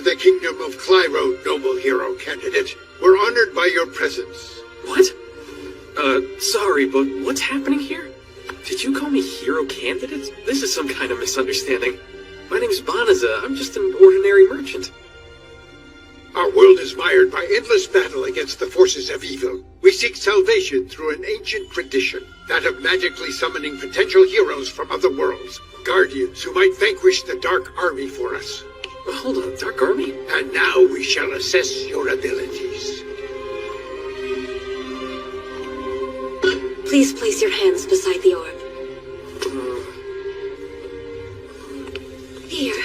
the kingdom of Clyro, noble hero candidate. We're honored by your presence. What? Sorry, but what's happening here? Did you call me hero candidate? This is some kind of misunderstanding. My name's Banaza. I'm just an ordinary merchant. Our world is mired by endless battle against the forces of evil. We seek salvation through an ancient tradition, that of magically summoning potential heroes from other worlds, guardians who might vanquish the Dark Army for us. Hold on, Dark Army? And now we shall assess your abilities. Please place your hands beside the orb. Here.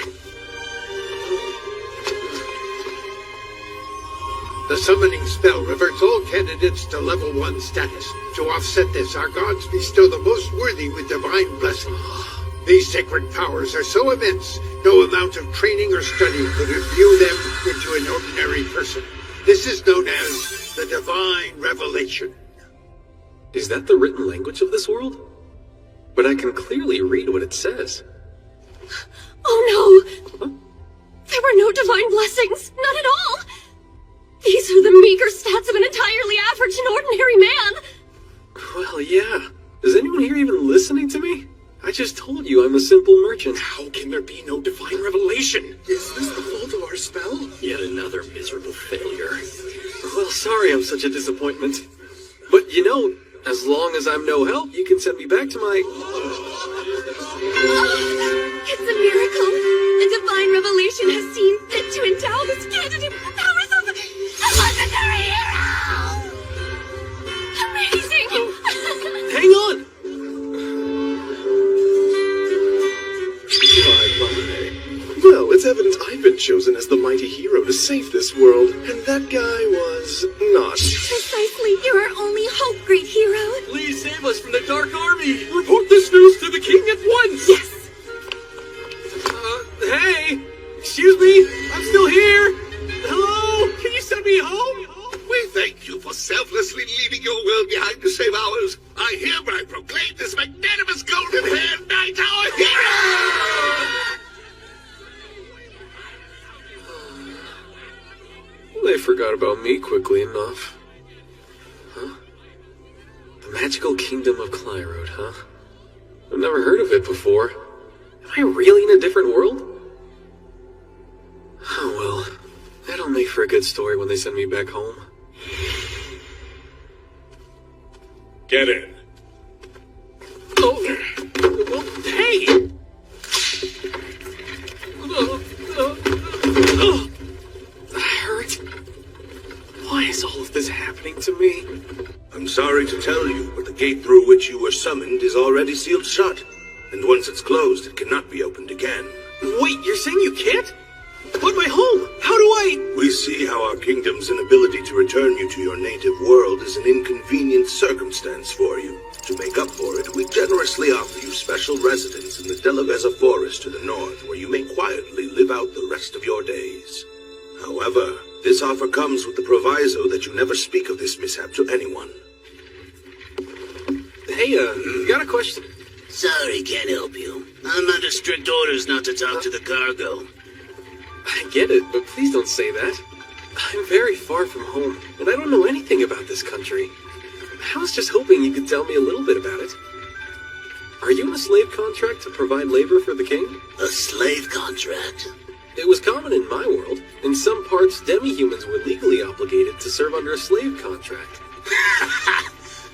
The summoning spell reverts all candidates to level 1 status. To offset this, our gods bestow the most worthy with divine blessing. These sacred powers are so immense, no amount of training or study could imbue them into an ordinary person. This is known as the Divine Revelation. Is that the written language of this world? But I can clearly read what it says. Oh no! Huh? There were no divine blessings! Not at all! These are the meager stats of an entirely average and ordinary man! Well, yeah. Is anyone here even listening to me? I just told you I'm a simple merchant. How can there be no divine revelation? Is this the fault of our spell? Yet another miserable failure. Well, sorry I'm such a disappointment. But you know, as long as I'm no help, you can send me back to my... It's a miracle! The divine revelation has seen fit to endow this candidate with the powers of a legendary hero! Amazing! Hang on! Well, it's evident I've been chosen as the mighty hero to save this world, and that guy was not. Precisely, you're our only hope, great hero! Please save us from the Dark Army! Report this news to the king at once! Yes! Hey! Excuse me? I'm still here! Hello? Can you send me home? We thank you for selflessly leaving your world behind to save ours. I hereby proclaim this magnanimous golden-haired knight our hero! They forgot about me quickly enough. Huh? The magical kingdom of Clyro, huh? I've never heard of it before. Am I really in a different world? Oh well. That'll make for a good story when they send me back home. Get in. Oh! Well, hey! That hurt. Why is all of this happening to me? I'm sorry to tell you, but the gate through which you were summoned is already sealed shut. And once it's closed, it cannot be opened again. Wait, you're saying you can't? But my home! How do I... We see how our kingdom's inability to return you to your native world is an inconvenient circumstance for you. To make up for it, we generously offer you special residence in the Delaweza forest to the north, where you may quietly live out the rest of your days. However, this offer comes with the proviso that you never speak of this mishap to anyone. Hey, got a question. Sorry, can't help you. I'm under strict orders not to talk to the cargo. I get it, but please don't say that. I'm very far from home, and I don't know anything about this country. I was just hoping you could tell me a little bit about it. Are you on a slave contract to provide labor for the king? A slave contract? It was common in my world. In some parts, demi-humans were legally obligated to serve under a slave contract.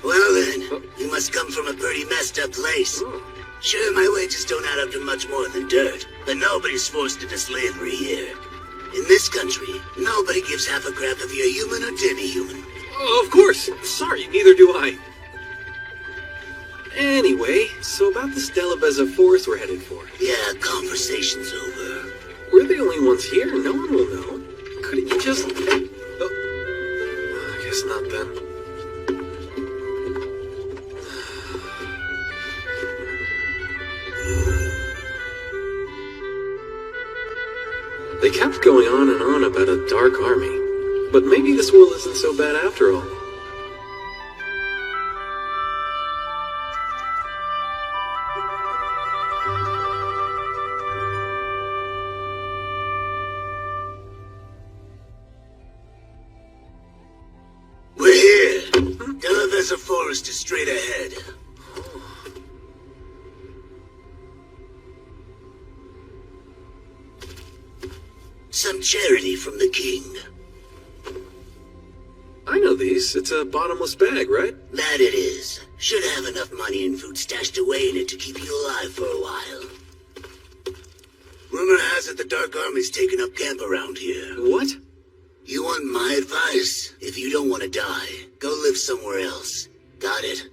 Well then, you must come from a pretty messed up place. Sure, my wages don't add up to much more than dirt, but nobody's forced into slavery here. In this country, nobody gives half a crap if you're human or demi-human. Oh, of course! Sorry, neither do I. Anyway, so about this Delaweza forest we're headed for. Yeah, conversation's over. We're the only ones here, no one will know. Couldn't you just... Oh, I guess not then. They kept going on and on about a dark army, but maybe this world isn't so bad after all. Delaveza Forest is straight ahead. Some charity from the king. I know these. It's a bottomless bag, right? That it is. Should have enough money and food stashed away in it to keep you alive for a while. Rumor has it the Dark Army's taken up camp around here. What? You want my advice? If you don't want to die, go live somewhere else. Got it?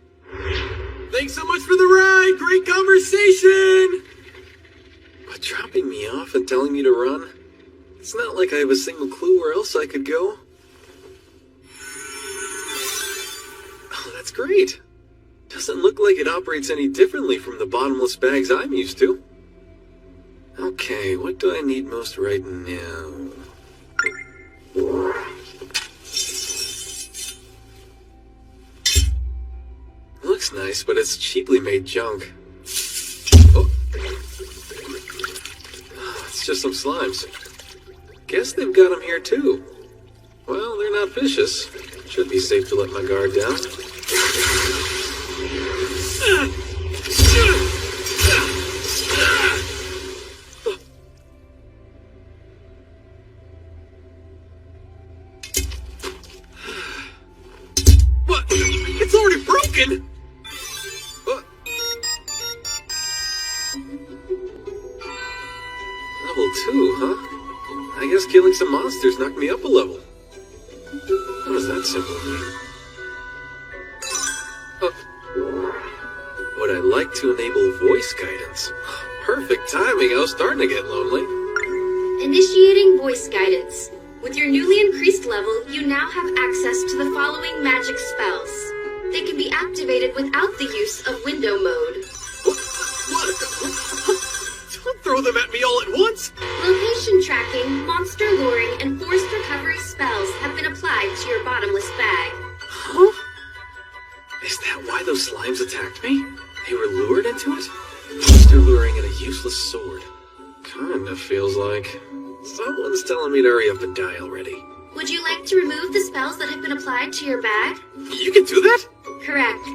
Thanks so much for the ride! Great conversation! But dropping me off and telling me to run? It's not like I have a single clue where else I could go. Oh, that's great. Doesn't look like it operates any differently from the bottomless bags I'm used to. Okay, what do I need most right now? Looks nice, but it's cheaply made junk. Oh. It's just some slimes. Guess they've got them here too. Well, they're not vicious. Should be safe to let my guard down. What? It's already broken! Level 2, huh? I guess killing some monsters knocked me up a level. What does that symbol mean? Would I like to enable voice guidance? Perfect timing, I was starting to get lonely. Initiating voice guidance. With your newly increased level, you now have access to the following magic spells. They can be activated without the use of window mode. What? Don't throw them at me all at once! Location tracking, monster luring, and forced recovery spells have been applied to your bottomless bag. Huh? Is that why those slimes attacked me? They were lured into it? Monster luring and a useless sword. Kinda feels like someone's telling me to hurry up and die already. Would you like to remove the spells that have been applied to your bag? You can do that? Correct.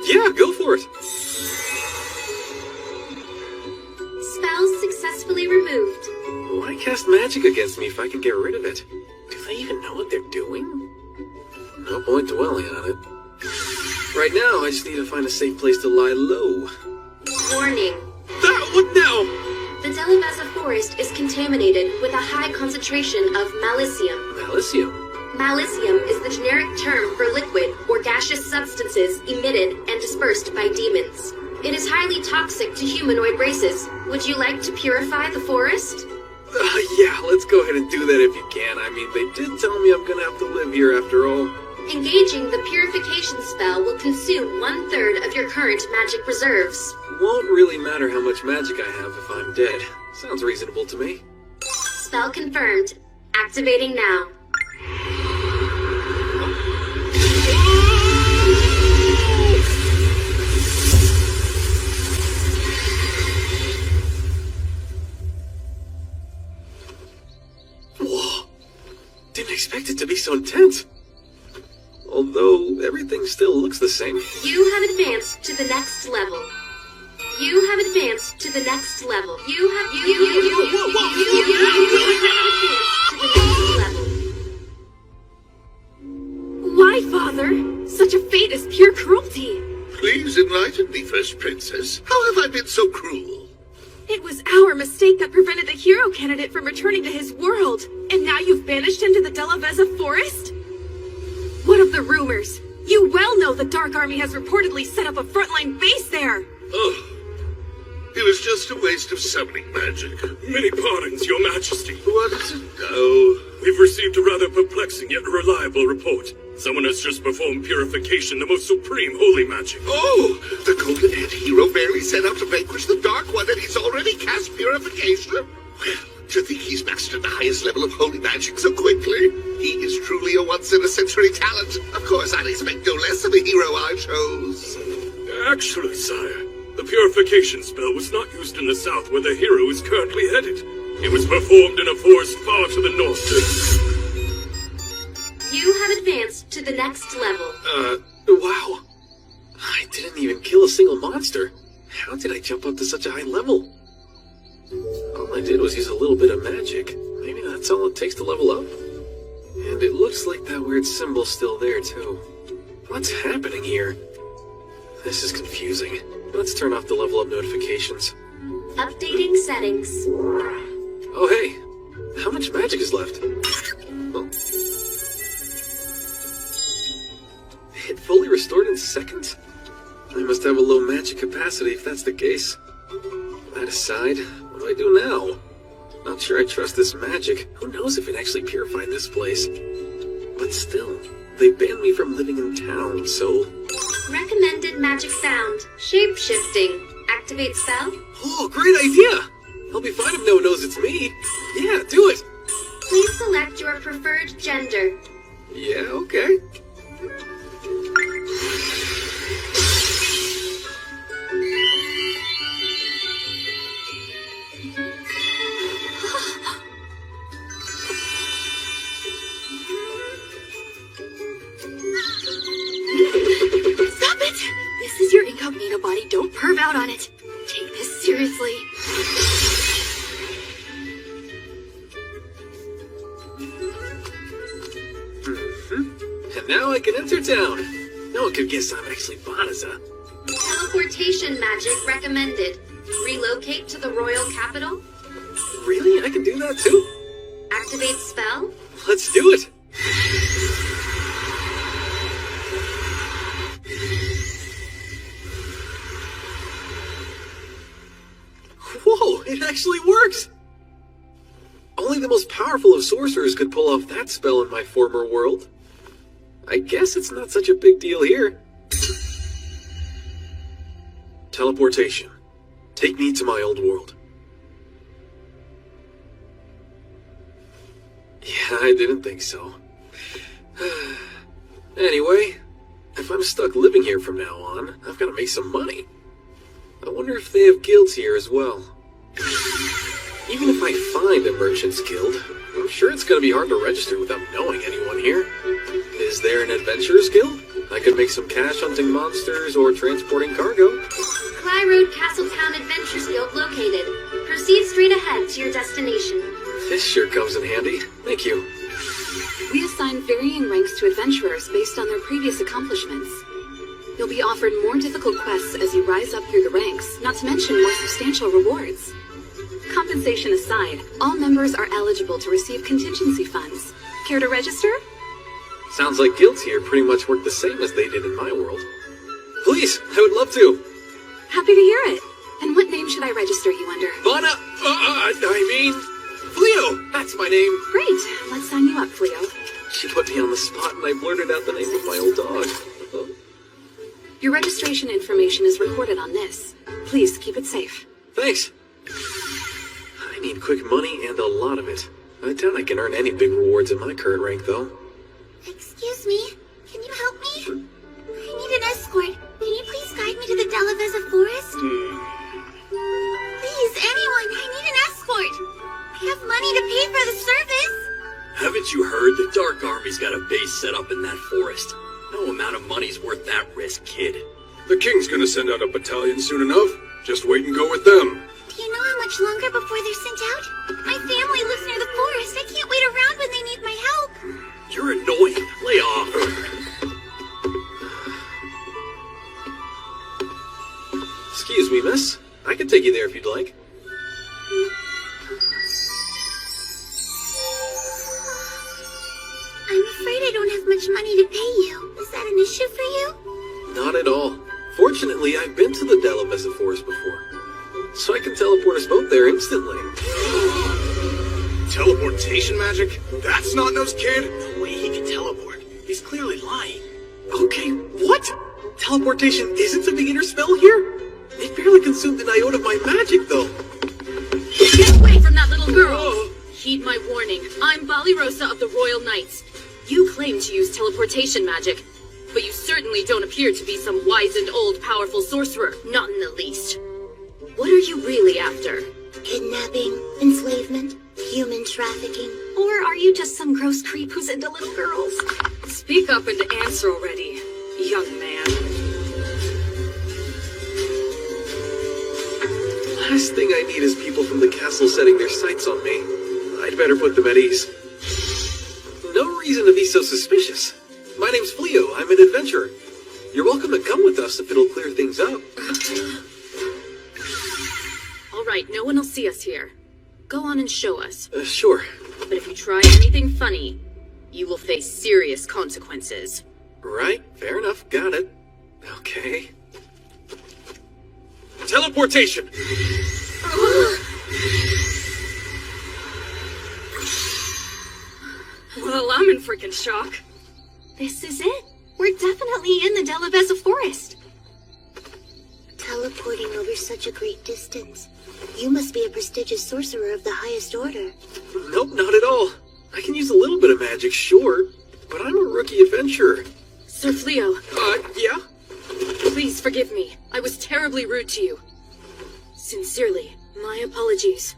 Yeah, go for it. Spells successfully removed. Why cast magic against me if I can get rid of it? Do they even know what they're doing? No point dwelling on it. Right now, I just need to find a safe place to lie low. Warning. What now? The Delaveza Forest is contaminated with a high concentration of malicium. Malicium? Malicium is the generic term for liquid or gaseous substances emitted and dispersed by demons. It is highly toxic to humanoid races. Would you like to purify the forest? Yeah, let's go ahead and do that if you can. I mean, they did tell me I'm gonna have to live here after all. Engaging the purification spell will consume 1/3 of your current magic reserves. Won't really matter how much magic I have if I'm dead. Sounds reasonable to me. Spell confirmed. Activating now. Whoa! Didn't expect it to be so intense. Although everything still looks the same. You have advanced to the next level. You have advanced to the next level. You have advanced to the next level. Why, Father? Such a fate is pure cruelty. Please enlighten me first, Princess. How have I been so cruel? It was our mistake that prevented the hero candidate from returning to his world. And now you've banished him to the Delaveza Forest? What of the rumors? You well know the Dark Army has reportedly set up a frontline base there. Oh, it was just a waste of summoning magic. Many pardons, Your Majesty. What is it now? We've received a rather perplexing yet reliable report. Someone has just performed purification, the most supreme holy magic. Oh, the golden head hero barely set out to vanquish the Dark One, and he's already cast purification? Well, to think he's mastered the highest level of holy magic so quickly. He is truly a once-in-a-century talent. Of course, I'd expect no less of the hero I chose. Actually, sire, the purification spell was not used in the south where the hero is currently headed. It was performed in a forest far to the north. You have advanced to the next level. Wow. I didn't even kill a single monster. How did I jump up to such a high level? All I did was use a little bit of magic. Maybe that's all it takes to level up. And it looks like that weird symbol's still there, too. What's happening here? This is confusing. Let's turn off the level up notifications. Updating settings. Oh, hey. How much magic is left? Oh. It fully restored in seconds? I must have a low magic capacity if that's the case. That aside, what do I do now? Not sure I trust this magic. Who knows if it actually purified this place? But still, they banned me from living in town, so... Recommended magic sound. Shape-shifting. Activate spell. Oh, great idea! I'll be fine if no one knows it's me. Yeah, do it! Please select your preferred gender. Yeah, okay. Stop it! This is your incognito body. Don't perv out on it. Take this seriously. And now I can enter town. No one could guess I'm actually Banaza. Teleportation magic recommended. Relocate to the royal capital. Really? I can do that too? Activate spell. Let's do it! Whoa, it actually works! Only the most powerful of sorcerers could pull off that spell in my former world. I guess it's not such a big deal here. Teleportation. Take me to my old world. Yeah, I didn't think so. Anyway, if I'm stuck living here from now on, I've got to make some money. I wonder if they have guilds here as well. Even if I find a merchant's guild, I'm sure it's going to be hard to register without knowing anyone here. Is there an adventurer's guild? I could make some cash hunting monsters or transporting cargo. Cly Road Castletown Adventures Guild located. Proceed straight ahead to your destination. This sure comes in handy. Thank you. We assign varying ranks to adventurers based on their previous accomplishments. You'll be offered more difficult quests as you rise up through the ranks, not to mention more substantial rewards. Compensation aside, all members are eligible to receive contingency funds. Care to register? Sounds like guilds here pretty much work the same as they did in my world. Please, I would love to. Happy to hear it. And what name should I register you under? Fleo! That's my name. Great. Let's sign you up, Fleo. She put me on the spot and I blurted out the name of my old dog. Your registration information is recorded on this. Please keep it safe. Thanks. I need quick money and a lot of it. I doubt I can earn any big rewards at my current rank, though. Excuse me, can you help me? I need an escort. Can you please guide me to the Delaveza forest? Please, anyone, I need an escort. I have money to pay for the service. Haven't you heard? The Dark Army's got a base set up in that forest. No amount of money's worth that risk, kid. The king's gonna send out a battalion soon enough. Just wait and go with them. Do you know how much longer before they're sent out? My family lives near the forest. I can't wait around when they need my help. You're annoying. Lay off. Excuse me, miss. I can take you there if you'd like. I'm afraid I don't have much money to pay you. Is that an issue for you? Not at all. Fortunately, I've been to the Delaveza forest before, so I can teleport us both there instantly. Teleportation magic? That's Snot-Nosed Kid? No way he can teleport. He's clearly lying. Okay, what? Teleportation isn't a beginner spell here? It barely consumed an iota of my magic, though. Get away from that little girl! Heed my warning. I'm Balirosa of the Royal Knights. You claim to use teleportation magic, but you certainly don't appear to be some wizened old powerful sorcerer, not in the least. What are you really after? Kidnapping, enslavement, Human trafficking? Or are you just some gross creep who's into little girls? Speak up and answer already, young man. Last thing I need is people from the castle setting their sights on me. I'd better put them at ease. No reason to be so suspicious. My name's Fleo. I'm an adventurer. You're welcome to come with us if it'll clear things up. All right, no one will see us here. Go on and show us. Sure. But if you try anything funny, you will face serious consequences. Right, fair enough, got it. Okay. Teleportation! Well, I'm in freaking shock. This is it. We're definitely in the Delavezza forest. Teleporting over such a great distance. You must be a prestigious sorcerer of the highest order. Nope, not at all. I can use a little bit of magic, sure, but I'm a rookie adventurer. Sir Fleo, Yeah? please forgive me. I was terribly rude to you. Sincerely, my apologies.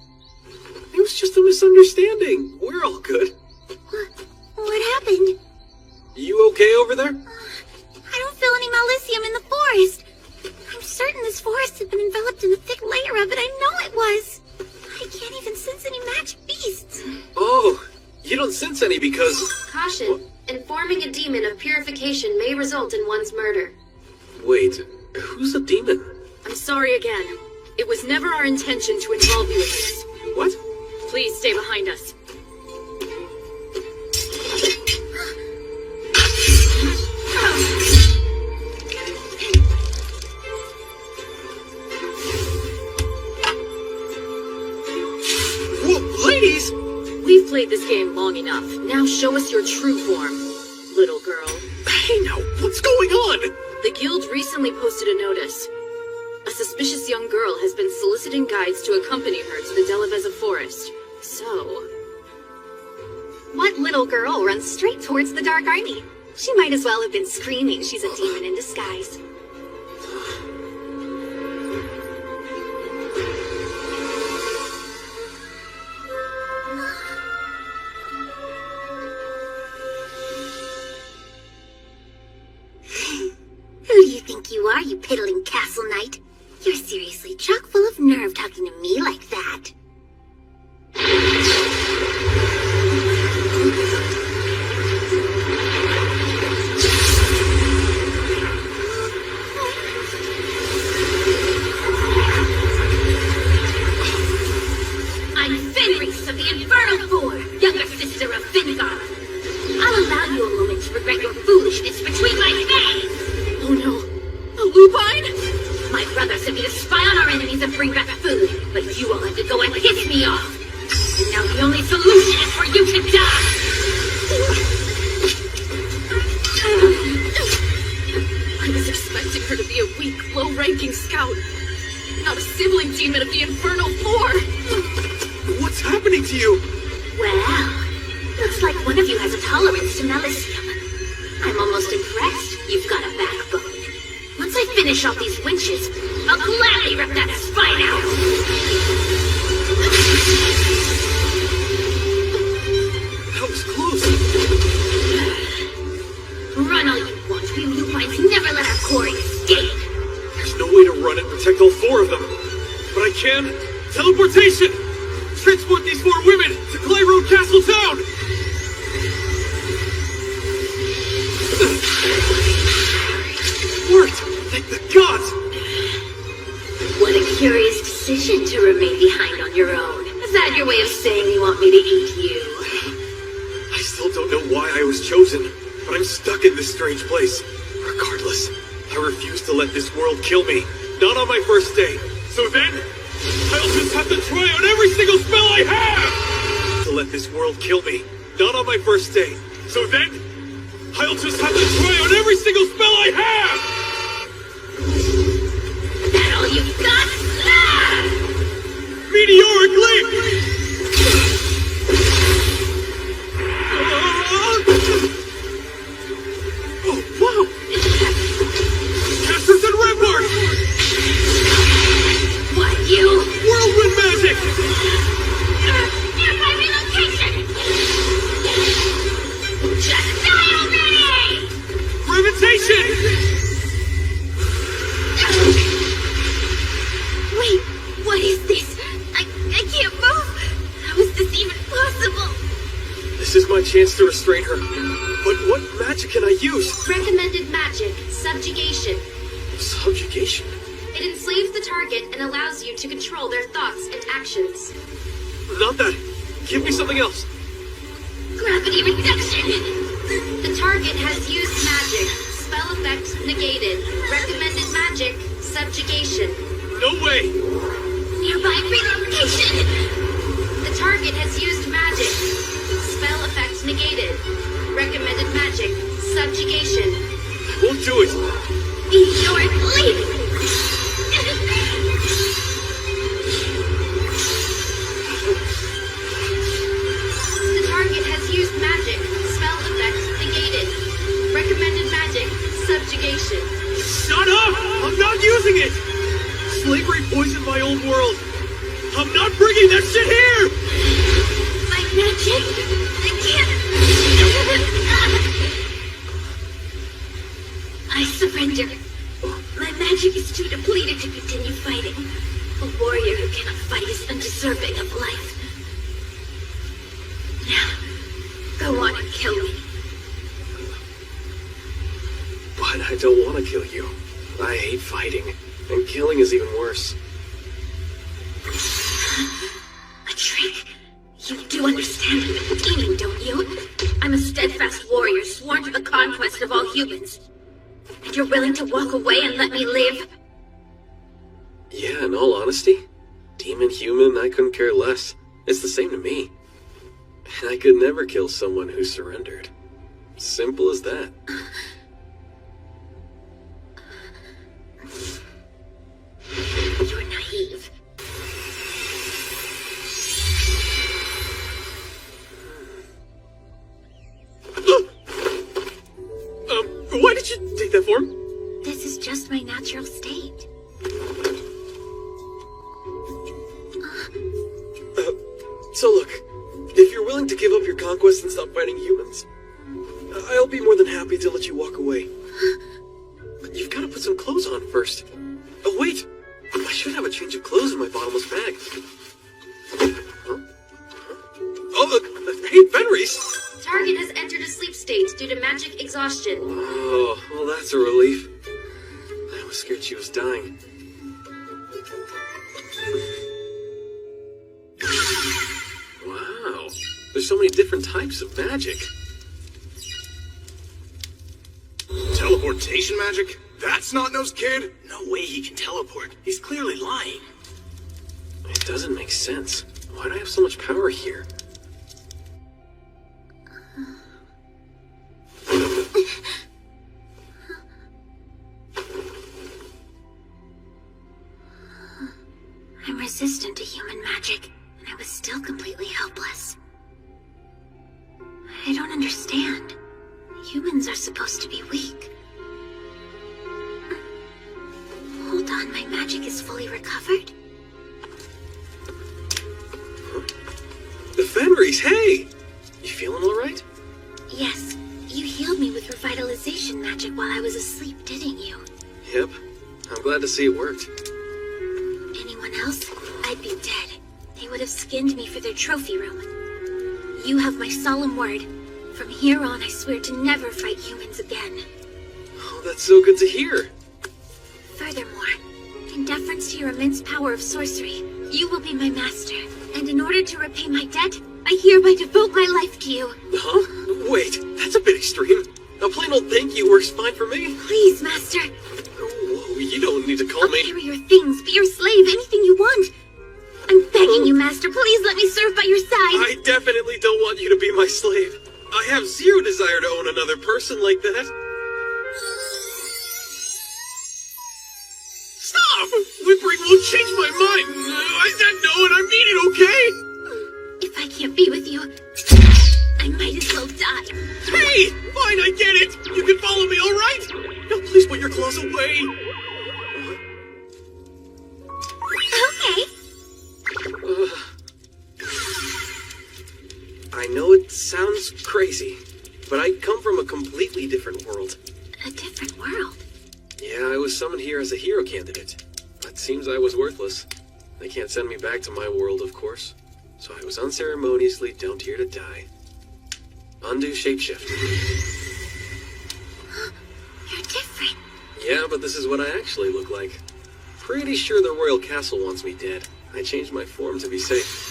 It was just a misunderstanding. We're all good. What happened? You okay over there? I don't feel any Malicium in the forest. I'm certain this forest had been enveloped in a thick layer of it. I know it was. I can't even sense any magic beasts. Oh, you don't sense any because... Caution. Informing a demon of purification may result in one's murder. Wait, who's a demon? I'm sorry again. It was never our intention to involve you in this. What? Please stay behind us. Whoa, ladies! We've played this game long enough. Now show us your true form, little girl. Hey now, what's going on? The guild recently posted a notice. A suspicious young girl has been soliciting guides to accompany her to the Delavezza forest. So... What little girl runs straight towards the Dark Army? She might as well have been screaming she's a demon in disguise. Who do you think you are, you piddling castle knight? You're seriously chock full of nerve talking to me like that. I'm Fenris of the Infernal Four, younger sister of Fingar. I'll allow you a moment to regret your foolishness between my fangs. Oh no! A lupine? My brother sent me to spy on our enemies and bring back food, but you all had to go and piss me off. And now the only solution is for you to die. I was expecting her to be a weak, low-ranking scout, not a sibling demon of the Infernal Four. What's happening to you? Well, looks like one of you has a tolerance to Malicium. I'm almost impressed you've got a backbone. Once I finish off these winches, I'll gladly rip that spine out. That was close. Run all you want. We lupines never let our quarry escape. There's no way to run and protect all four of them. But I can. Teleportation! Transport these four women to Clay Road Castle Town! Worked! Thank the gods! What a curious decision to remain behind on your own. Is that your way of saying you want me to eat you? I still don't know why I was chosen, but I'm stuck in this strange place. Regardless, I refuse to let this world kill me. Not on my first day. So then, I'll just have to try out every single spell I have! To let this world kill me. Not on my first day. So then, I'll just have to try out every single spell I have! That all you've got? Ah! Meteoric leap! Oh, wow! Casters and Rampart! What, you? Whirlwind magic! You're my Wait, what is this? I can't move. How is this even possible? This is my chance to restrain her. But what magic can I use? Recommended magic, subjugation. Subjugation? It enslaves the target and allows you to control their thoughts and actions. Not that. Give me something else. Gravity reduction. The target has used magic. Spell effect negated. Recommended magic, subjugation. No way! Nearby relocation. The target has used magic. Spell effect negated. Recommended magic, subjugation. I won't do it. You're leaving. The target has used magic. Spell effect negated. Recommended magic, subjugation. Shut up! I'm not using it! Slavery poisoned my old world. I'm not bringing that shit here! My magic? I can't. I surrender. My magic is too depleted to continue fighting. A warrior who cannot fight is undeserving of life. Now, go on and kill me. But I don't want to kill you. I hate fighting. And killing is even worse. A trick? You do understand demon, don't you? I'm a steadfast warrior sworn to the conquest of all humans. And you're willing to walk away and let me live? Yeah, in all honesty, demon, human, I couldn't care less. It's the same to me. And I could never kill someone who surrendered. Simple as that. You're naive. Why did you take that form? This is just my natural state. So look, if you're willing to give up your conquest and stop fighting humans, I'll be more than happy to let you walk away. But you've got to put some clothes on first. Oh, wait! I should have a change of clothes in my bottomless bag. Huh? Oh, hey, Fenris! Target has entered a sleep state due to magic exhaustion. Oh, well, that's a relief. I was scared she was dying. Wow, there's so many different types of magic. Teleportation magic? That snot-nosed kid? No way he can teleport. He's clearly lying. It doesn't make sense. Why do I have so much power here? I'm resistant to human magic, and I was still completely helpless. I don't understand. Humans are supposed to be weak. Hold on, my magic is fully recovered? The Fenris, hey! You feeling alright? Yes, you healed me with revitalization magic while I was asleep, didn't you? Yep. I'm glad to see it worked. Anyone else? I'd be dead. They would have skinned me for their trophy room. You have my solemn word. From here on, I swear to never fight humans again. Oh, that's so good to hear. Furthermore, in deference to your immense power of sorcery, you will be my master. And in order to repay my debt, I hereby devote my life to you. Huh? Wait, that's a bit extreme. A plain old thank you works fine for me. Please, master. Whoa, you don't need to call I'll me. carry your things, be your slave, anything you want. I'm begging you, master, please let me serve by your side. I definitely don't want you to be my slave. I have zero desire to own another person like that. Stop! Whimpering won't change my mind. I said no and I mean it, okay? If I can't be with you, I might as well die. Hey! Fine, I get it! You can follow me, alright? Now please put your claws away. Okay. I know it sounds crazy, but I come from a completely different world. A different world. Yeah, I was summoned here as a hero candidate. But seems I was worthless. They can't send me back to my world, of course. So I was unceremoniously dumped here to die. Undo shapeshift. You're different. Yeah, but this is what I actually look like. Pretty sure the royal castle wants me dead. I changed my form to be safe.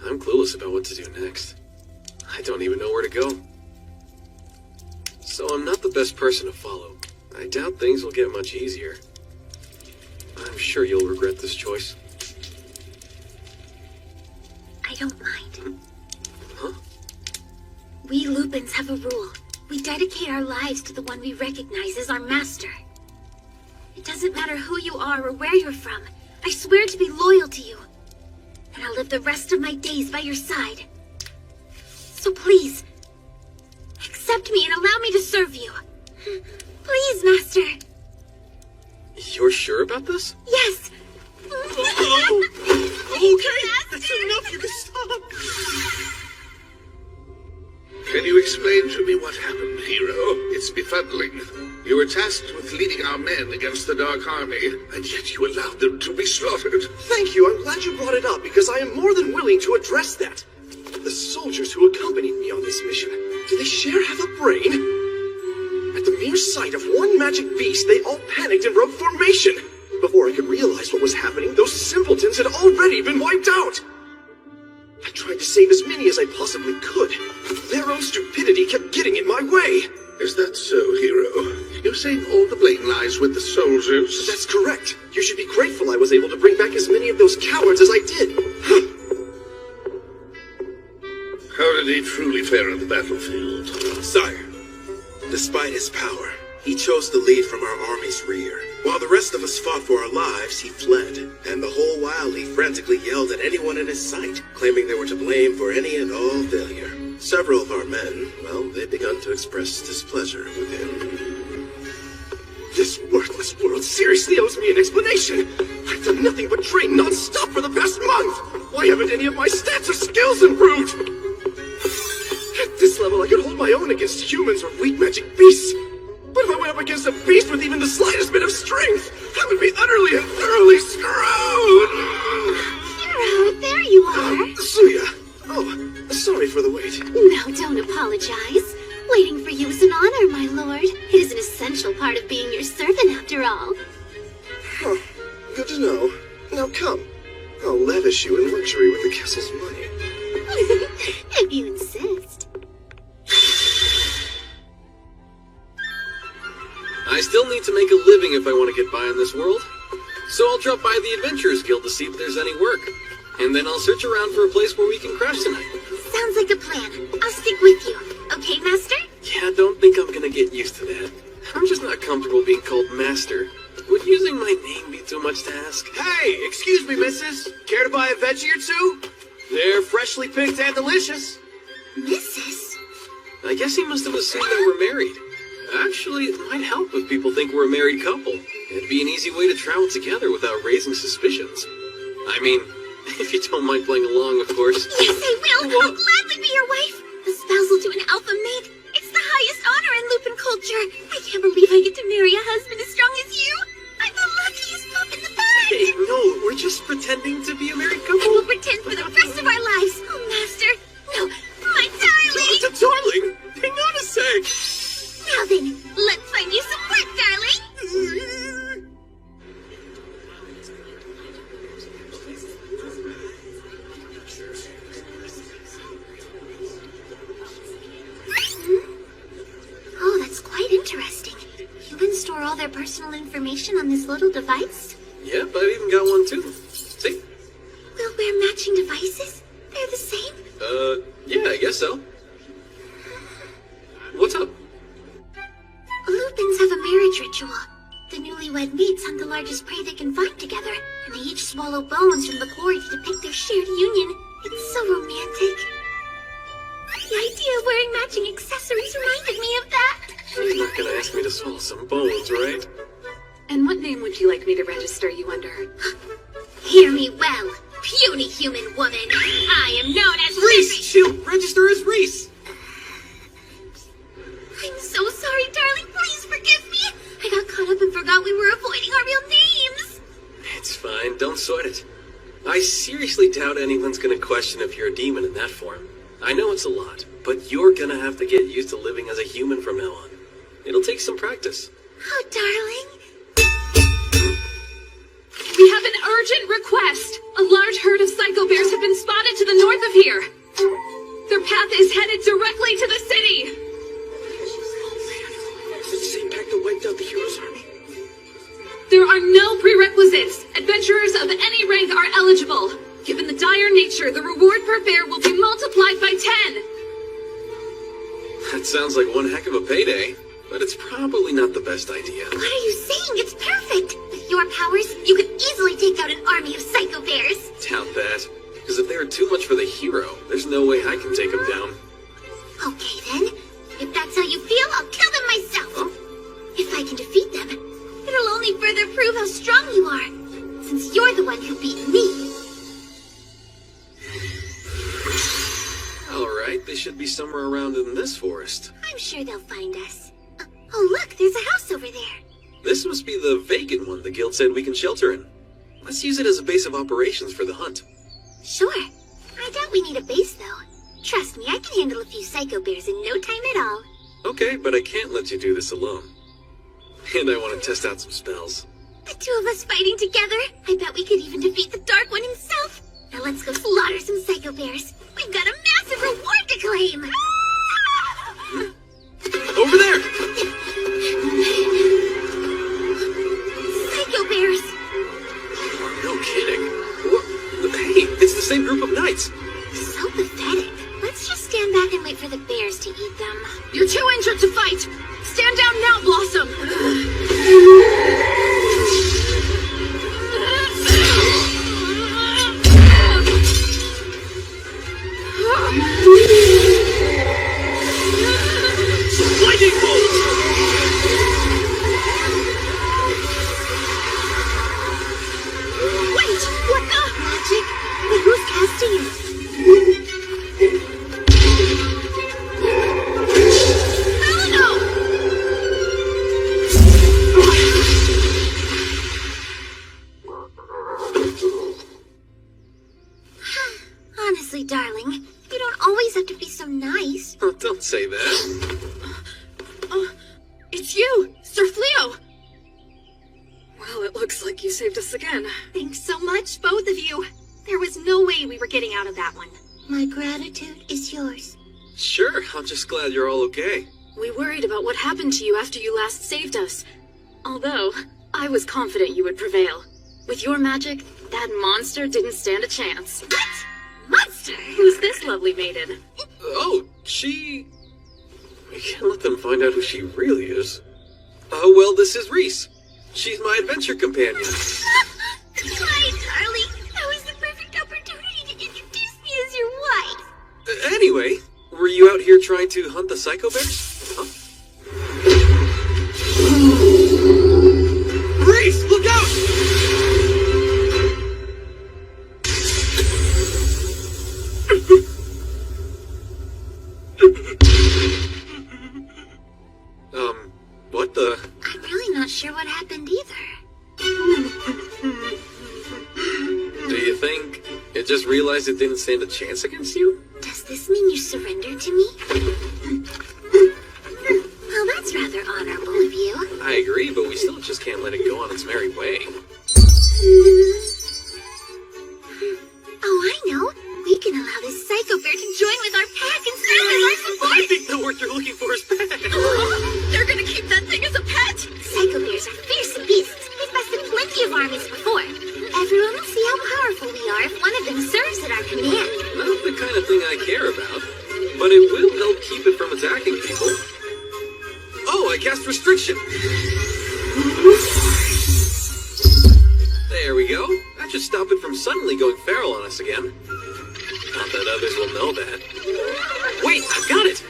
I'm clueless about what to do next. I don't even know where to go. So I'm not the best person to follow. I doubt things will get much easier. I'm sure you'll regret this choice. I don't mind. Huh? We Lupins have a rule. We dedicate our lives to the one we recognize as our master. It doesn't matter who you are or where you're from. I swear to be loyal to you. And I'll live the rest of my days by your side. So please, accept me and allow me to serve you. Please, Master. You're sure about this? Yes. Okay, that's enough. You can stop. Can you explain to me what happened, hero? It's befuddling. You were tasked with leading our men against the Dark Army, and yet you allowed them to be slaughtered. Thank you. I'm glad you brought it up because I am more than willing to address that. The soldiers who accompanied me on this mission, do they share half a brain? At the mere sight of one magic beast, they all panicked and broke formation. Before I could realize what was happening, those simpletons had already been wiped out. I tried to save as many as I possibly could. Their own stupidity kept getting in my way. Is that so, hero? You're saying all the blame lies with the soldiers? That's correct. You should be grateful I was able to bring back as many of those cowards as I did. How did he truly fare on the battlefield? Sire, despite his power, he chose to lead from our army's rear. While the rest of us fought for our lives, he fled. And the whole while he frantically yelled at anyone in his sight, claiming they were to blame for any and all failure. Several of our men, well, they'd begun to express displeasure with him. This worthless world seriously owes me an explanation. I've done nothing but train non-stop for the past month. Why haven't any of my stats or skills improved? At this level, I could hold my own against humans or weak magic beasts. But if I went up against a beast with even the slightest bit of strength, I would be utterly and thoroughly screwed! Hero, there you are. Suya! Oh, sorry for the wait. No, don't apologize. Waiting for you is an honor, my lord. It is an essential part of being your servant, after all. Huh. Good to know. Now come. I'll lavish you in luxury with the castle's money. If you insist. I still need to make a living if I want to get by in this world. So I'll drop by the Adventurers Guild to see if there's any work. And then I'll search around for a place where we can crash tonight. Sounds like a plan. I'll stick with you. Okay, Master? Yeah, don't think I'm gonna get used to that. I'm just not comfortable being called Master. Would using my name be too much to ask? Hey, excuse me, missus. Care to buy a veggie or two? They're freshly picked and delicious. Mrs.? I guess he must have assumed that we're married. Actually, it might help if people think we're a married couple. It'd be an easy way to travel together without raising suspicions. I mean, if you don't mind playing along, of course. Yes, I will. I'll gladly be your wife. A spousal to an alpha mate. It's the highest honor in Lupin culture. I can't believe I get to marry a husband as strong as you. I'm the luckiest pup in the bag. Hey, no, we're just pretending to be a married couple. We'll pretend for the rest of our lives. Oh, Master. No, my darling. Darling, hang on a sec. Now then, let's find you some work, darling. Oh, that's quite interesting. Humans store all their personal information on this little device? Yep, I've even got one too. See? We'll wear matching devices? They're the same? Yeah, I guess so. What's up? Lupins have a marriage ritual. The newlywed mates hunt the largest prey they can find together, and they each swallow bones from the quarry to depict their shared union. It's so romantic. The idea of wearing matching accessories reminded me of that. You're not gonna ask me to swallow some bones, right? And what name would you like me to register you under? Hear me well, puny human woman. I am known as Reese! She'll register as Reese! I'm so sorry, darling. Please sweat it. I seriously doubt anyone's gonna question if you're a demon in that form. I know it's a lot, but you're gonna have to get used to living as a human from now on. It'll take some practice. Oh, darling. We have an urgent request. A large herd of psycho bears have been spotted to the north of here. Their path is headed directly to the city. Is it the same pack that wiped out the hero's army? There are no prerequisites. Adventurers of any rank are eligible. Given the dire nature, the reward per bear will be multiplied by 10. That sounds like one heck of a payday, but it's probably not the best idea. What are you saying? It's perfect. With your powers, you could easily take out an army of psycho bears. Doubt that. Because if they are too much for the hero, there's no way I can take them down. Okay, then. If that's how you feel, I'll kill them myself. Huh? If I can defeat them, it'll only further prove how strong you are, since you're the one who beat me. Alright, they should be somewhere around in this forest. I'm sure they'll find us. Oh, look, there's a house over there. This must be the vacant one the guild said we can shelter in. Let's use it as a base of operations for the hunt. Sure. I doubt we need a base, though. Trust me, I can handle a few psycho bears in no time at all. Okay, but I can't let you do this alone. And I want to test out some spells. The two of us fighting together? I bet we could even defeat the Dark One himself. Now let's go slaughter some psycho bears. We've got a massive reward to claim. Over there! Psycho bears. No kidding. Hey, it's the same group of knights. So pathetic. Let's just stand back and wait for the bears to eat them. You're too injured to fight. Stand down now, Blossom. Lightning bolt! Wait, what the? Magic? But who's casting it? Honestly, darling, you don't always have to be so nice. Oh, don't say that. It's you, Sir Fleo. Well, it looks like you saved us again. Thanks so much, both of you. There was no way we were getting out of that one. My gratitude is yours. Sure, I'm just glad you're all okay. We worried about what happened to you after you last saved us. Although, I was confident you would prevail. With your magic, that monster didn't stand a chance. What? Monster? Who's this lovely maiden? Oh, she... We can't let them find out who she really is. Oh, well, this is Reese. She's my adventure companion. Hi, darling. That was the perfect opportunity to introduce me as your wife. Anyway, were you out here trying to hunt the psycho bears? Huh? Reese, look out! What the? I'm really not sure what happened either. Do you think it just realized it didn't stand a chance against you? Does this mean you surrender to me? Well, that's rather honorable of you. I agree, but we still just can't let it go on its merry way. Oh, I know. We can allow this psycho bear to join with our pack and serve as our support. I think the word you're looking for is pet. They're gonna keep that thing as a pet. Psycho bears are fierce beasts. They've bested plenty of armies before. Everyone will see how powerful we are if one of them serves at our command. Not the kind of thing I care about, but it will help keep it from attacking people. Oh, I cast restriction. There we go. That should stop it from suddenly going feral on us again. Not that others will know that. Wait, I've got it!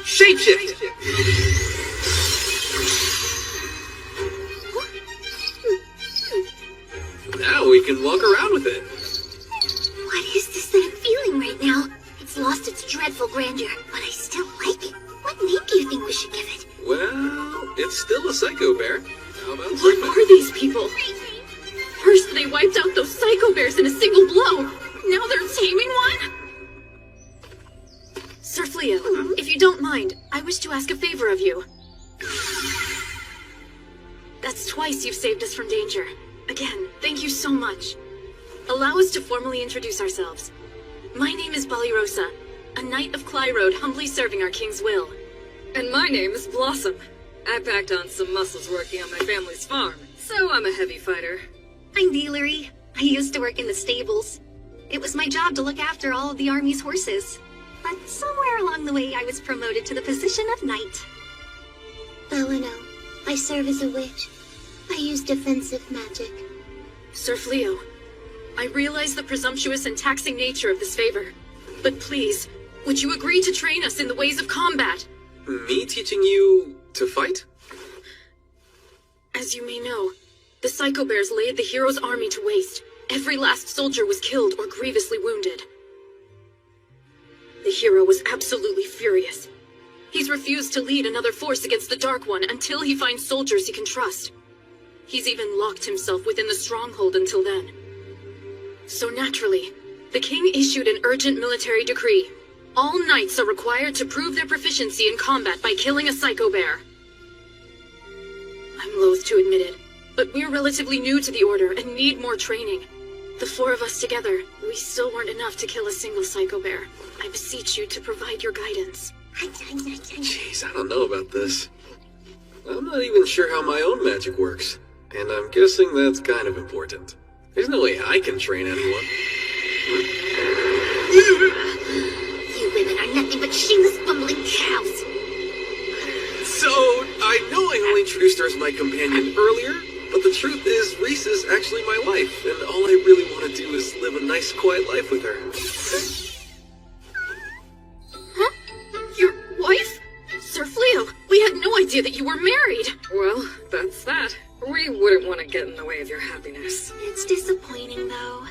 Shapeshift! Now we can walk around with it. What is this that I'm feeling right now? It's lost its dreadful grandeur, but I still like it. What name do you think we should give it? Well, it's still a psycho bear. How about What are these people? First they wiped out those psycho bears in a single blow. Now they're taming one? Sir Fleo, if you don't mind, I wish to ask a favor of you. That's twice you've saved us from danger. Again, thank you so much. Allow us to formally introduce ourselves. My name is Balirosa, a knight of Clyroad humbly serving our king's will. And my name is Blossom. I packed on some muscles working on my family's farm, so I'm a heavy fighter. I'm Dealery. I used to work in the stables. It was my job to look after all of the army's horses. But somewhere along the way, I was promoted to the position of knight. Beleno. I serve as a witch. I use defensive magic. Sir Fleo, I realize the presumptuous and taxing nature of this favor. But please, would you agree to train us in the ways of combat? Me teaching you to fight? As you may know, the Psycho Bears laid the hero's army to waste. Every last soldier was killed or grievously wounded. The hero was absolutely furious. He's refused to lead another force against the Dark One until he finds soldiers he can trust. He's even locked himself within the stronghold until then. So naturally, the king issued an urgent military decree. All knights are required to prove their proficiency in combat by killing a Psycho Bear. I'm loath to admit it, but we're relatively new to the Order and need more training. The four of us together, we still weren't enough to kill a single Psycho Bear. I beseech you to provide your guidance. Jeez, I don't know about this. I'm not even sure how my own magic works, and I'm guessing that's kind of important. There's no way I can train anyone. You women are nothing but shameless bumbling cows. So, I know I only introduced her as my companion earlier, but the truth is, Reese is actually my wife, and all I really want to do is live a nice, quiet life with her. Huh? Your wife? Sir Fleo, we had no idea that you were married. Well, that's that. We wouldn't want to get in the way of your happiness. It's disappointing, though.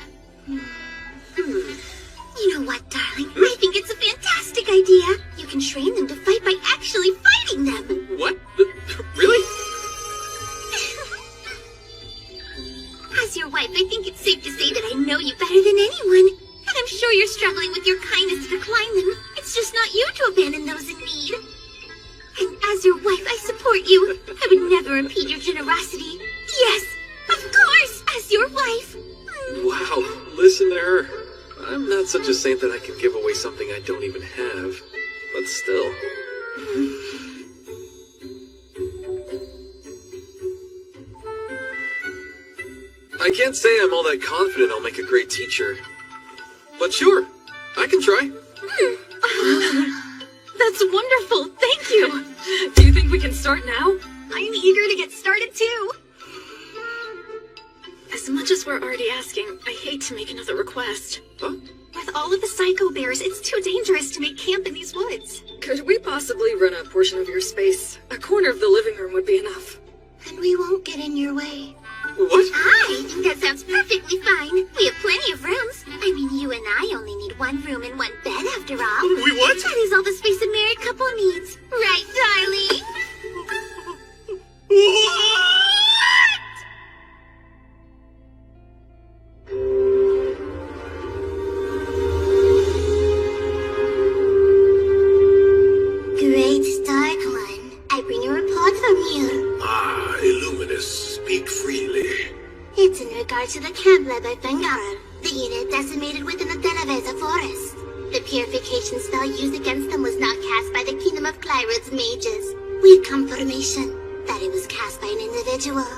You know what, darling? I think it's a fantastic idea. You can train them to fight by actually fighting them. What? Really? As your wife, I think it's safe to say that I know you better than anyone. And I'm sure you're struggling with your kindness to decline them. It's just not you to abandon those in need. And as your wife, I support you. I would never impede your generosity. Yes, of course, as your wife. Wow, listen to her. I'm not such a saint that I can give away something I don't even have. But still. I can't say I'm all that confident I'll make a great teacher. But sure, I can try. That's wonderful, thank you. Do you think we can start now? I'm eager to get started too. As much as we're already asking, I hate to make another request. Huh? With all of the Psycho Bears, it's too dangerous to make camp in these woods. Could we possibly rent a portion of your space? A corner of the living room would be enough. And we won't get in your way. What? I think that sounds perfectly fine. We have plenty of rooms. I mean, you and I only need one room and one bed after all. We what? That is all the space a married couple needs. Right, darling? Great Dark One. I bring a report from you. Ah, Illuminous, speak freely. It's in regard to the camp led by Bengara, the unit decimated within the Delaveza forest. The purification spell used against them was not cast by the Kingdom of Clyroad's mages. We have confirmation that it was cast by an individual.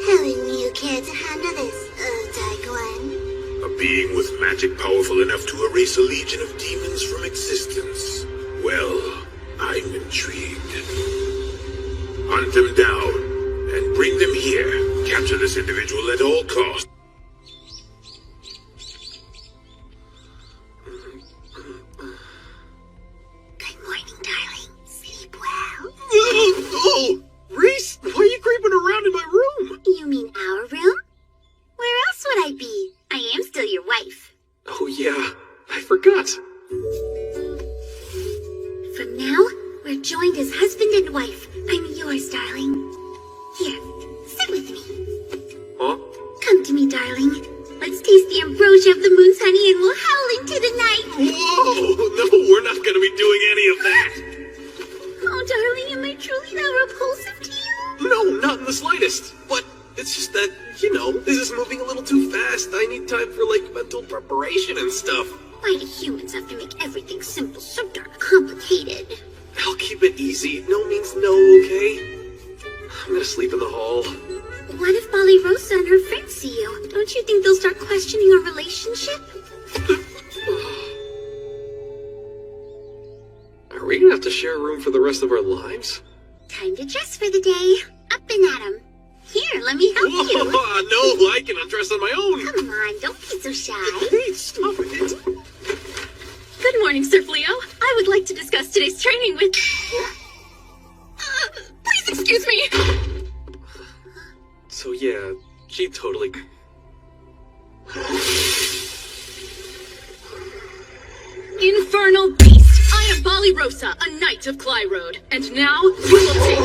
How will you care to handle this, Dark One? A being with magic powerful enough to erase a legion of demons from existence. Well, I'm intrigued. Hunt them down. And bring them here. Capture this individual at all costs. Good morning, darling. Sleep well. Oh! Reese, why are you creeping around in my room? You mean our room? Where else would I be? I am still your wife. Oh yeah, I forgot. From now, we're joined as husband and wife. I'm yours, darling. Here, sit with me. Huh? Come to me, darling. Let's taste the ambrosia of the moon's honey and we'll howl into the night. Whoa! No, we're not gonna be doing any of that! Oh, darling, am I truly that repulsive to you? No, not in the slightest. But it's just that, this is moving a little too fast. I need time for, mental preparation and stuff. Why do humans have to make everything simple so darn complicated? I'll keep it easy. No means no, okay? I'm gonna sleep in the hall. What if Bali Rosa and her friends see you? Don't you think they'll start questioning our relationship? Are we gonna have to share a room for the rest of our lives? Time to dress for the day. Up and at 'em. Here, let me help you. No, I can undress on my own. Come on, don't be so shy. Hey, stop it. Good morning, Sir Fleo. I would like to discuss today's training with... please excuse me. So yeah, she totally... Infernal beast! I am Bali Rosa, a knight of Clyrode, and now we will take...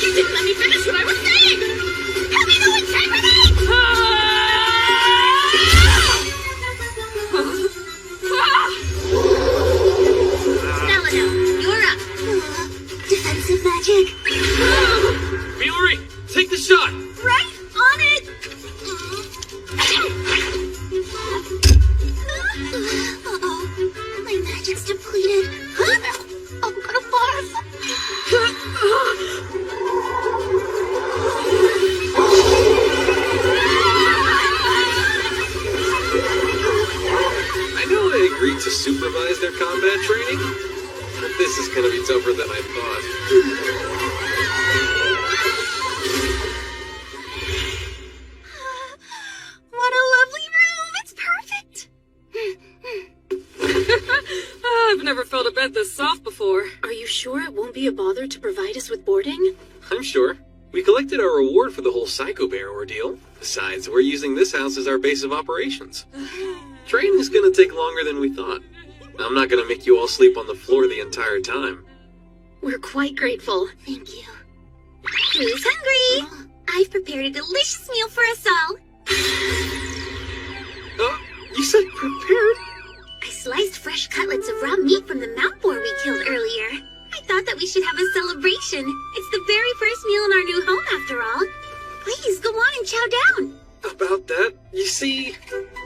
You didn't let me finish what I was saying! Help me know what's happening! Melano, you're up. Defensive magic. Fillory, take the shot! Right on it! Uh-oh, my magic's depleted. I'm gonna barf. I know I agreed to supervise their combat training, but this is gonna be tougher than I thought. What a lovely room! It's perfect! I've never felt a bed this soft before. Are you sure it won't be a bother to provide us with boarding? I'm sure. We collected our reward for the whole Psycho Bear ordeal. Besides, we're using this house as our base of operations. Training's gonna take longer than we thought. I'm not gonna make you all sleep on the floor the entire time. We're quite grateful. Thank you. Who's hungry? I've prepared a delicious meal for us all. You said prepared? I sliced fresh cutlets of raw meat from the mount boar we killed earlier. I thought that we should have a celebration. It's the very first meal in our new home, after all. Please, go on and chow down. About that, you see,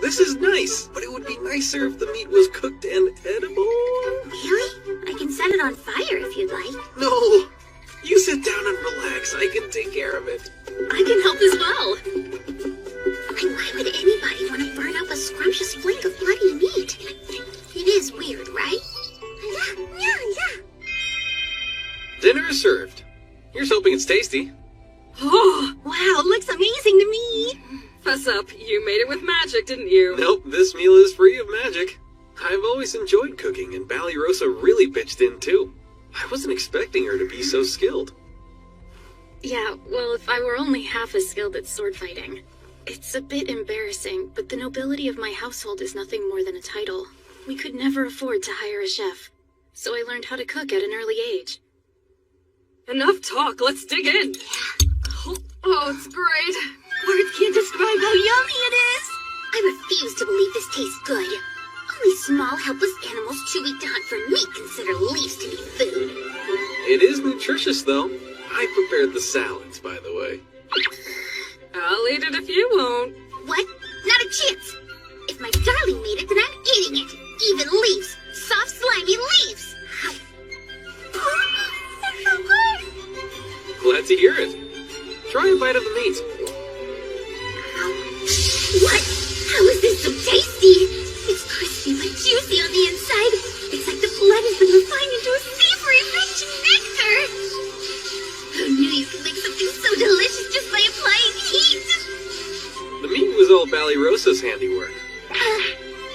this is nice, but it would be nicer if the meat was cooked and edible. Really? I can set it on fire if you'd like. No, you sit down and relax. I can take care of it. I can help as well. And why would anybody want to burn up a scrumptious flank of bloody meat? It is weird, right? Yeah. Dinner is served. Here's hoping it's tasty. Oh, Wow, looks amazing to me. fess up. You made it with magic, didn't you? Nope, this meal is free of magic. I've always enjoyed cooking, and Bali Rosa really pitched in too. I wasn't expecting her to be so skilled. Yeah, well, if I were only half as skilled at sword fighting. It's a bit embarrassing, but the nobility of my household is nothing more than a title. We could never afford to hire a chef, so I learned how to cook at an early age. Enough talk, let's dig in. Oh, it's great. Words can't describe how yummy it is. I refuse to believe this tastes good. Only small, helpless animals too weak to hunt for meat consider leaves to be food. It is nutritious, though. I prepared the salads, by the way. I'll eat it if you won't. What? Not a chance. If my darling made it, then I'm eating it. Even leaves. Soft, slimy leaves. They're so good. Glad to hear it. Try a bite of the meat. What? How is this so tasty? It's crispy but juicy on the inside. It's like the blood has been refined into a savory, rich nectar. Who knew you could make something so delicious just by applying heat? The meat was all Bali Rosa's handiwork.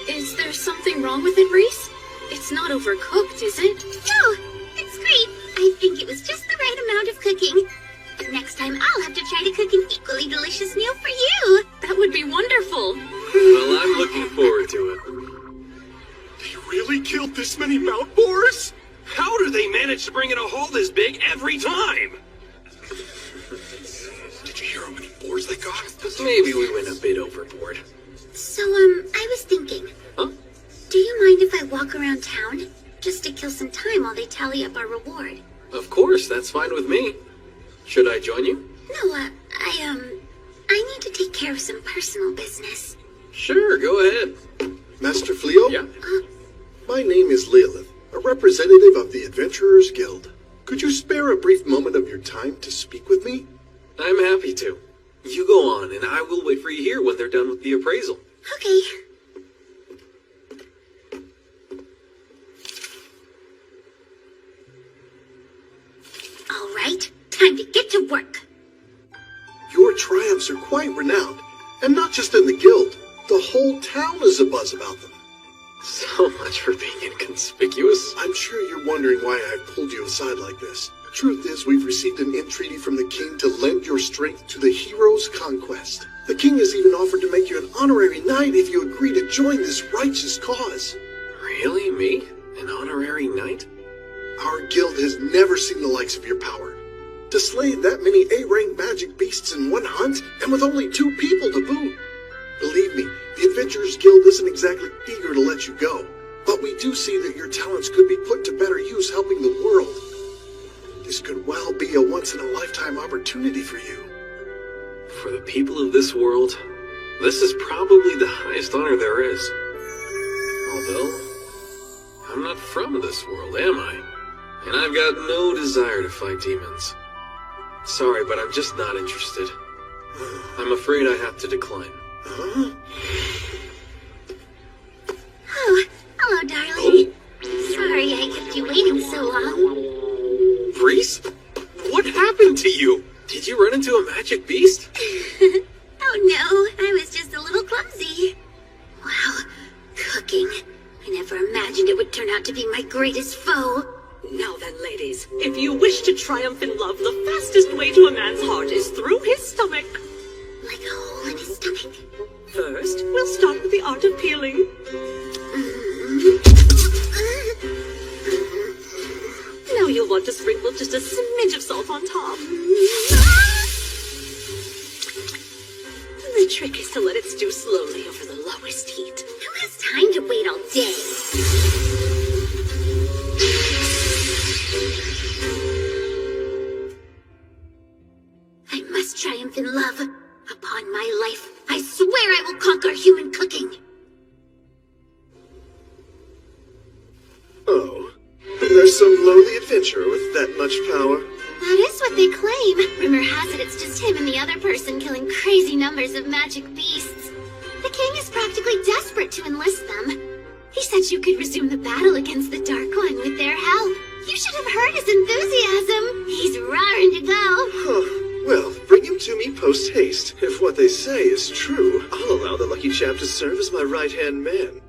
Is there something wrong with it, Reese? It's not overcooked, is it? No, it's great. I think it was just the right amount of cooking. Next time, I'll have to try to cook an equally delicious meal for you. That would be wonderful. Well, I'm looking forward to it. They really killed this many mount boars? How do they manage to bring in a haul this big every time? Did you hear how many boars powers they got. Maybe we went a bit overboard. So, I was thinking. Huh? Do you mind if I walk around town? Just to kill some time while they tally up our reward. Of course, that's fine with me. Should I join you? No, I need to take care of some personal business. Sure, go ahead. Master Fleo? Yeah? My name is Lilith, a representative of the Adventurers Guild. Could you spare a brief moment of your time to speak with me? I'm happy to. You go on, and I will wait for you here when they're done with the appraisal. Okay. All right, time to get to work. Your triumphs are quite renowned, and not just in the guild. The whole town is abuzz about them. So much for being inconspicuous. I'm sure you're wondering why I've pulled you aside like this. Truth is, we've received an entreaty from the king to lend your strength to the hero's conquest. The king has even offered to make you an honorary knight if you agree to join this righteous cause. Really? Me? An honorary knight? Our guild has never seen the likes of your power. To slay that many A-rank magic beasts in one hunt, and with only 2 people to boot. Believe me, the Adventurers Guild isn't exactly eager to let you go. But we do see that your talents could be put to better use helping the world. This could well be a once-in-a-lifetime opportunity for you. For the people of this world, this is probably the highest honor there is. Although, I'm not from this world, am I? And I've got no desire to fight demons. Sorry, but I'm just not interested. I'm afraid I have to decline. Huh? Oh, hello, darling. Sorry I kept you waiting so long. Breeze? What happened to you? Did you run into a magic beast? Oh no, I was just a little clumsy. Wow, cooking. I never imagined it would turn out to be my greatest foe. Now then, ladies, if you wish to triumph in love, the fastest way to a man's heart is through his stomach. Like a hole in his stomach. First, we'll start with the art of peeling. Now you'll want to sprinkle just a smidge of salt on top. The trick is to let it stew slowly over the lowest heat. Who has time to wait all day? I must triumph in love. Upon my life, I swear I will conquer human cooking. Oh, there's some lowly adventurer with that much power. That is what they claim. Rumor has it it's just him and the other person killing crazy numbers of magic beasts. The king is practically desperate to enlist them. He said you could resume the battle against the Dark One with their help. You should have heard his enthusiasm. He's raring to go. Huh. Well, bring him to me post-haste. If what they say is true, I'll allow the lucky chap to serve as my right-hand man.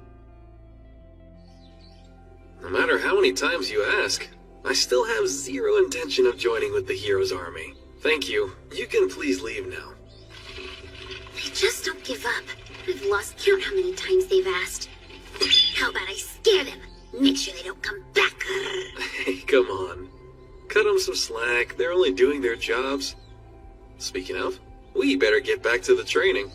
No matter how many times you ask, I still have zero intention of joining with the hero's army. Thank you. You can please leave now. They just don't give up. I've lost count how many times they've asked. How about I scare them? Make sure they don't come back. Hey, come on. Cut them some slack. They're only doing their jobs. Speaking of, we better get back to the training.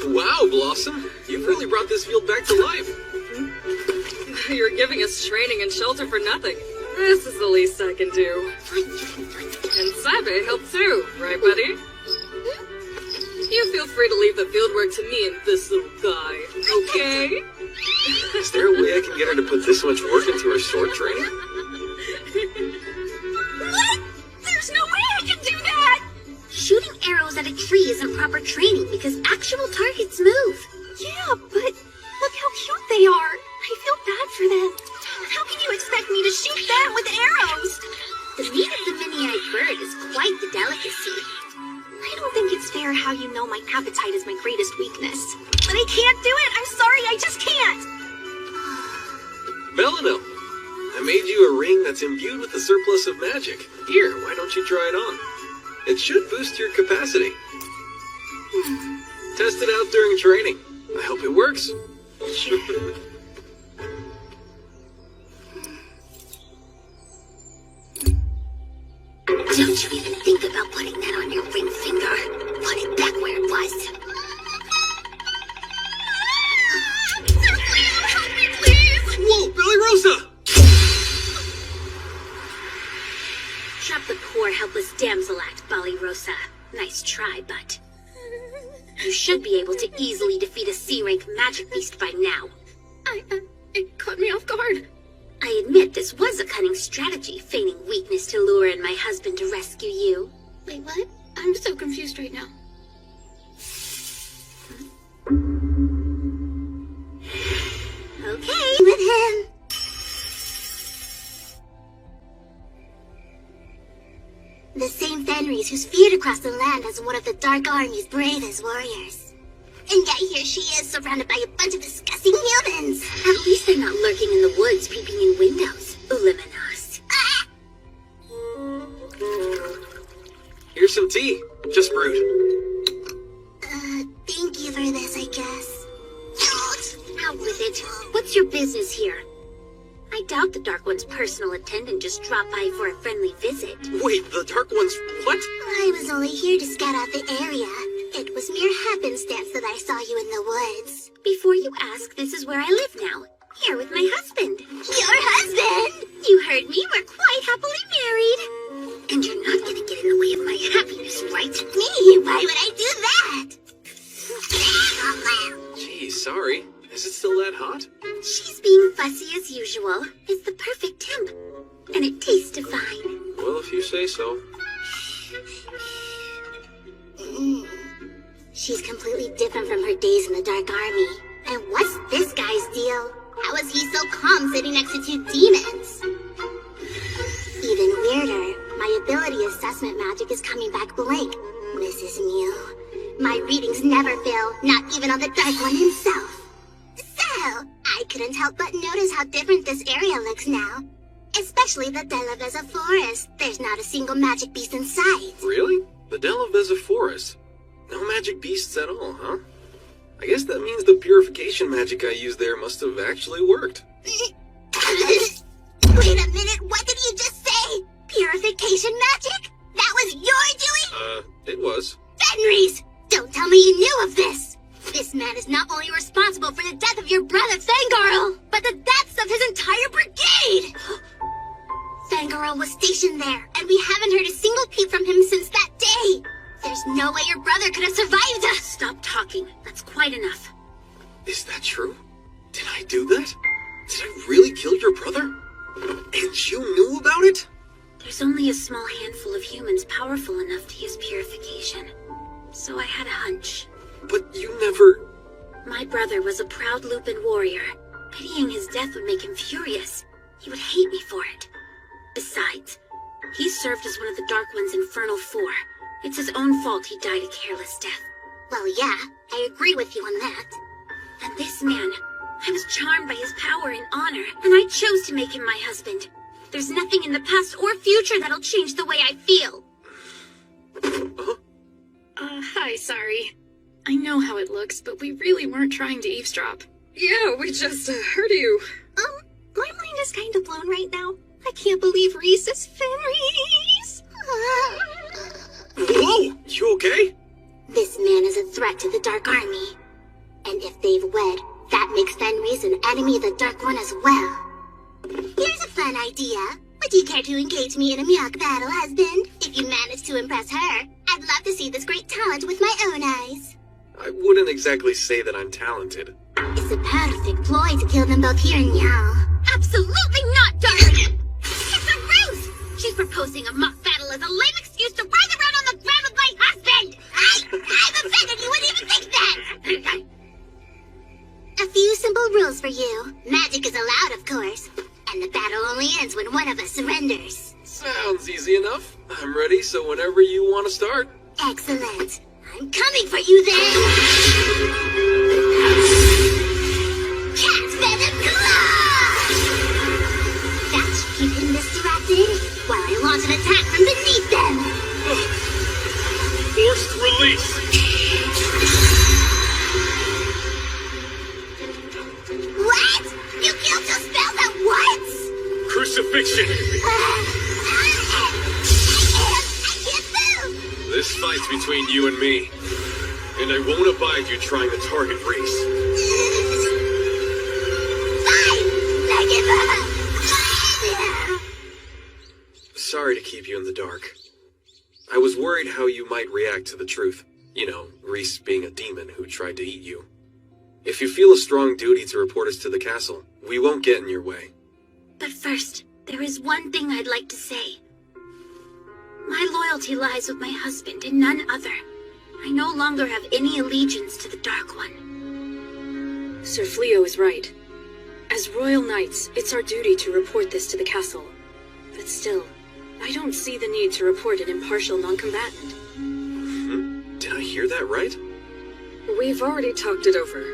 Wow, Blossom. You've really brought this field back to life. You're giving us training and shelter for nothing. This is the least I can do. And Sabe helped too, right, buddy? You feel free to leave the fieldwork to me and this little guy, okay? Is there a way I can get her to put this much work into her sword training? What? There's no way I can do that! Shooting arrows at a tree isn't proper training because actual targets move. Yeah, but look how cute they are. I feel bad for them. How can you expect me to shoot them with arrows? The meat of the mini-eyed bird is quite the delicacy. I don't think it's fair how you know my appetite is my greatest weakness. But I can't do it. I'm sorry, I just can't. Belino, I made you a ring that's imbued with a surplus of magic. Here, why don't you try it on? It should boost your capacity. Test it out during training. I hope it works. Don't you even think about putting that on your ring finger. Put it back where it was. Sir, please help me, please! Whoa, Billy Rosa! Drop the poor, helpless damsel act, Bali Rosa. Nice try, but... You should be able to easily defeat a C-rank magic beast by now. It caught me off guard. I admit this was a cunning strategy, feigning weakness to lure in my husband to rescue you. Wait, what? I'm so confused right now. Okay, with him. The same Fenris who's feared across the land as one of the Dark Army's bravest warriors. And yet here she is, surrounded by a bunch of disgusting humans. At least they're not lurking in the woods, peeping in windows. Uliminos. Here's some tea. Just brewed. Thank you for this, I guess. Out with it. What's your business here? I doubt the Dark One's personal attendant just dropped by for a friendly visit. Wait, the Dark One's what? I was only here to scout out the area. It was mere happenstance that I saw you in the woods. Before you ask, this is where I live now. Here with my husband. Your husband? You heard me. We're quite happily married. And you're not gonna get in the way of my happiness, right? Me? Why would I do that? Gee, sorry. Is it still that hot? She's being fussy as usual. It's the perfect temp. And it tastes divine. Well, if you say so. She's completely different from her days in the Dark Army. And what's this guy's deal? How is he so calm sitting next to two demons? Even weirder, my ability assessment magic is coming back blank. This is new. My readings never fail, not even on the Dark One himself. So, I couldn't help but notice how different this area looks now. Especially the Delaveza Forest. There's not a single magic beast in sight. Really? The Delaveza Forest? No magic beasts at all, huh? I guess that means the purification magic I used there must have actually worked. Wait a minute, what did you just say? Purification magic? That was your doing? It was. Fenris! Don't tell me you knew of this! This man is not only responsible for the death of your brother Fangirl, but the deaths of his entire brigade! Fangirl was stationed there, and we haven't heard a single peep from him since that day! There's no way your brother could have survived us! Stop talking. That's quite enough. Is that true? Did I do that? Did I really kill your brother? And you knew about it? There's only a small handful of humans powerful enough to use purification. So I had a hunch. But you never... My brother was a proud Lupin warrior. Pitying his death would make him furious. He would hate me for it. Besides, he served as one of the Dark One's Infernal Four. It's his own fault he died a careless death. Well, yeah, I agree with you on that. And this man, I was charmed by his power and honor, and I chose to make him my husband. There's nothing in the past or future that'll change the way I feel. Hi, sorry. I know how it looks, but we really weren't trying to eavesdrop. Yeah, we just heard you. My mind is kind of blown right now. I can't believe Reese is Fenris. Whoa! You okay? This man is a threat to the Dark Army. And if they've wed, that makes Fenris an enemy of the Dark One as well. Here's a fun idea. Would you care to engage me in a Miyok battle, husband? If you manage to impress her, I'd love to see this great talent with my own eyes. I wouldn't exactly say that I'm talented. It's a perfect ploy to kill them both here now. Absolutely not, darling! It's a ruse! She's proposing a mock battle as a lame excuse to ride around on the ground with my husband! I'm offended you wouldn't even think that! A few simple rules for you. Magic is allowed, of course. And the battle only ends when one of us surrenders. Sounds easy enough. I'm ready, so whenever you want to start. Excellent. I'm coming for you then! Cat Venom Claw! That should keep him distracted while I launch an attack from beneath them! Forced release! What? You killed two spells at once? Crucifixion! I can't This fight's between you and me. And I won't abide you trying to target Reese. Sorry to keep you in the dark. I was worried how you might react to the truth. You know, Reese being a demon who tried to eat you. If you feel a strong duty to report us to the castle, we won't get in your way. But first, there is one thing I'd like to say. My loyalty lies with my husband and none other. I no longer have any allegiance to the Dark One. Sir Fleo is right. As royal knights, it's our duty to report this to the castle. But still, I don't see the need to report an impartial non-combatant. Did I hear that right? We've already talked it over.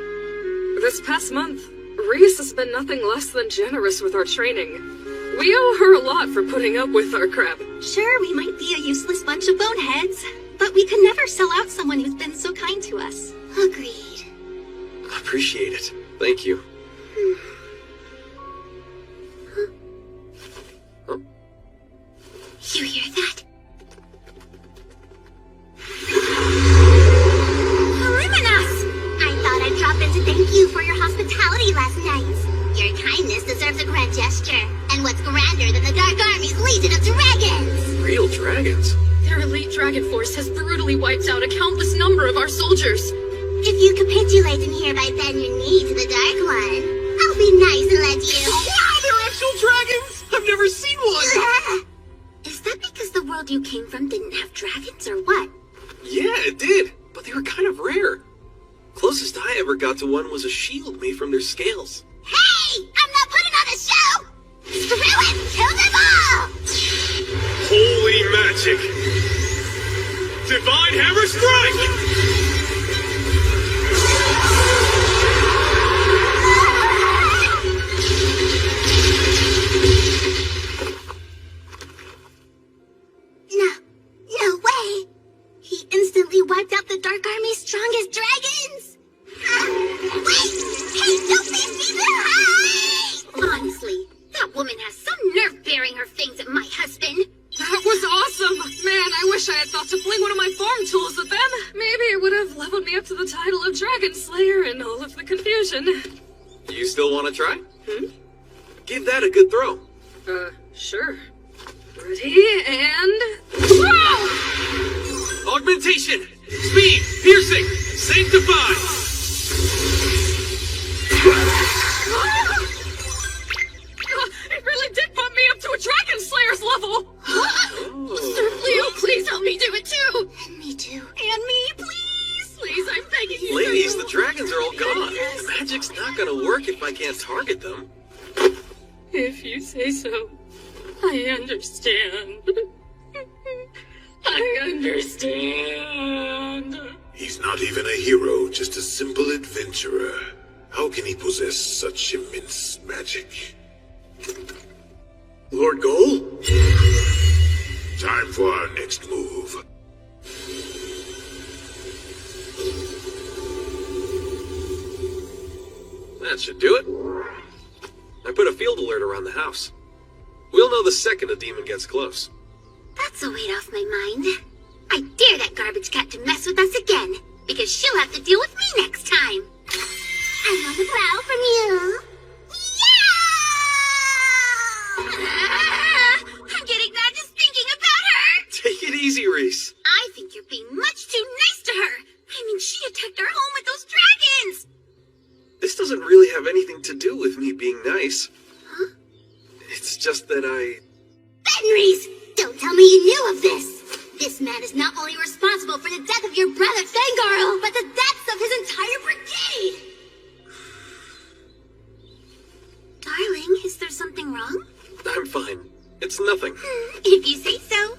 This past month, Reese has been nothing less than generous with our training. We owe her a lot for putting up with our crap. Sure, we might be a useless bunch of boneheads, but we could never sell out someone who's been so kind to us. Agreed. Appreciate it. Thank you. You hear that? Luminous! I thought I'd drop in to thank you for your hospitality last night. Your kindness deserves a grand gesture. And what's grander than the Dark Army's legion of dragons? Real dragons? Their elite dragon force has brutally wiped out a countless number of our soldiers. If you capitulate and hereby bend your knee to the Dark One, I'll be nice and let you... Wow, they're actual dragons! I've never seen one! Is that because the world you came from didn't have dragons, or what? Yeah, it did, but they were kind of rare. Closest I ever got to one was a shield made from their scales. Hey! I'm not putting on a show! Screw it! Kill them all! Holy magic! Divine Hammer Strike! No way! He instantly wiped out the Dark Army's strongest dragons! Wait! Hey, don't leave me behind! Honestly, that woman has some nerve bearing her fangs at my husband. That was awesome! Man, I wish I had thought to fling one of my farm tools at them. Maybe it would have leveled me up to the title of Dragon Slayer in all of the confusion. You still want to try? Give that a good throw. Sure. Ready, and... Wow! Augmentation! Speed! Piercing! Sanctify! It really did bump me up to a Dragon Slayer's level! Sir Fleo, please help me do it too! Me too. And me, please! Please, I'm begging you. Ladies, the dragons are all gone. The magic's not gonna work if I can't target them. If you say so, I understand. I understand. He's not even a hero, just a simple adventurer. How can he possess such immense magic? Lord Goal? Time for our next move. That should do it. I put a field alert around the house. We'll know the second a demon gets close. That's a weight off my mind. I dare that garbage cat to mess with us again, because she'll have to deal with me next time. I'm on the prowl from you. I'm getting mad just thinking about her. Take it easy, Reese. I think you're being much too nice to her. I mean, she attacked our home with those dragons. This doesn't really have anything to do with me being nice. Huh? It's just that Fenris! Don't tell me you knew of this! This man is not only responsible for the death of your brother Fangirl, but the deaths of his entire brigade! Darling, is there something wrong? I'm fine. It's nothing. If you say so.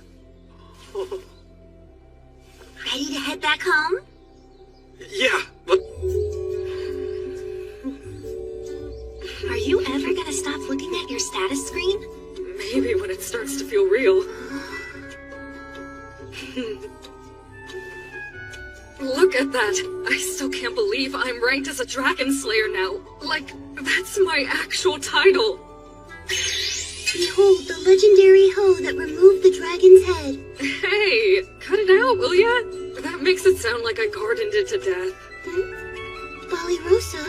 Ready to head back home? Yeah, but... Are you ever gonna stop looking at your status screen? Maybe when it starts to feel real. Look at that! I still can't believe I'm ranked as a Dragon Slayer now. Like, that's my actual title. Behold the legendary hoe that removed the dragon's head. Hey, cut it out, will ya? That makes it sound like I gardened it to death. Ballyrosa,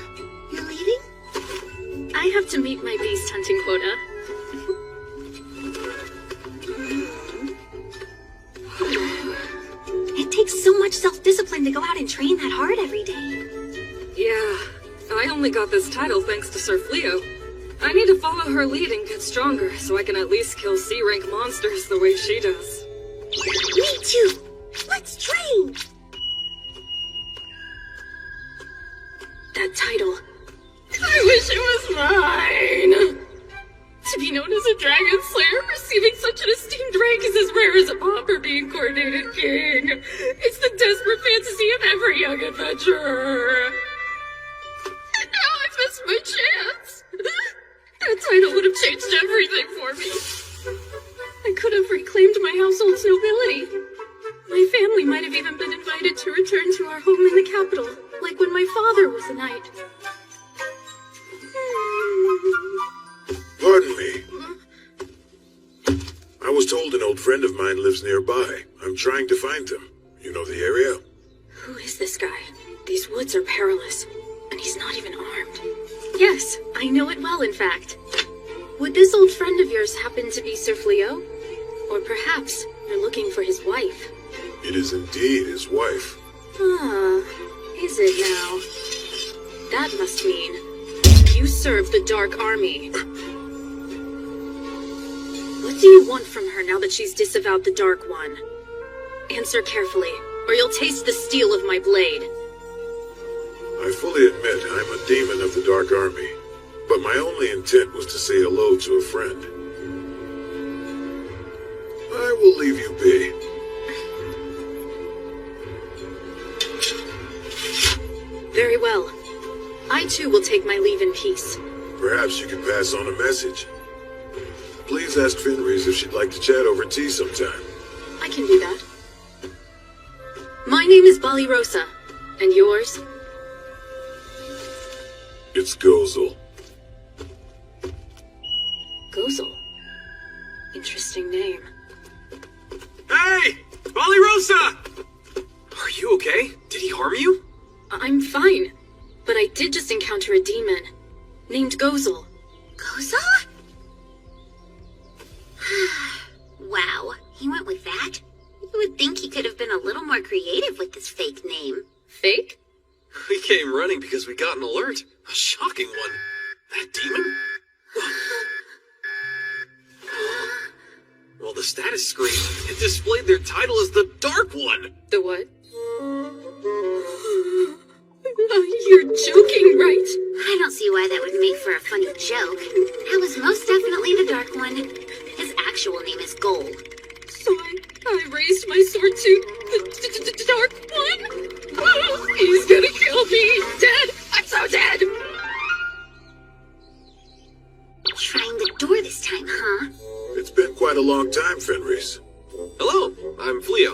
you're leaving? I have to meet my beast hunting quota. It takes so much self-discipline to go out and train that hard every day. Yeah, I only got this title thanks to Sir Fleo. I need to follow her lead and get stronger so I can at least kill C-rank monsters the way she does. Me too! Let's train! That title. I wish it was mine! To be known as a dragon slayer, receiving such an esteemed rank is as rare as a pauper being coronated king. It's the desperate fantasy of every young adventurer. And now I've missed my chance. That title would have changed everything for me. I could have reclaimed my household's nobility. My family might have even been invited to return to our home in the capital, like when my father was a knight. Pardon me. I was told an old friend of mine lives nearby. I'm trying to find him. You know the area? Who is this guy? These woods are perilous, and he's not even armed. Yes, I know it well, in fact. Would this old friend of yours happen to be Sir Fleo? Or perhaps you're looking for his wife? It is indeed his wife. Ah, is it now? That must mean you serve the Dark Army. What do you want from her now that she's disavowed the Dark One? Answer carefully, or you'll taste the steel of my blade. I fully admit I'm a demon of the Dark Army, but my only intent was to say hello to a friend. I will leave you be. Very well. I too will take my leave in peace. Perhaps you can pass on a message. Please ask Fenris if she'd like to chat over tea sometime. I can do that. My name is Ballyrosa, and yours? It's Gozel. Gozel. Interesting name. Hey! Ballyrosa! Are you okay? Did he harm you? I'm fine, but I did just encounter a demon named Gozel. Gozel? Wow, he went with that? You would think he could have been a little more creative with this fake name. Fake? We came running because we got an alert. A shocking one. That demon? Well, the status screen, it displayed their title as the Dark One. The what? You're joking, right? I don't see why that would make for a funny joke. That was most definitely the Dark One. His actual name is Gold. So I raised my sword to the Dark One? Oh, he's gonna kill me! Dead! I'm so dead! Trying the door this time, huh? It's been quite a long time, Fenris. Hello, I'm Fleo.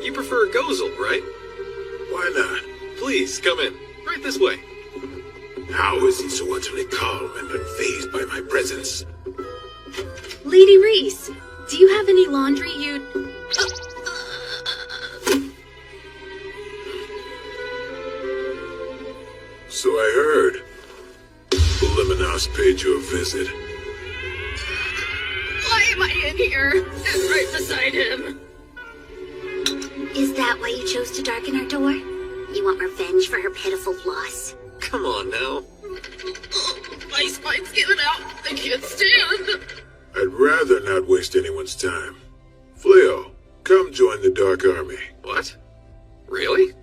You prefer Gozel, right? Why not? Please, come in. Right this way. How is he so utterly calm and unfazed by my presence? Lady Reese, do you have any laundry you'd... So I heard. Liminos paid you a visit. Why am I in here? And right beside him. Is that why you chose to darken our door? You want revenge for her pitiful loss? Come on now. My spine's giving out. I can't stand. I'd rather not waste anyone's time. Fleo, come join the Dark Army. What? Really?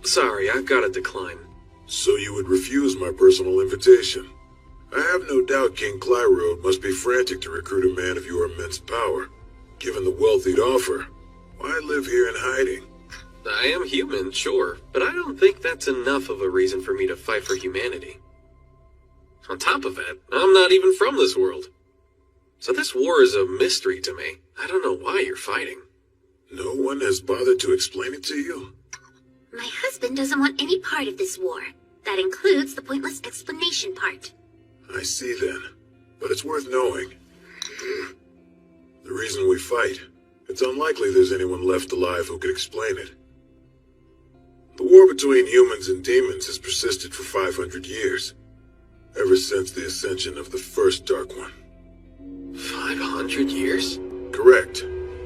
Sorry, I've got to decline. So you would refuse my personal invitation? I have no doubt King Clyrode must be frantic to recruit a man of your immense power. Given the wealth he'd offer, why live here in hiding? I am human, sure, but I don't think that's enough of a reason for me to fight for humanity. On top of it, I'm not even from this world. So this war is a mystery to me. I don't know why you're fighting. No one has bothered to explain it to you? My husband doesn't want any part of this war. That includes the pointless explanation part. I see then. But it's worth knowing. The reason we fight, it's unlikely there's anyone left alive who could explain it. The war between humans and demons has persisted for 500 years. Ever since the ascension of the first Dark One. 500 years? Correct.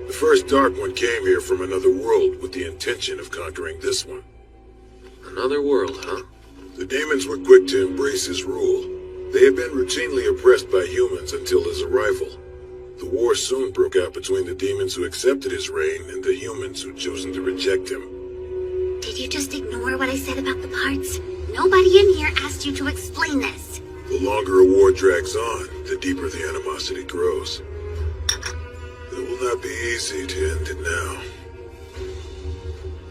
The first Dark One came here from another world with the intention of conquering this one. Another world, huh? The demons were quick to embrace his rule. They had been routinely oppressed by humans until his arrival. The war soon broke out between the demons who accepted his reign and the humans who'd chosen to reject him. Did you just ignore what I said about the parts? Nobody in here asked you to explain this. The longer a war drags on, the deeper the animosity grows. It will not be easy to end it now.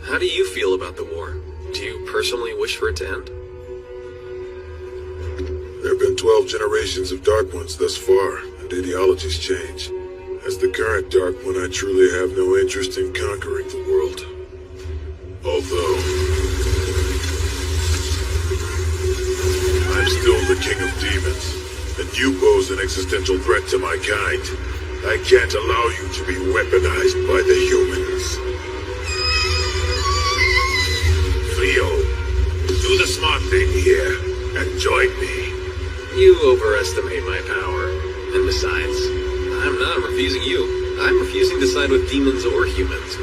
How do you feel about the war? Do you personally wish for it to end? There have been 12 generations of Dark Ones thus far, and ideologies change. As the current Dark One, I truly have no interest in conquering the world. Although I'm still the king of demons, and you pose an existential threat to my kind. I can't allow you to be weaponized by the humans. Leo, do the smart thing here, and join me. You overestimate my power. And besides, I'm not refusing you. I'm refusing to side with demons or humans.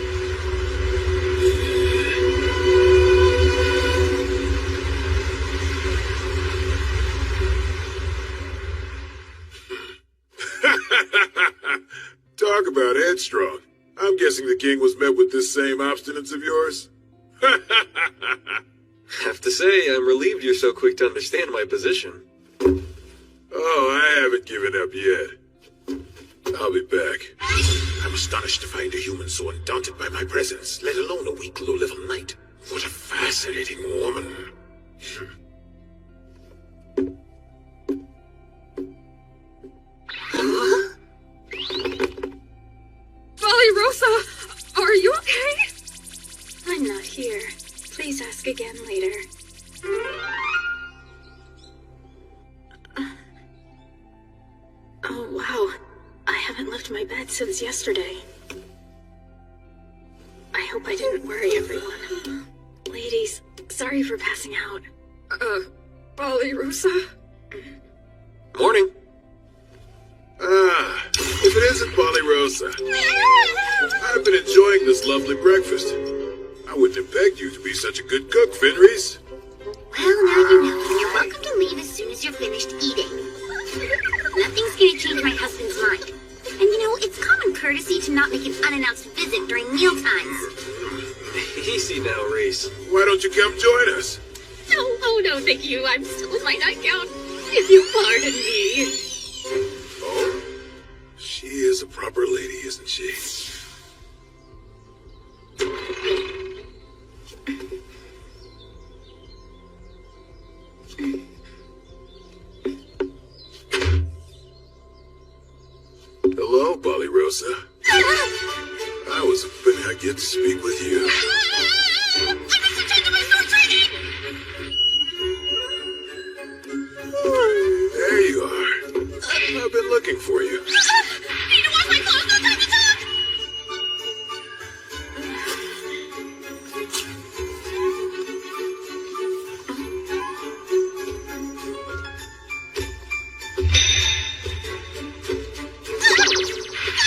Talk about headstrong. I'm guessing the king was met with this same obstinance of yours? Have to say, I'm relieved you're so quick to understand my position. Oh, I haven't given up yet. I'll be back. I'm astonished to find a human so undaunted by my presence, let alone a weak, low-level knight. What a fascinating woman. Rosa, are you okay? I'm not here. Please ask again later. Oh, wow. I haven't left my bed since yesterday. I hope I didn't worry everyone. Ladies, sorry for passing out. Rosa? Morning. Ah, if it isn't Rosa. I've been enjoying this lovely breakfast. I wouldn't have pegged you to be such a good cook, Fenris. Well, now you know. You're welcome to leave as soon as you're finished eating. Nothing's gonna change my husband's mind. And you know, it's common courtesy to not make an unannounced visit during mealtimes. Easy now, Reese. Why don't you come join us? No, thank you. I'm still in my nightgown. If you pardon me. Oh, she is a proper lady, isn't she? Hello, Rosa. I was hoping I'd get to speak with you. There you are. I've been looking for you. Need to wash my clothes, no time to talk!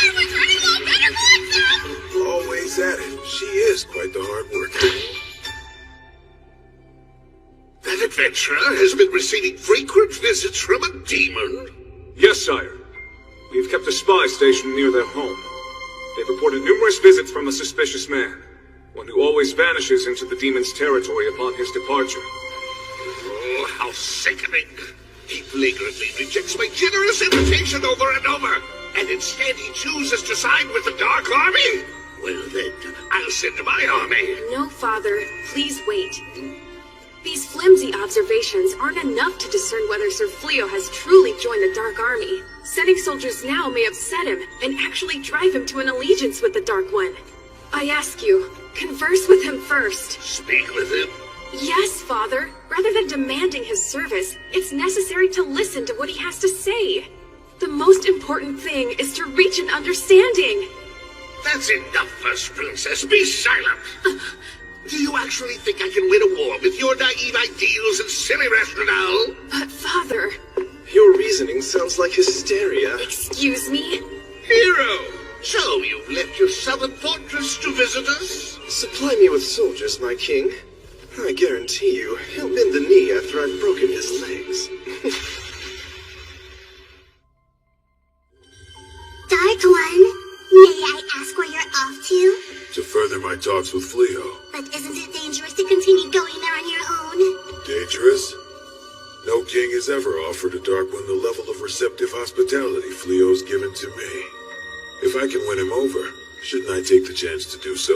I'm returning all better points! Always at it. She is quite the hard worker. That adventurer has been receiving frequent visits from a demon. Yes, sire. We've kept a spy stationed near their home. They've reported numerous visits from a suspicious man, one who always vanishes into the demon's territory upon his departure. Oh, how sickening. He flagrantly rejects my generous invitation over and over, and instead he chooses to side with the Dark Army? Well then, I'll send my army. No, Father. Please wait. These flimsy observations aren't enough to discern whether Sir Fleo has truly joined the Dark Army. Sending soldiers now may upset him and actually drive him to an allegiance with the Dark One. I ask you, converse with him first. Speak with him? Yes, Father. Rather than demanding his service, it's necessary to listen to what he has to say. The most important thing is to reach an understanding. That's enough, First Princess. Be silent. Do you actually think I can win a war with your naive ideals and silly rationale? But, Father... Your reasoning sounds like hysteria. Excuse me? Hero! So you've left your southern fortress to visit us? Supply me with soldiers, my king. I guarantee you, he'll bend the knee after I've broken his legs. Dark One, may I ask where you're off to? To further my talks with Fleo. But isn't it dangerous to continue going there on your own? Dangerous? No king has ever offered a Dark One the level of receptive hospitality Fleo's given to me. If I can win him over, shouldn't I take the chance to do so?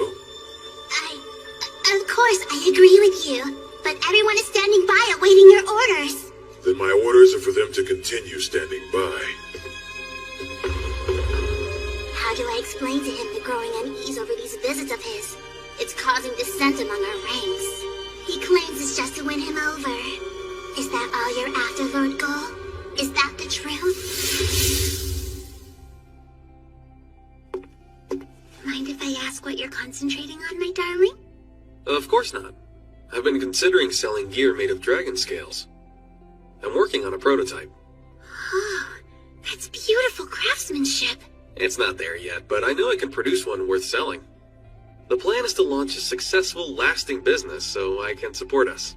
Of course, I agree with you. But everyone is standing by awaiting your orders. Then my orders are for them to continue standing by. How do I explain to him the growing unease over these visits of his? It's causing dissent among our ranks. He claims it's just to win him over. Is that all you're after, Lord Gull? Is that the truth? Mind if I ask what you're concentrating on, my darling? Of course not. I've been considering selling gear made of dragon scales. I'm working on a prototype. Oh, that's beautiful craftsmanship. It's not there yet, but I know I can produce one worth selling. The plan is to launch a successful, lasting business so I can support us.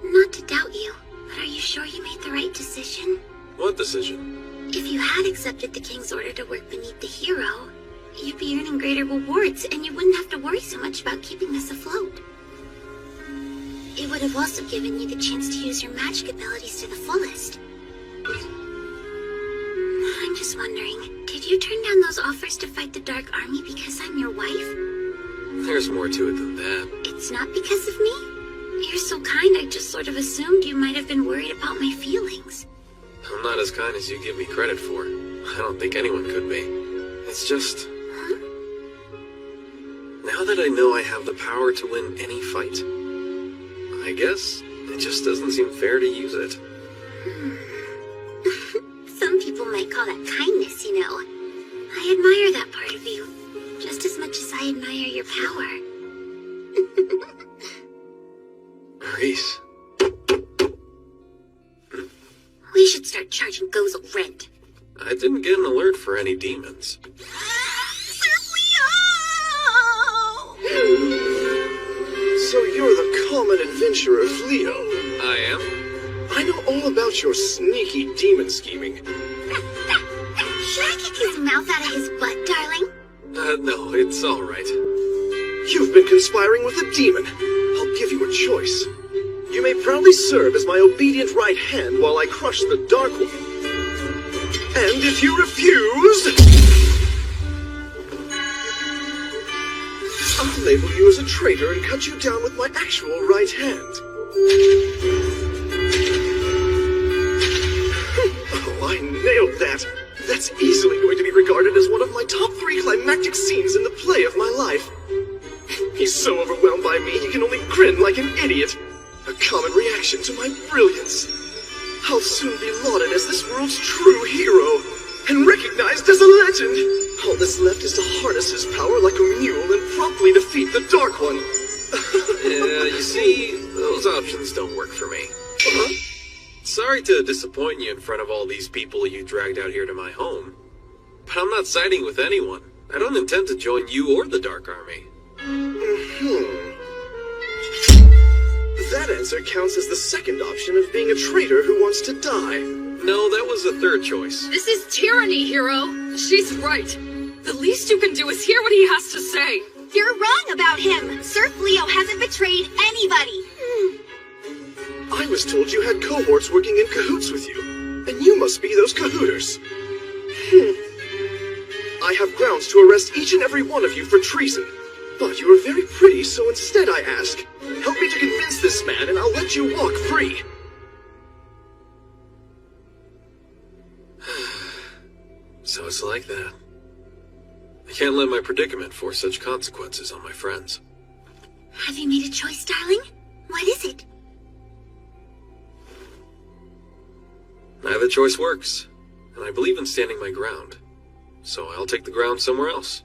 Not to doubt you, but are you sure you made the right decision? What decision? If you had accepted the king's order to work beneath the hero, you'd be earning greater rewards and you wouldn't have to worry so much about keeping us afloat. It would have also given you the chance to use your magic abilities to the fullest. I'm just wondering, did you turn down those offers to fight the Dark Army because I'm your wife? There's more to it than that. It's not because of me? You're so kind, I just sort of assumed you might have been worried about my feelings. I'm not as kind as you give me credit for. I don't think anyone could be. It's just... Huh? Now that I know I have the power to win any fight, I guess it just doesn't seem fair to use it. Some people might call that kindness, you know. I admire that part of you, just as much as I admire your power. Maurice. We should start charging Gozel rent. I didn't get an alert for any demons. So you're the common adventurer Fleo. I am? I know all about your sneaky demon scheming. Should I kick his mouth out of his butt, darling? No, it's all right. You've been conspiring with a demon. I'll give you a choice. You may proudly serve as my obedient right hand while I crush the Dark One. And if you refuse, I'll label you as a traitor and cut you down with my actual right hand. Oh, I nailed that. That's easily going to be regarded as one of my top 3 climactic scenes in the play of my life. He's so overwhelmed by me, he can only grin like an idiot. A common reaction to my brilliance. I'll soon be lauded as this world's true hero, and recognized as a legend. All that's left is to harness his power like a mule and promptly defeat the Dark One. Yeah, you see, those options don't work for me. Sorry to disappoint you in front of all these people you dragged out here to my home, but I'm not siding with anyone. I don't intend to join you or the Dark Army. That answer counts as the second option of being a traitor who wants to die. No, that was the third choice. This is tyranny, hero. She's right. The least you can do is hear what he has to say. You're wrong about him. Sir Fleo hasn't betrayed anybody. I was told you had cohorts working in cahoots with you, and you must be those cahooters. I have grounds to arrest each and every one of you for treason. But you are very pretty, so instead I ask, help me to convince this man and I'll let you walk free. So it's like that. I can't let my predicament force such consequences on my friends. Have you made a choice, darling? What is it? Neither choice works, and I believe in standing my ground. So I'll take the ground somewhere else.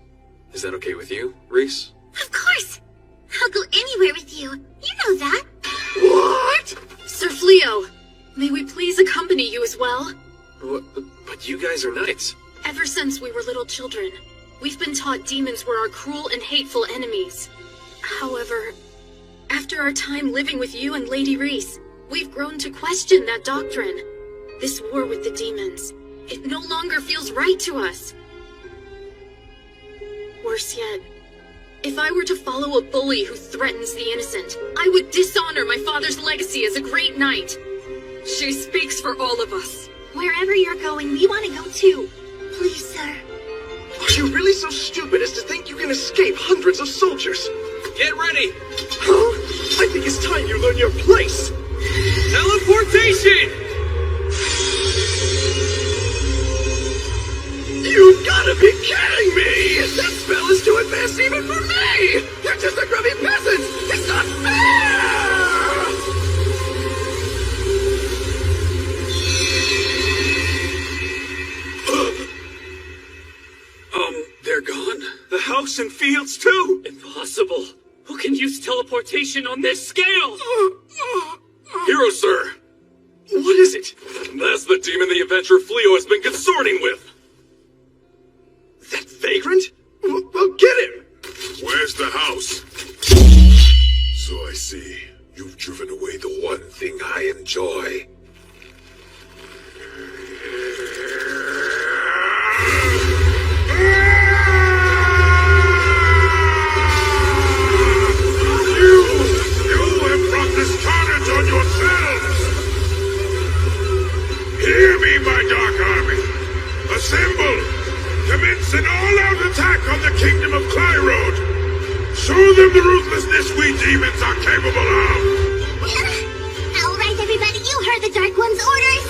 Is that okay with you, Reese? Of course! I'll go anywhere with you. You know that. What? Sir Fleo, may we please accompany you as well? But you guys are knights. Ever since we were little children, we've been taught demons were our cruel and hateful enemies. However, after our time living with you and Lady Reese, we've grown to question that doctrine. This war with the demons, it no longer feels right to us. Worse yet, if I were to follow a bully who threatens the innocent, I would dishonor my father's legacy as a great knight. She speaks for all of us. Wherever you're going, we want to go too. Please, sir. Are you really so stupid as to think you can escape hundreds of soldiers? Get ready! Huh? I think it's time you learn your place! Teleportation! You've gotta be kidding me! That spell is too advanced even for me! You're just a grubby peasant! It's not fair! They're gone? The house and fields, too! Impossible! Who can use teleportation on this scale? Hero, sir! What is it? That's the demon the adventurer Fleo has been consorting with! That vagrant? Well, get him! Where's the house? So I see. You've driven away the one thing I enjoy. You have brought this carnage on yourselves! Hear me, my Dark Army! Assemble! Commence an all-out attack on the kingdom of Clyrode! Show them the ruthlessness we demons are capable of! All right, everybody, you heard the Dark One's orders!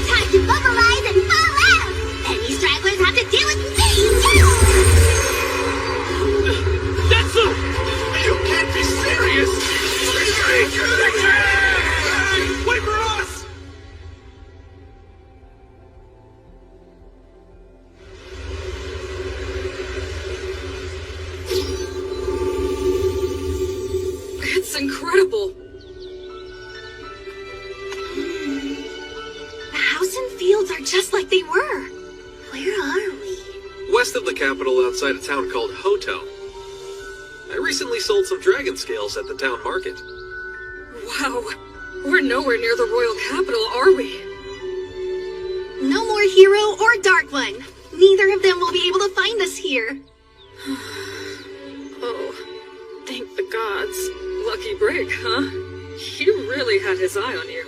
Time to mobilize and fall out! Any stragglers have to deal with me! That's a... You can't be serious! Wait for us! It's incredible. The house and fields are just like they were. Where are we? West of the capital, outside a town called Hotel. I recently sold some dragon scales at the town market. Wow. We're nowhere near the royal capital, are we? No more hero or Dark One. Neither of them will be able to find us here. Oh, thank the gods. Lucky break, huh? He really had his eye on you.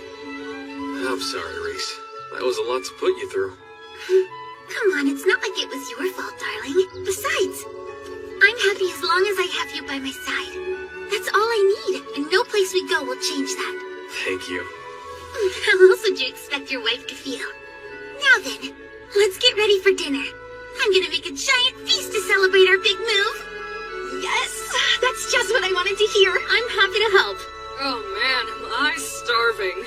I'm sorry, Reese. That was a lot to put you through. Come on, it's not like it was your fault, darling. Besides, I'm happy as long as I have you by my side. That's all I need, and no place we go will change that. Thank you. How else would you expect your wife to feel? Now then, let's get ready for dinner. I'm gonna make a giant feast to celebrate our big move. Yes, that's just what I wanted to hear. I'm happy to help. Oh man, am I starving.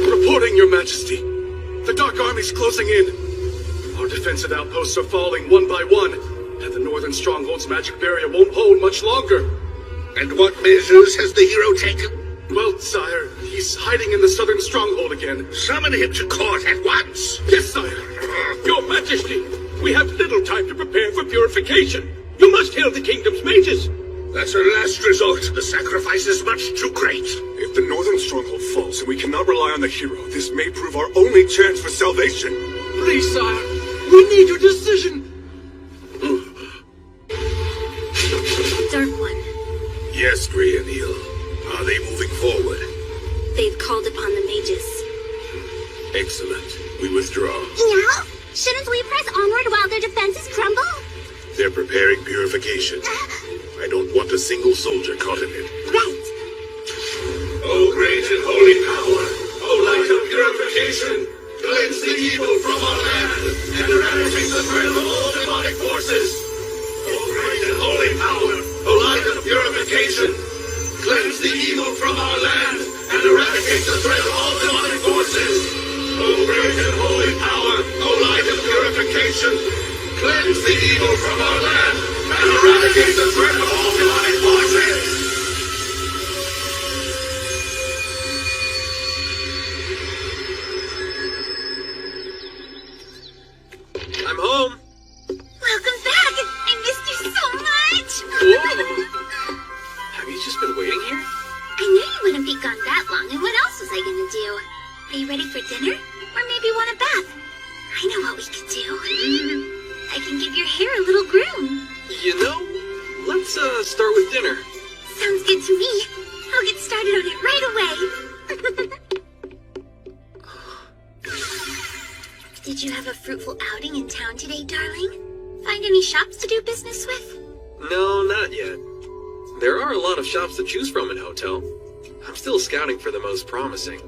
Reporting, Your Majesty. The Dark Army's closing in. Our defensive outposts are falling one by one, and the northern stronghold's magic barrier won't hold much longer. And what measures has the hero taken? Well, sire, he's hiding in the southern stronghold again. Summon him to court at once. Yes, sire. Your Majesty, we have little time to prepare for purification. You must hail the kingdom's mages. That's a last resort. The sacrifice is much too great. If the northern stronghold falls and we cannot rely on the hero, this may prove our only chance for salvation. Please, sire, we need your decision. Dark One, Yes, Grianil. Are they moving forward? they've called upon the mages. Excellent. We withdraw. Yeah? Shouldn't we press onward while their defenses crumble? They're preparing purification. I don't want a single soldier caught in it. Right. O great and holy power, O light of purification, cleanse the evil from our land and eradicate the threat of all demonic forces. O great and holy power, O light of purification, cleanse the evil from our land and eradicate the threat of all demonic forces. O great and holy power, O light of purification, cleanse the evil from our land and eradicate the threat of all demonic forces. I'm home. Welcome back! I missed you so much! Whoa. Have you just been waiting here? I knew you wouldn't be gone that long, and what else was I gonna do? Are you ready for dinner? Or maybe want a bath? I know what we could do. I can give your hair a little groom. You know, let's start with dinner. Sounds good to me. I'll get started on it right away. Did you have a fruitful outing in town today, darling? Find any shops to do business with? No, not yet. There are a lot of shops to choose from in Hotel. I'm still scouting for the most promising.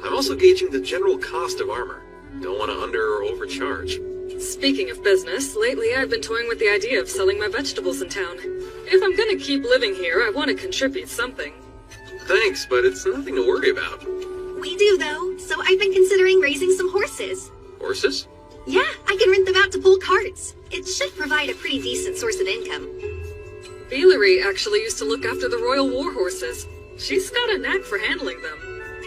I'm also gauging the general cost of armor. Don't want to under or overcharge. Speaking of business, lately I've been toying with the idea of selling my vegetables in town. If I'm gonna keep living here, I want to contribute something. Thanks, but it's nothing to worry about. We do, though, so I've been considering raising some horses. Horses? Yeah, I can rent them out to pull carts. It should provide a pretty decent source of income. Valerie actually used to look after the royal war horses. She's got a knack for handling them.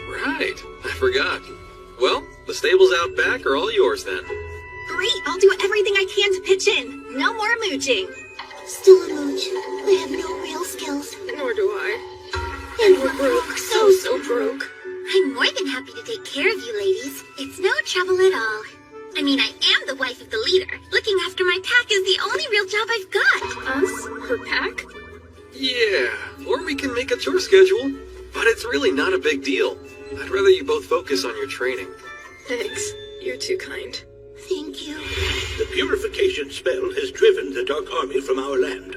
Right, I forgot. Well, the stables out back are all yours then. Great, I'll do everything I can to pitch in. No more mooching. Still a mooch. I have no real skills. Nor do I. And we're broke. So broke. I'm more than happy to take care of you ladies. It's no trouble at all. I mean, I am the wife of the leader. Looking after my pack is the only real job I've got. Us? Her pack? Yeah, or we can make a chore schedule. But it's really not a big deal. I'd rather you both focus on your training. Thanks. You're too kind. Thank you. The purification spell has driven the Dark Army from our land.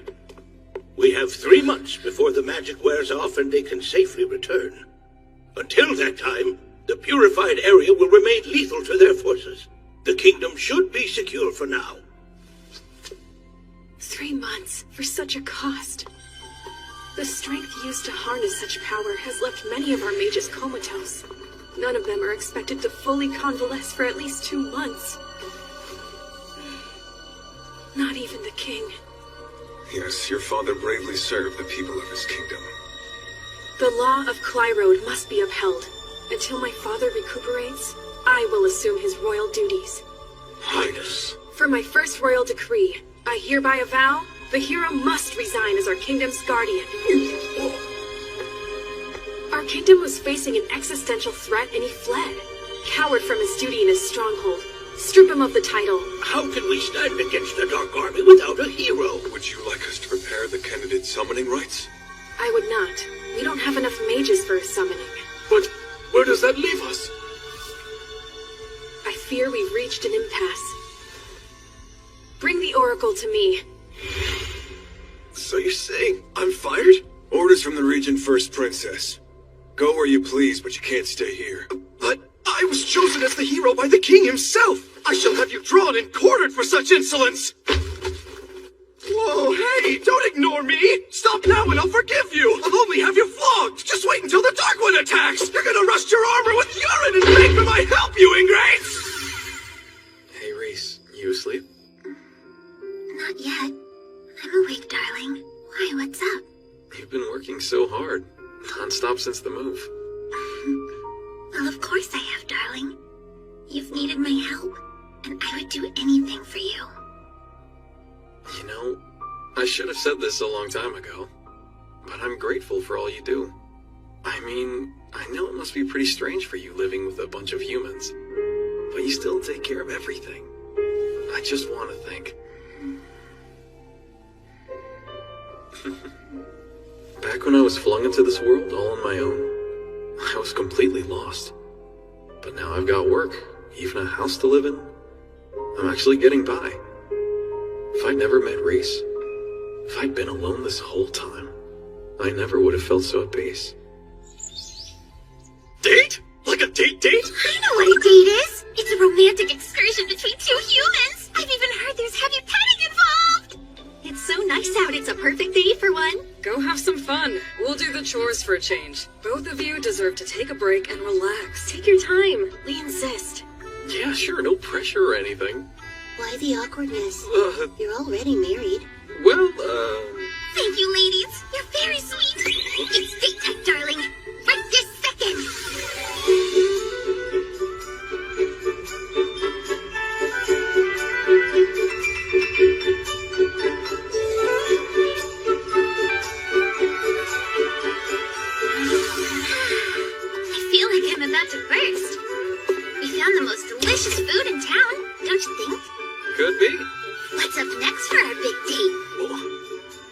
We have 3 months before the magic wears off and they can safely return. Until that time, the purified area will remain lethal to their forces. The kingdom should be secure for now. 3 months for such a cost. The strength used to harness such power has left many of our mages comatose. None of them are expected to fully convalesce for at least 2 months. Not even the king. Yes, your father bravely served the people of his kingdom. The law of Clyrode must be upheld. Until my father recuperates, I will assume his royal duties. Highness. For my first royal decree, I hereby avow the hero must resign as our kingdom's guardian. Our kingdom was facing an existential threat and he fled. Coward from his duty in his stronghold. Strip him of the title. How can we stand against the Dark Army without a hero? Would you like us to prepare the candidate summoning rites? I would not. We don't have enough mages for a summoning. But where does that leave us? I fear we've reached an impasse. Bring the oracle to me. So you're saying I'm fired? Orders from the Regent First Princess. Go where you please, but you can't stay here. But I was chosen as the hero by the king himself. I shall have you drawn and quartered for such insolence. Whoa, hey, don't ignore me. Stop now and I'll forgive you. I'll only have you flogged. Just wait until the Dark One attacks. You're gonna rust your armor with urine and beg for my help, you ingrates. Hey, Reese, you asleep? Not yet. I'm awake, darling. Why, what's up? You've been working so hard. Non-stop since the move. Well, of course I have, darling. You've needed my help, and I would do anything for you. You know, I should have said this a long time ago, but I'm grateful for all you do. I mean, I know it must be pretty strange for you living with a bunch of humans, but you still take care of everything. I just want to thank. Back when I was flung into this world all on my own, I was completely lost. But now I've got work, even a house to live in. I'm actually getting by. If I'd never met Reese, if I'd been alone this whole time, I never would have felt so at peace. Date? Like a date? I know what a date is. It's a romantic excursion between two humans. I've even heard there's heavy petting involved. It's so nice out. It's a perfect date for one. Go have some fun. We'll do the chores for a change. Both of you deserve to take a break and relax. Take your time. We insist. Yeah, sure, no pressure or anything. Why the awkwardness? You're already married. Well, Thank you, ladies. You're very sweet. It's date time, darling. Right this second. I feel like I'm about to burst. We found the most delicious food in town, don't you think? could be. What's up next for our big date?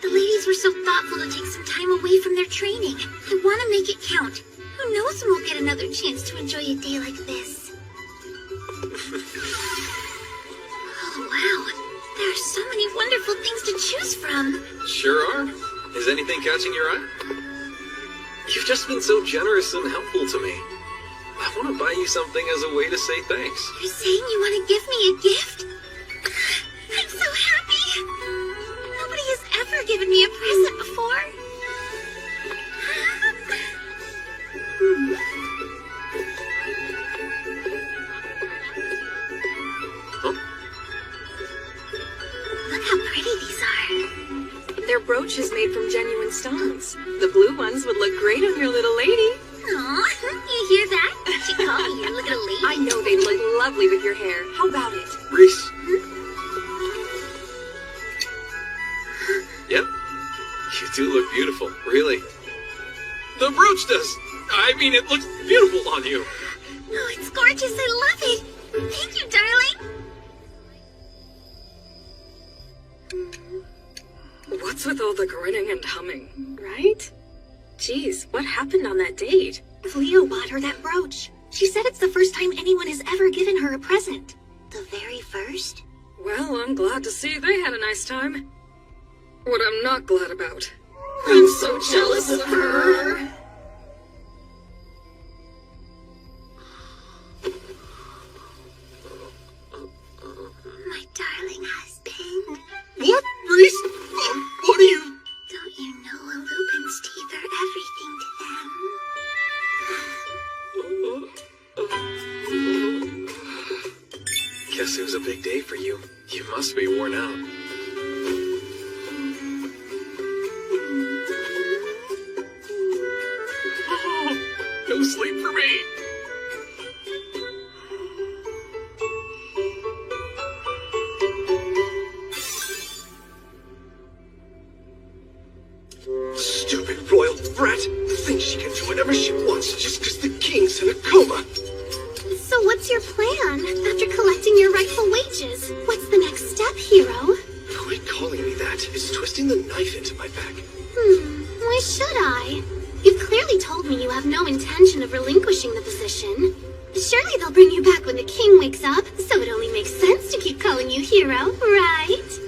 The ladies were so thoughtful to take some time away from their training. I want to make it count. Who knows when we'll get another chance to enjoy a day like this? Oh, wow. There are so many wonderful things to choose from. Sure are. Is anything catching your eye? You've just been so generous and helpful to me. I want to buy you something as a way to say thanks. You're saying you want to give me a gift? I'm so happy. Nobody has ever given me a present before. Look how pretty these are. Their brooch is made from genuine stones. The blue ones would look great on your little lady. Aw, you hear that? She called me your little lady. I know they'd look lovely with your hair. How about it? Reese. Yep. You do look beautiful, really. The brooch does. I mean, it looks beautiful on you. Oh, it's gorgeous. I love it. Thank you, darling. What's with all the grinning and humming? Right? Geez, what happened on that date? Cleo bought her that brooch. She said it's the first time anyone has ever given her a present. The very first? Well, I'm glad to see they had a nice time. What I'm not glad about. I'm so jealous of her. My darling husband. What, Reese? What are you... Don't you know a lupin's teeth are everything to them? Guess it was a big day for you. You must be worn out. No sleep for me. Stupid royal brat. Thinks she can do whatever she wants just because the king's in a coma. So what's your plan after collecting your rightful wages? What's the next step, hero? Quit calling me that. It's twisting the knife into my back. Why should I? You've clearly told me you have no intention of relinquishing the position. Surely they'll bring you back when the king wakes up, so it only makes sense to keep calling you hero, right?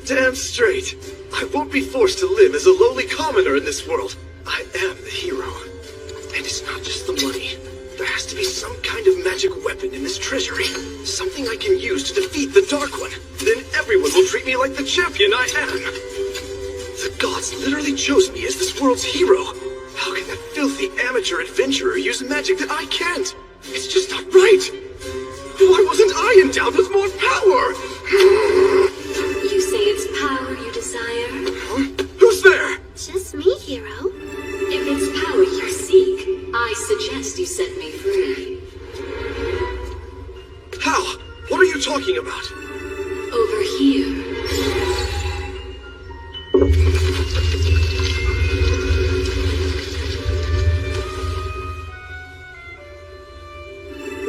Damn straight. I won't be forced to live as a lowly commoner in this world. I am the hero. And it's not just the money. There has to be some kind of magic weapon in this treasury. Something I can use to defeat the Dark One. Then everyone will treat me like the champion I am. The gods literally chose me as this world's hero. How can that filthy amateur adventurer use magic that I can't? It's just not right. Why wasn't I endowed with more power? You say it's power you desire? Huh? Who's there? Just me, hero. If it's power you seek, I suggest you set me free. How? What are you talking about? Over here.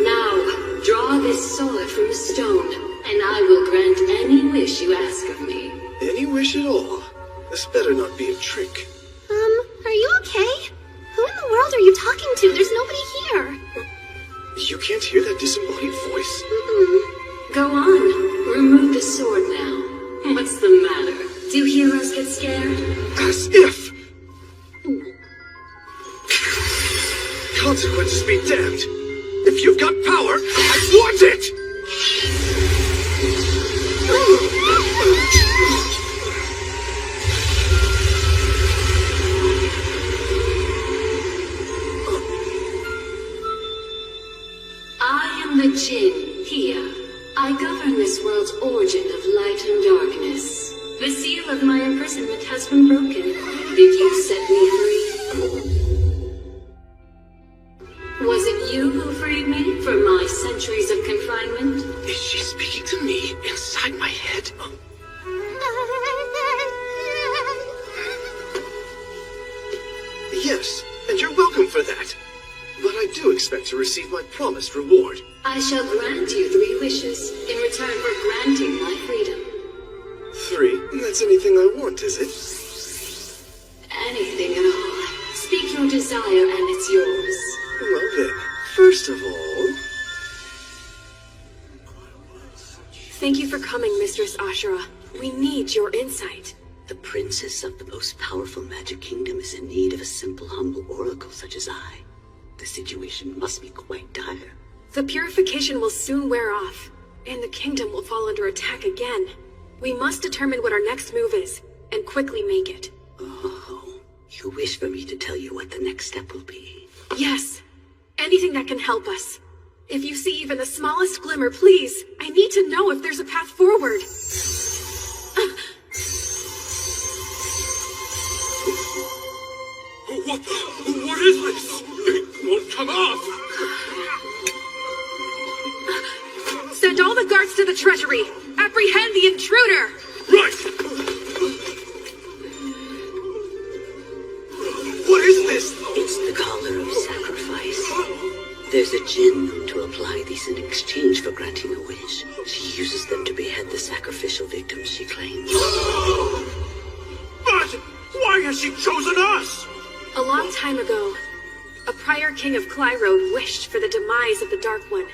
Now, draw this sword from the stone, and I will grant any wish you ask of me. Any wish at all. This better not be a trick. Are you okay? Who in the world are you talking to? There's nobody here. You can't hear that disembodied voice? Go on. Remove the sword now. What's the matter? Do heroes get scared? As if! Consequences be damned! If you've got power, I want it! I am the Jinn, here. I govern this world's origin of light and darkness. The seal of my imprisonment has been broken. Did you set me free? Was it you who freed me from my centuries of confinement? Is she speaking to me inside my head? Yes, and you're welcome for that. But I do expect to receive my promised reward. I shall grant you 3 wishes in return for granting my freedom. 3? That's anything I want, is it? Anything at all. Speak your desire and it's yours. Well then, first of all... Thank you for coming, Mistress Ashura. We need your insight. The princess of the most powerful magic kingdom is in need of a simple, humble oracle such as I. The situation must be quite dire. The purification will soon wear off, and the kingdom will fall under attack again. We must determine what our next move is, and quickly make it. Oh, you wish for me to tell you what the next step will be? Yes. Anything that can help us. If you see even the smallest glimmer, please. I need to know if there's a path forward. What is this? It won't come off! Send all the guards to the treasury. Apprehend the intruder! Right! What is this? It's the collar of sacrifice. There's a Jinn known to apply these in exchange for granting a wish. She uses them to behead the sacrificial victims she claims. But why has she chosen us? A long time ago, a prior king of Clyrode wished for the demise of the Dark One.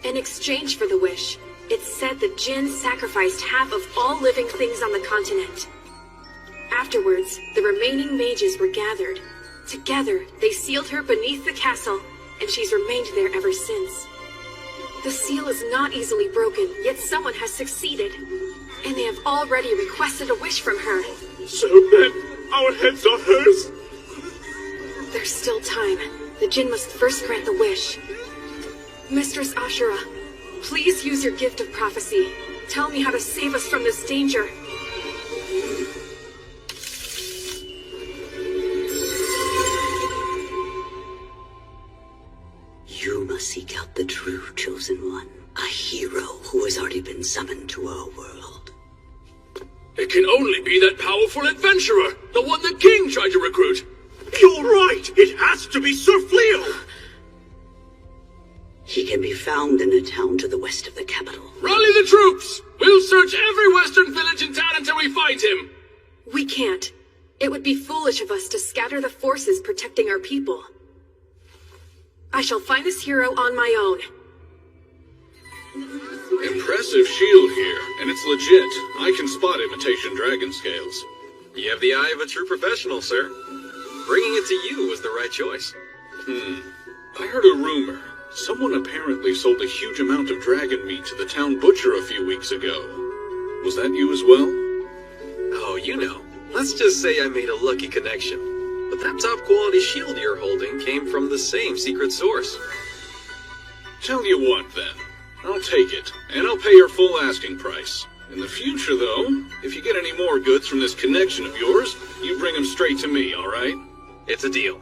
In exchange for the wish, it's said the Jinn sacrificed half of all living things on the continent. Afterwards, the remaining mages were gathered. Together, they sealed her beneath the castle, and she's remained there ever since. The seal is not easily broken, yet someone has succeeded. And they have already requested a wish from her. So then, our heads are hers? There's still time. The Jinn must first grant the wish. Mistress Ashura, please use your gift of prophecy. Tell me how to save us from this danger. You must seek out the true chosen one. A hero who has already been summoned to our world. It can only be that powerful adventurer, the one the king tried to recruit. You're right! It has to be Sir Fleo! He can be found in a town to the west of the capital. Rally the troops! We'll search every western village in town until we find him! We can't. It would be foolish of us to scatter the forces protecting our people. I shall find this hero on my own. Impressive shield here, and it's legit. I can spot imitation dragon scales. You have the eye of a true professional, sir. Bringing it to you was the right choice. I heard a rumor. Someone apparently sold a huge amount of dragon meat to the town butcher a few weeks ago. Was that you as well? Oh, you know. Let's just say I made a lucky connection. But that top-quality shield you're holding came from the same secret source. Tell you what, then. I'll take it, and I'll pay your full asking price. In the future, though, if you get any more goods from this connection of yours, you bring them straight to me, all right? It's a deal.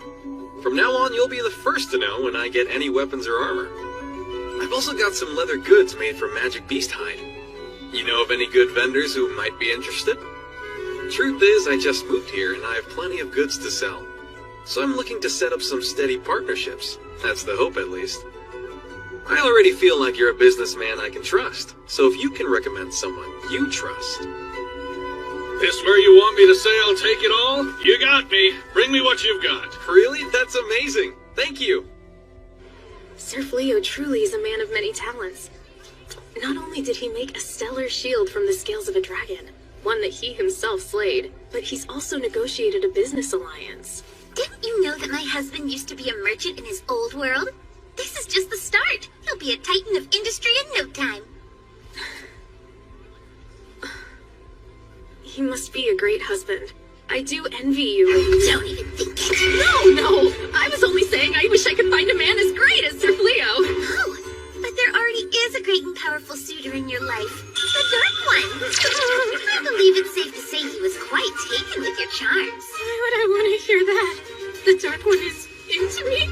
From now on, you'll be the first to know when I get any weapons or armor. I've also got some leather goods made from magic beast hide. You know of any good vendors who might be interested? Truth is, I just moved here and I have plenty of goods to sell. So I'm looking to set up some steady partnerships. That's the hope, at least. I already feel like you're a businessman I can trust. So if you can recommend someone you trust... This where you want me to say I'll take it all? You got me. Bring me what you've got. Really? That's amazing. Thank you. Sir Fleo truly is a man of many talents. Not only did he make a stellar shield from the scales of a dragon, one that he himself slayed, but he's also negotiated a business alliance. Didn't you know that my husband used to be a merchant in his old world? This is just the start. He'll be a titan of industry in no time. He must be a great husband. I do envy you. And... Don't even think it. No! I was only saying I wish I could find a man as great as Sir Fleo. Oh, but there already is a great and powerful suitor in your life. The Dark One. I believe it's safe to say he was quite taken with your charms. Why would I want to hear that? The Dark One is into me?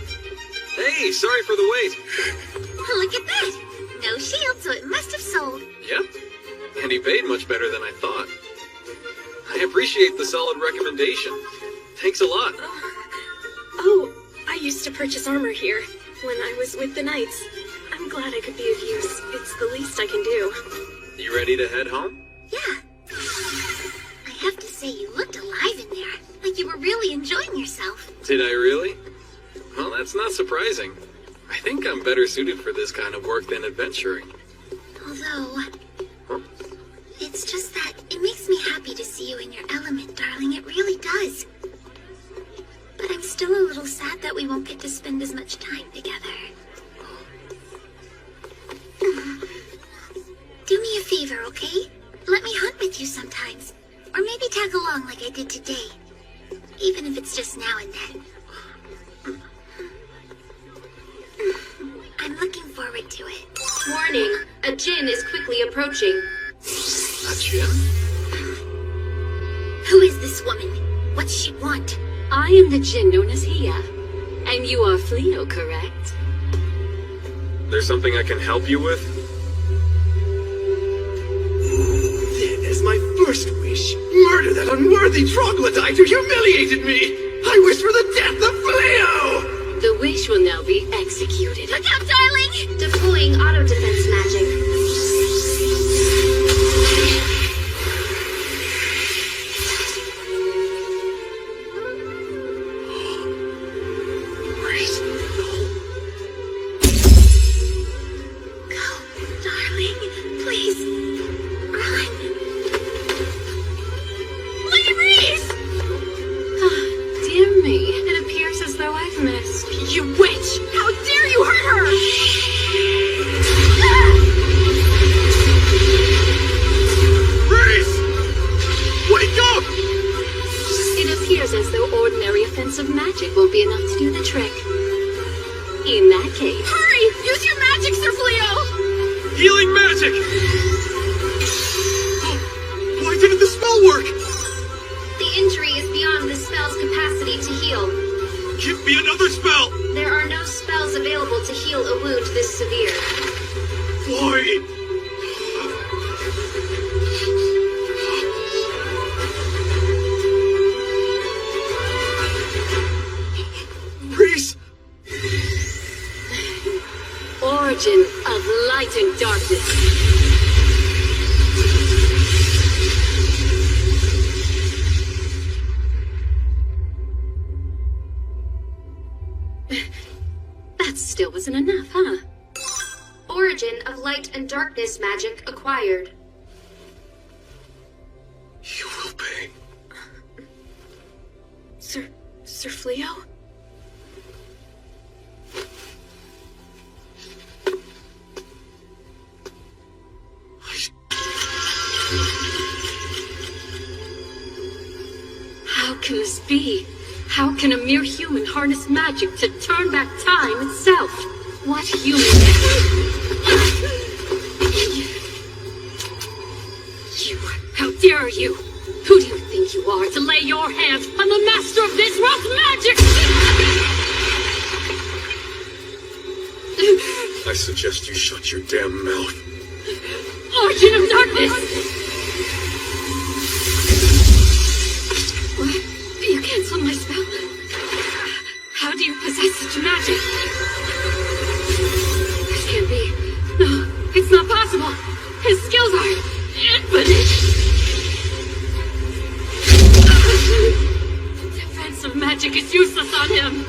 Hey, sorry for the wait. Look at that. No shield, so it must have sold. Yep. And he paid much better than I thought. I appreciate the solid recommendation. Thanks a lot. Oh, I used to purchase armor here when I was with the Knights. I'm glad I could be of use. It's the least I can do. You ready to head home? Yeah. I have to say, you looked alive in there. Like you were really enjoying yourself. Did I really? Well, that's not surprising. I think I'm better suited for this kind of work than adventuring. Although... Huh? It's just that it makes me happy to see you in your element, darling. It really does. But I'm still a little sad that we won't get to spend as much time together. Do me a favor, okay? Let me hunt with you sometimes. Or maybe tag along like I did today. Even if it's just now and then. I'm looking forward to it. Warning, a djinn is quickly approaching. A djinn? Who is this woman? What's she want? I am the djinn known as Hia. And you are Fleo, correct? There's something I can help you with? Then, as my first wish, murder that unworthy troglodyte who humiliated me! I wish for the death of Fleo! The wish will now be executed. Look out, darling! Deploying auto defense magic. Darkness magic acquired. You will pay. Sir Fleo? How can this be? How can a mere human harness magic to turn back time itself? What human? How dare you? Who do you think you are to lay your hands on the master of this world's magic? I suggest you shut your damn mouth. Origin of darkness! What? You canceled my spell? How do you possess such magic? This can't be. No, it's not possible. His skills are infinite. Defensive magic is useless on him.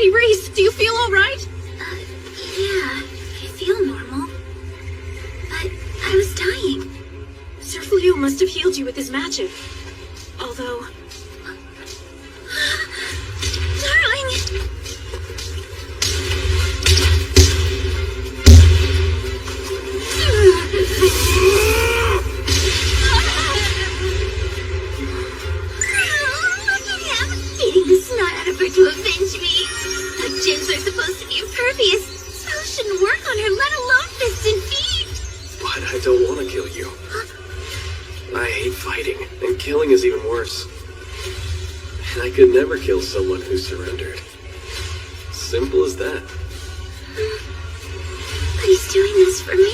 Hey, Reese, do you feel alright? Yeah, I feel normal. But I was dying. Sir Fleo must have healed you with his magic. Although... Darling! Look at him! Beating the snot out of her to avenge me. The gins are supposed to be impervious. Spells shouldn't work on her, let alone fists and feet. But I don't want to kill you. I hate fighting, and killing is even worse. And I could never kill someone who surrendered. Simple as that. But he's doing this for me.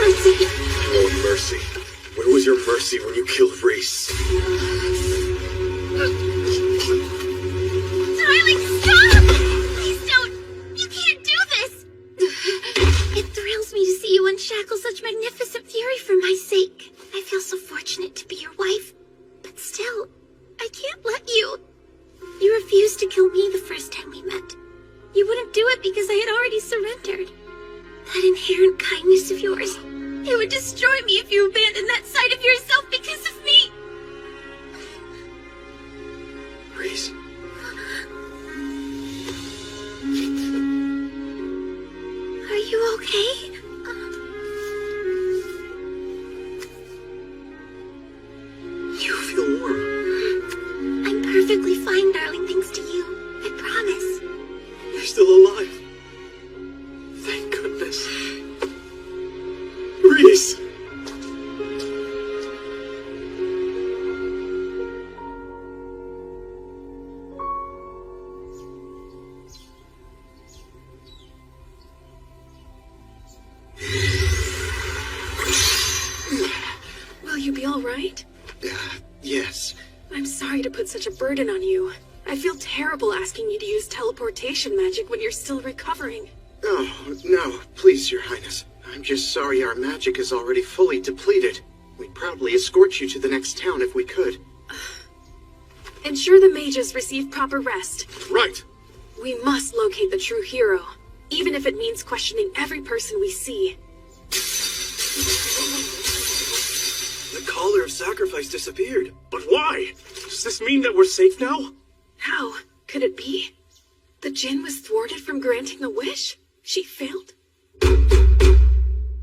Mercy. Oh, mercy. Where was your mercy when you killed Reese? Darling, stop! Please don't! You can't do this! It thrills me to see you unshackle such magnificent fury for my sake. I feel so fortunate to be your wife. But still, I can't let you. You refused to kill me the first time we met. You wouldn't do it because I had already surrendered. That inherent kindness of yours, it would destroy me if you abandoned that side of yourself because of me. Reese. Are you okay? You feel warm. I'm perfectly fine, darling, thanks to you. I promise. You're still alive. Thank goodness. Reese! Will you be alright? Yes. I'm sorry to put such a burden on you. I feel terrible asking you to use teleportation magic when you're still recovering. Oh, no, please, Your Highness. I'm just sorry our magic is already fully depleted. We'd proudly escort you to the next town if we could. Ensure the mages receive proper rest. Right. We must locate the true hero, even if it means questioning every person we see. The collar of sacrifice disappeared. But why? Does this mean that we're safe now? How could it be? The Jinn was thwarted from granting the wish? She failed?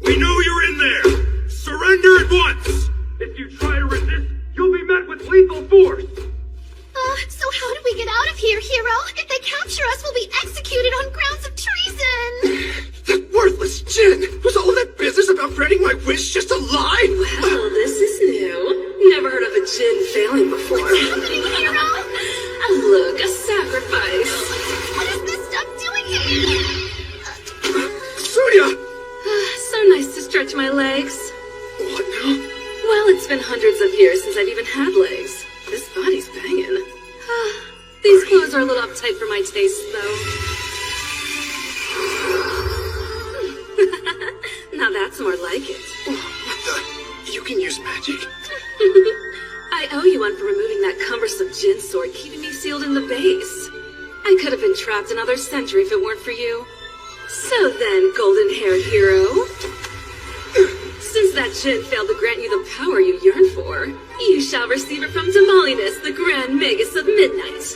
We know you're in there! Surrender at once! If you try to resist, you'll be met with lethal force! So how do we get out of here, hero? If they capture us, we'll be executed on grounds of treason! That worthless Jinn! Was all that business about granting my wish just a lie? Well, this is new. Never heard of a Jinn failing before. What's happening, hero? Look, a sacrifice. What is this stuff doing to me? Suya! So nice to stretch my legs. What now? Well, it's been hundreds of years since I've even had legs. This body's banging. These clothes are a little uptight for my taste, though. Now that's more like it. You can use magic? I owe you one for removing that cumbersome Jinn sword, keeping me sealed in the base. I could have been trapped another century if it weren't for you. So then, golden-haired hero, since that Jinn failed to grant you the power you yearn for, you shall receive it from Tamalinas, the Grand Magus of Midnight.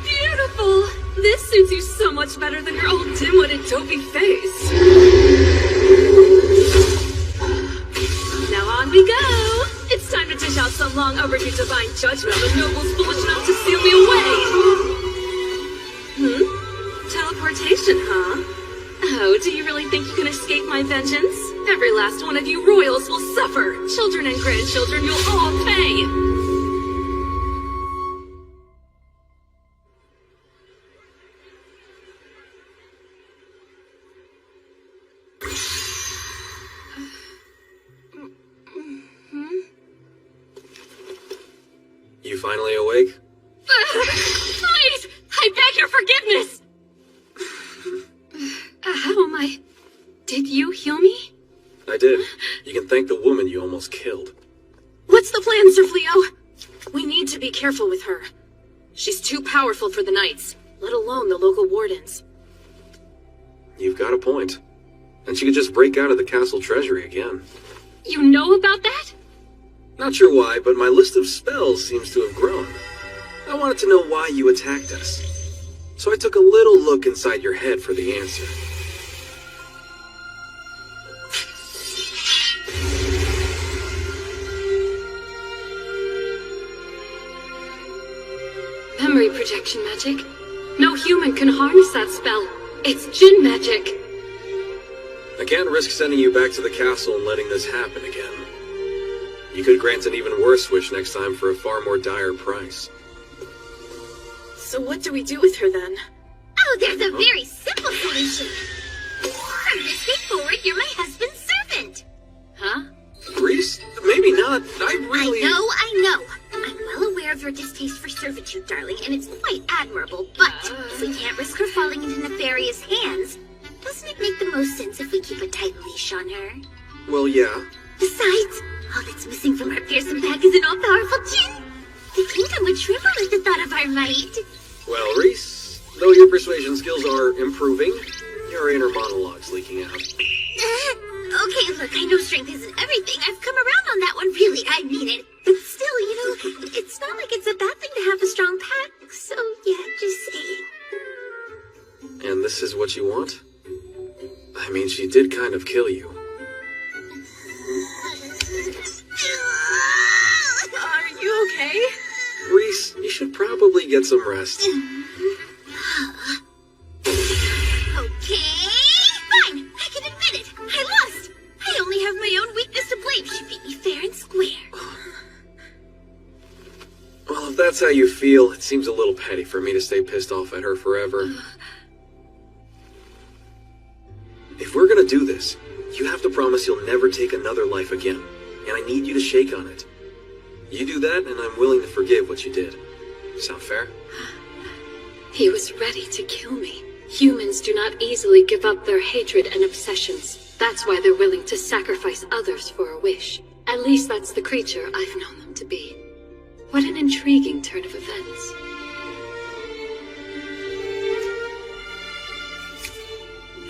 Beautiful! This suits you so much better than your old dim-witted dopey face. Now on we go! It's time to dish out some long-overdue divine judgment on the nobles foolish enough to steal me away! Teleportation, huh? Oh, do you really think you can escape my vengeance? Every last one of you royals will suffer! Children and grandchildren, you'll all pay! finally awake? Please! I beg your forgiveness! How am I? Did you heal me? I did. You can thank the woman you almost killed. What's the plan, Sir Fleo? We need to be careful with her. She's too powerful for the knights, let alone the local wardens. You've got a point. And she could just break out of the castle treasury again. You know about that? Not sure why, but my list of spells seems to have grown. I wanted to know why you attacked us. So I took a little look inside your head for the answer. Memory projection magic. No human can harness that spell. It's Jinn magic. I can't risk sending you back to the castle and letting this happen again. You could grant an even worse wish next time for a far more dire price. So what do we do with her then? Oh, there's a very simple solution. From this day forward, you're my husband's servant. Huh? Reese? Maybe not. I I know. I'm well aware of your distaste for servitude, darling, and it's quite admirable, but if we can't risk her falling into nefarious hands, doesn't it make the most sense if we keep a tight leash on her? Well, yeah. Besides, all that's missing from our fearsome pack is an all-powerful Jinn. The kingdom would tremble at the thought of our might. Well, Reese, though your persuasion skills are improving, your inner monologue's leaking out. Okay, look, I know strength isn't everything. I've come around on that one, really. I mean it. But still, it's not like it's a bad thing to have a strong pack. So, yeah, just saying. And this is what you want? I mean, she did kind of kill you. Are you okay? Reese, you should probably get some rest. Okay, fine. I can admit it. I lost. I only have my own weakness to blame. She beat me fair and square. Well, if that's how you feel, it seems a little petty for me to stay pissed off at her forever. If we're gonna do this, you have to promise you'll never take another life again. And I need you to shake on it. You do that, and I'm willing to forgive what you did. Sound fair? He was ready to kill me. Humans do not easily give up their hatred and obsessions. That's why they're willing to sacrifice others for a wish. At least that's the creature I've known them to be. What an intriguing turn of events.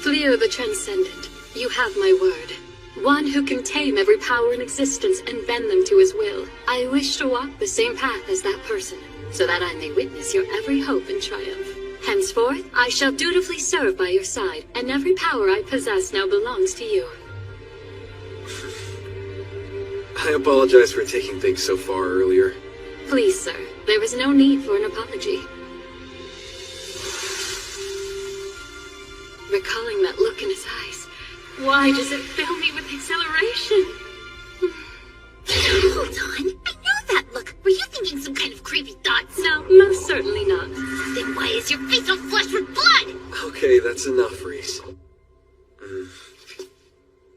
Fleo the Transcendent, you have my word. One who can tame every power in existence and bend them to his will. I wish to walk the same path as that person, so that I may witness your every hope and triumph. Henceforth, I shall dutifully serve by your side, and every power I possess now belongs to you. I apologize for taking things so far earlier. Please, sir, there is no need for an apology. Recalling that look in his eyes, why does it fill me with exhilaration? Hold on. I know that look. Were you thinking some kind of creepy thoughts? No, most certainly not. Then why is your face all flushed with blood? Okay, that's enough, Reese.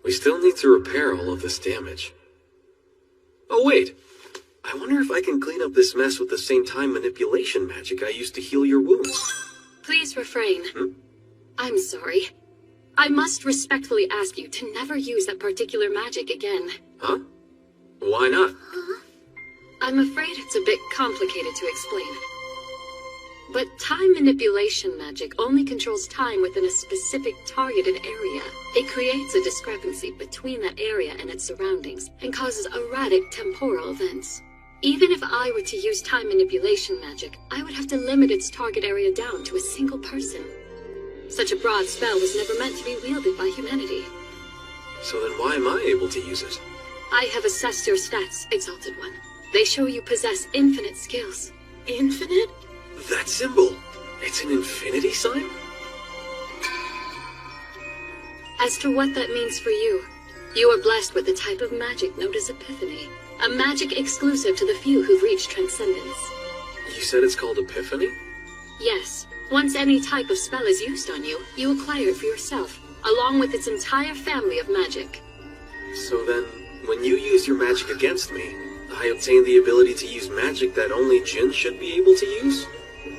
We still need to repair all of this damage. Oh, wait. I wonder if I can clean up this mess with the same time manipulation magic I used to heal your wounds. Please refrain. I'm sorry. I must respectfully ask you to never use that particular magic again. Huh? Why not? I'm afraid it's a bit complicated to explain. But time manipulation magic only controls time within a specific targeted area. It creates a discrepancy between that area and its surroundings, and causes erratic temporal events. Even if I were to use time manipulation magic, I would have to limit its target area down to a single person. Such a broad spell was never meant to be wielded by humanity. So then why am I able to use it? I have assessed your stats, Exalted One. They show you possess infinite skills. Infinite? That symbol, it's an infinity sign? As to what that means for you, you are blessed with a type of magic known as Epiphany. A magic exclusive to the few who've reached transcendence. You said it's called Epiphany? Yes. Once any type of spell is used on you, you acquire it for yourself, along with its entire family of magic. So then, when you use your magic against me, I obtained the ability to use magic that only Jinn should be able to use?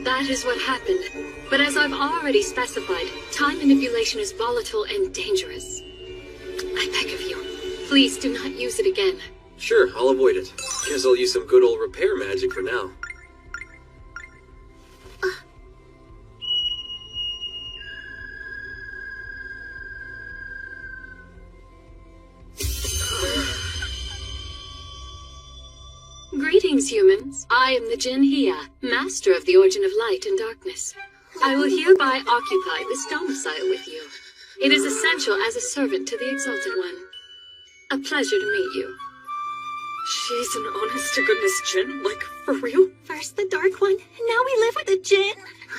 That is what happened. But as I've already specified, time manipulation is volatile and dangerous. I beg of you, please do not use it again. Sure, I'll avoid it. Guess I'll use some good old repair magic for now. Greetings, humans. I am the Jinn Hia, master of the origin of light and darkness. I will hereby occupy this domicile with you. It is essential as a servant to the Exalted One. A pleasure to meet you. She's an honest-to-goodness Jinn? Like, for real? First the Dark One, and now we live with a Jinn.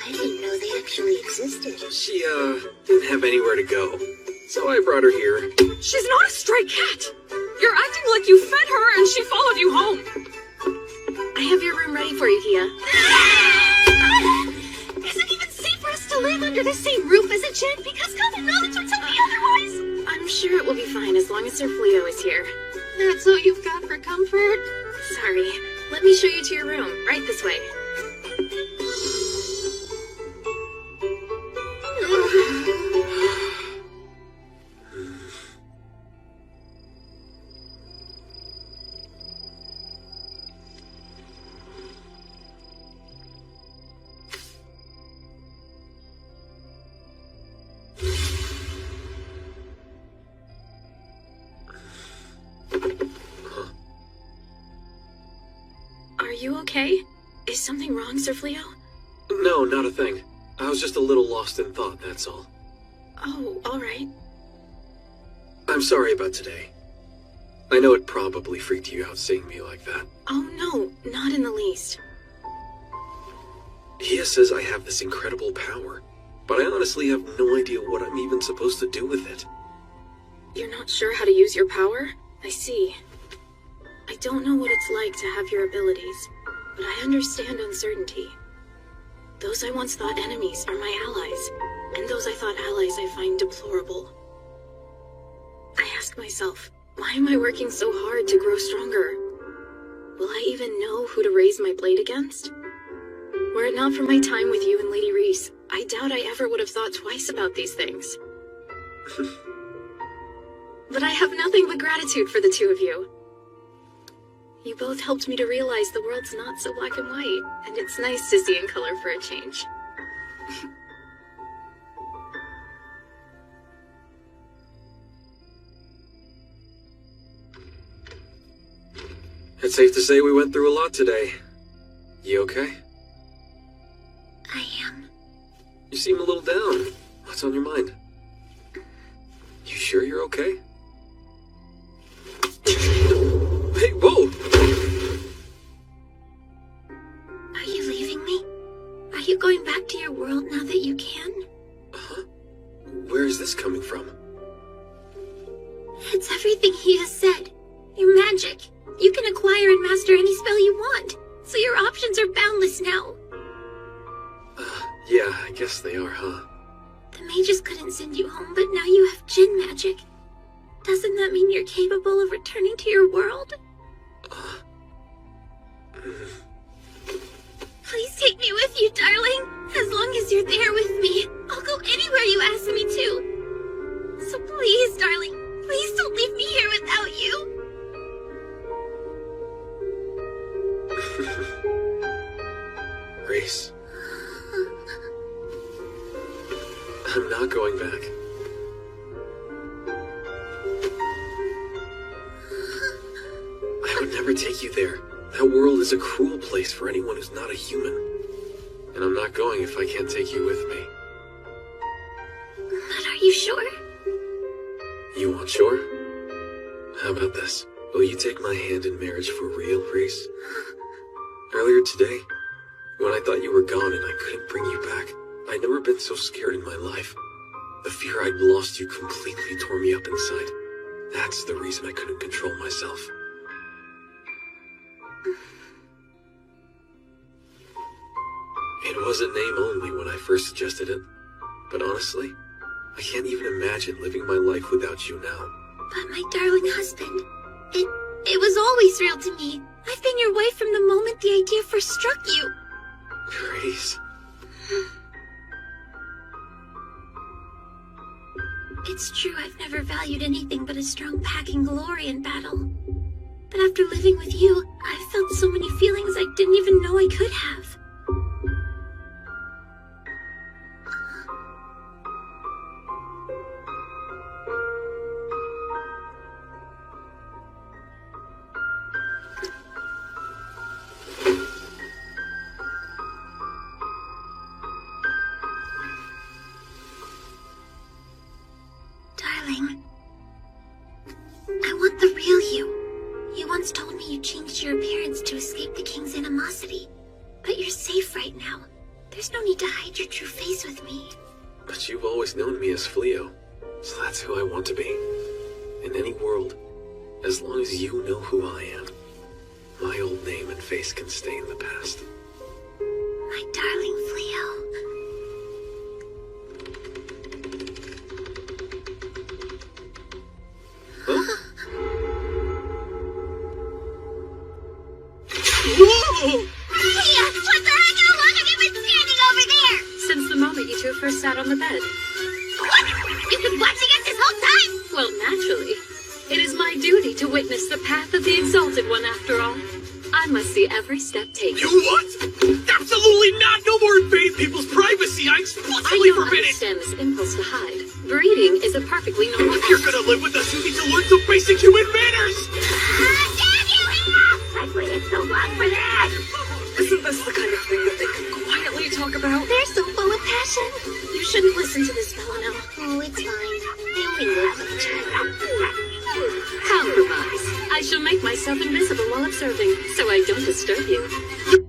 I didn't know they actually existed. She, didn't have anywhere to go. So I brought her here. She's not a stray cat! You're acting like you fed her and she followed you home! I have your room ready for you, Hia. Is it even safe for us to live under the same roof as a Jinn? Because common knowledge would tell me otherwise. I'm sure it will be fine as long as Sir Fleo is here. That's all you've got for comfort? Sorry. Let me show you to your room. Right this way. Are you okay? Is something wrong, Sir Fleo? No, not a thing. I was just a little lost in thought, that's all. Oh, alright. I'm sorry about today. I know it probably freaked you out seeing me like that. Oh no, not in the least. Hia says I have this incredible power, but I honestly have no idea what I'm even supposed to do with it. You're not sure how to use your power? I see. I don't know what it's like to have your abilities, but I understand uncertainty. Those I once thought enemies are my allies, and those I thought allies I find deplorable. I ask myself, why am I working so hard to grow stronger? Will I even know who to raise my blade against? Were it not for my time with you and Lady Reese, I doubt I ever would have thought twice about these things. But I have nothing but gratitude for the two of you. You both helped me to realize the world's not so black and white, and it's nice to see in color for a change. It's safe to say we went through a lot today. You okay? I am. You seem a little down. What's on your mind? You sure you're okay? Hey, whoa! Are you leaving me? Are you going back to your world now that you can? Huh? Where is this coming from? It's everything he has said. Your magic. You can acquire and master any spell you want, so your options are boundless now. Yeah, I guess they are, huh? The mages couldn't send you home, but now you have Jinn magic. Doesn't that mean you're capable of returning to your world? Please take me with you, darling. As long as you're there with me, I'll go anywhere you ask me to. So please, darling, please don't leave me here without you. Reese. I'm not going back. I would never take you there. That world is a cruel place for anyone who's not a human. And I'm not going if I can't take you with me. But are you sure? You want sure? How about this? Will you take my hand in marriage for real, Reese? Earlier today, when I thought you were gone and I couldn't bring you back, I'd never been so scared in my life. The fear I'd lost you completely tore me up inside. That's the reason I couldn't control myself. It was a name only when I first suggested it. But honestly, I can't even imagine living my life without you now. But my darling husband, it was always real to me. I've been your wife from the moment the idea first struck you. Grace. It's true I've never valued anything but a strong packing glory in battle. But after living with you, I've felt so many feelings I didn't even know I could have. Darling, I want the real you. You once told me you changed your appearance to escape the king's animosity. But you're safe right now. There's no need to hide your true face with me. But you've always known me as Fleo, so that's who I want to be. In any world, as long as you know who I am, my old name and face can stay in the past. My darling Fleo. Whoa! Hey, what the heck? How long have you been standing over there? Since the moment you two first sat on the bed. What? You've been watching us this whole time? Well, naturally. It is my duty to witness the path of the Exalted One, after all. I must see every step taken. You what? Absolutely not! No more invade people's privacy! I explicitly forbid it! I don't understand this impulse to hide. Breeding is a perfectly normal If you're gonna live with us, you need to learn some basic human manners! Damn you, Hannah! I've waited so long for this! Isn't this the kind of thing that they can quietly talk about? They're so full of passion. You shouldn't listen to this fellow now. Oh, it's fine. They only live with each other. compromise. I shall make myself invisible while observing, so I don't disturb you.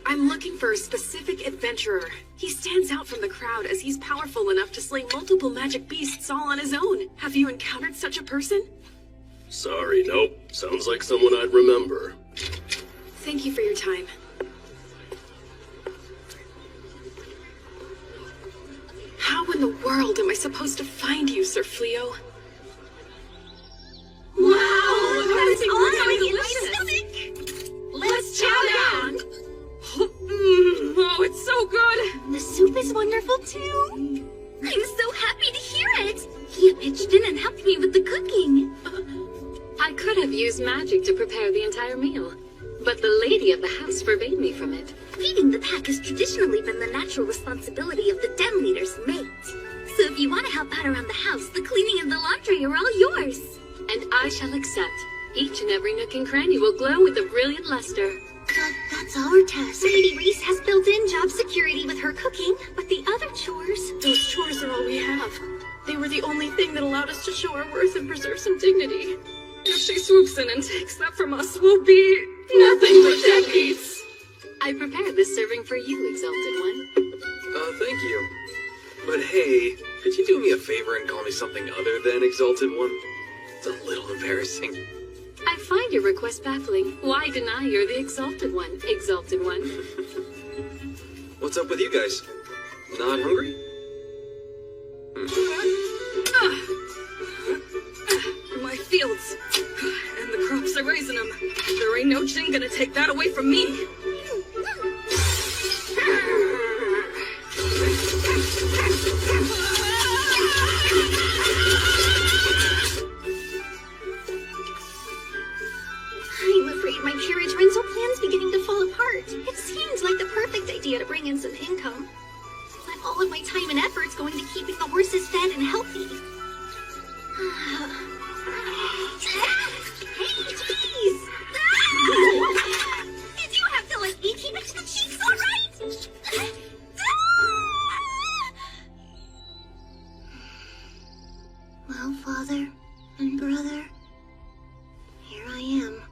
I'm looking for a specific adventurer. He stands out from the crowd as he's powerful enough to slay multiple magic beasts all on his own. Have you encountered such a person? Sorry, nope. Sounds like someone I'd remember. Thank you for your time. How in the world am I supposed to find you, Sir Fleo? Wow, that is already in my stomach! Let's chow down! Oh, it's so good! The soup is wonderful too. I'm so happy to hear it. He pitched in and helped me with the cooking. I could have used magic to prepare the entire meal, but the lady of the house forbade me from it. Feeding the pack has traditionally been the natural responsibility of the den leader's mate. So if you want to help out around the house, the cleaning and the laundry are all yours. And I shall accept. Each and every nook and cranny will glow with a brilliant luster. But that's our task. Lady Reese has built-in job security with her cooking, but the other chores... Those chores are all we have. They were the only thing that allowed us to show our worth and preserve some dignity. If she swoops in and takes that from us, we'll be nothing but deadbeats. I prepared this serving for you, Exalted One. Thank you. But hey, could you do me a favor and call me something other than Exalted One? It's a little embarrassing. I find your request baffling. Why deny you're the Exalted One, Exalted One? What's up with you guys? Not hungry? My fields. And the crops are raising them. There ain't no chin gonna take that away from me. I'm afraid my carriage rental plan's beginning to fall apart. It seems like the perfect idea to bring in some income. But all of my time and effort's going to keeping the horses fed and healthy. Hey, jeez! Did you have to let me keep it to the cheeks, all right? Well, father and brother, here I am.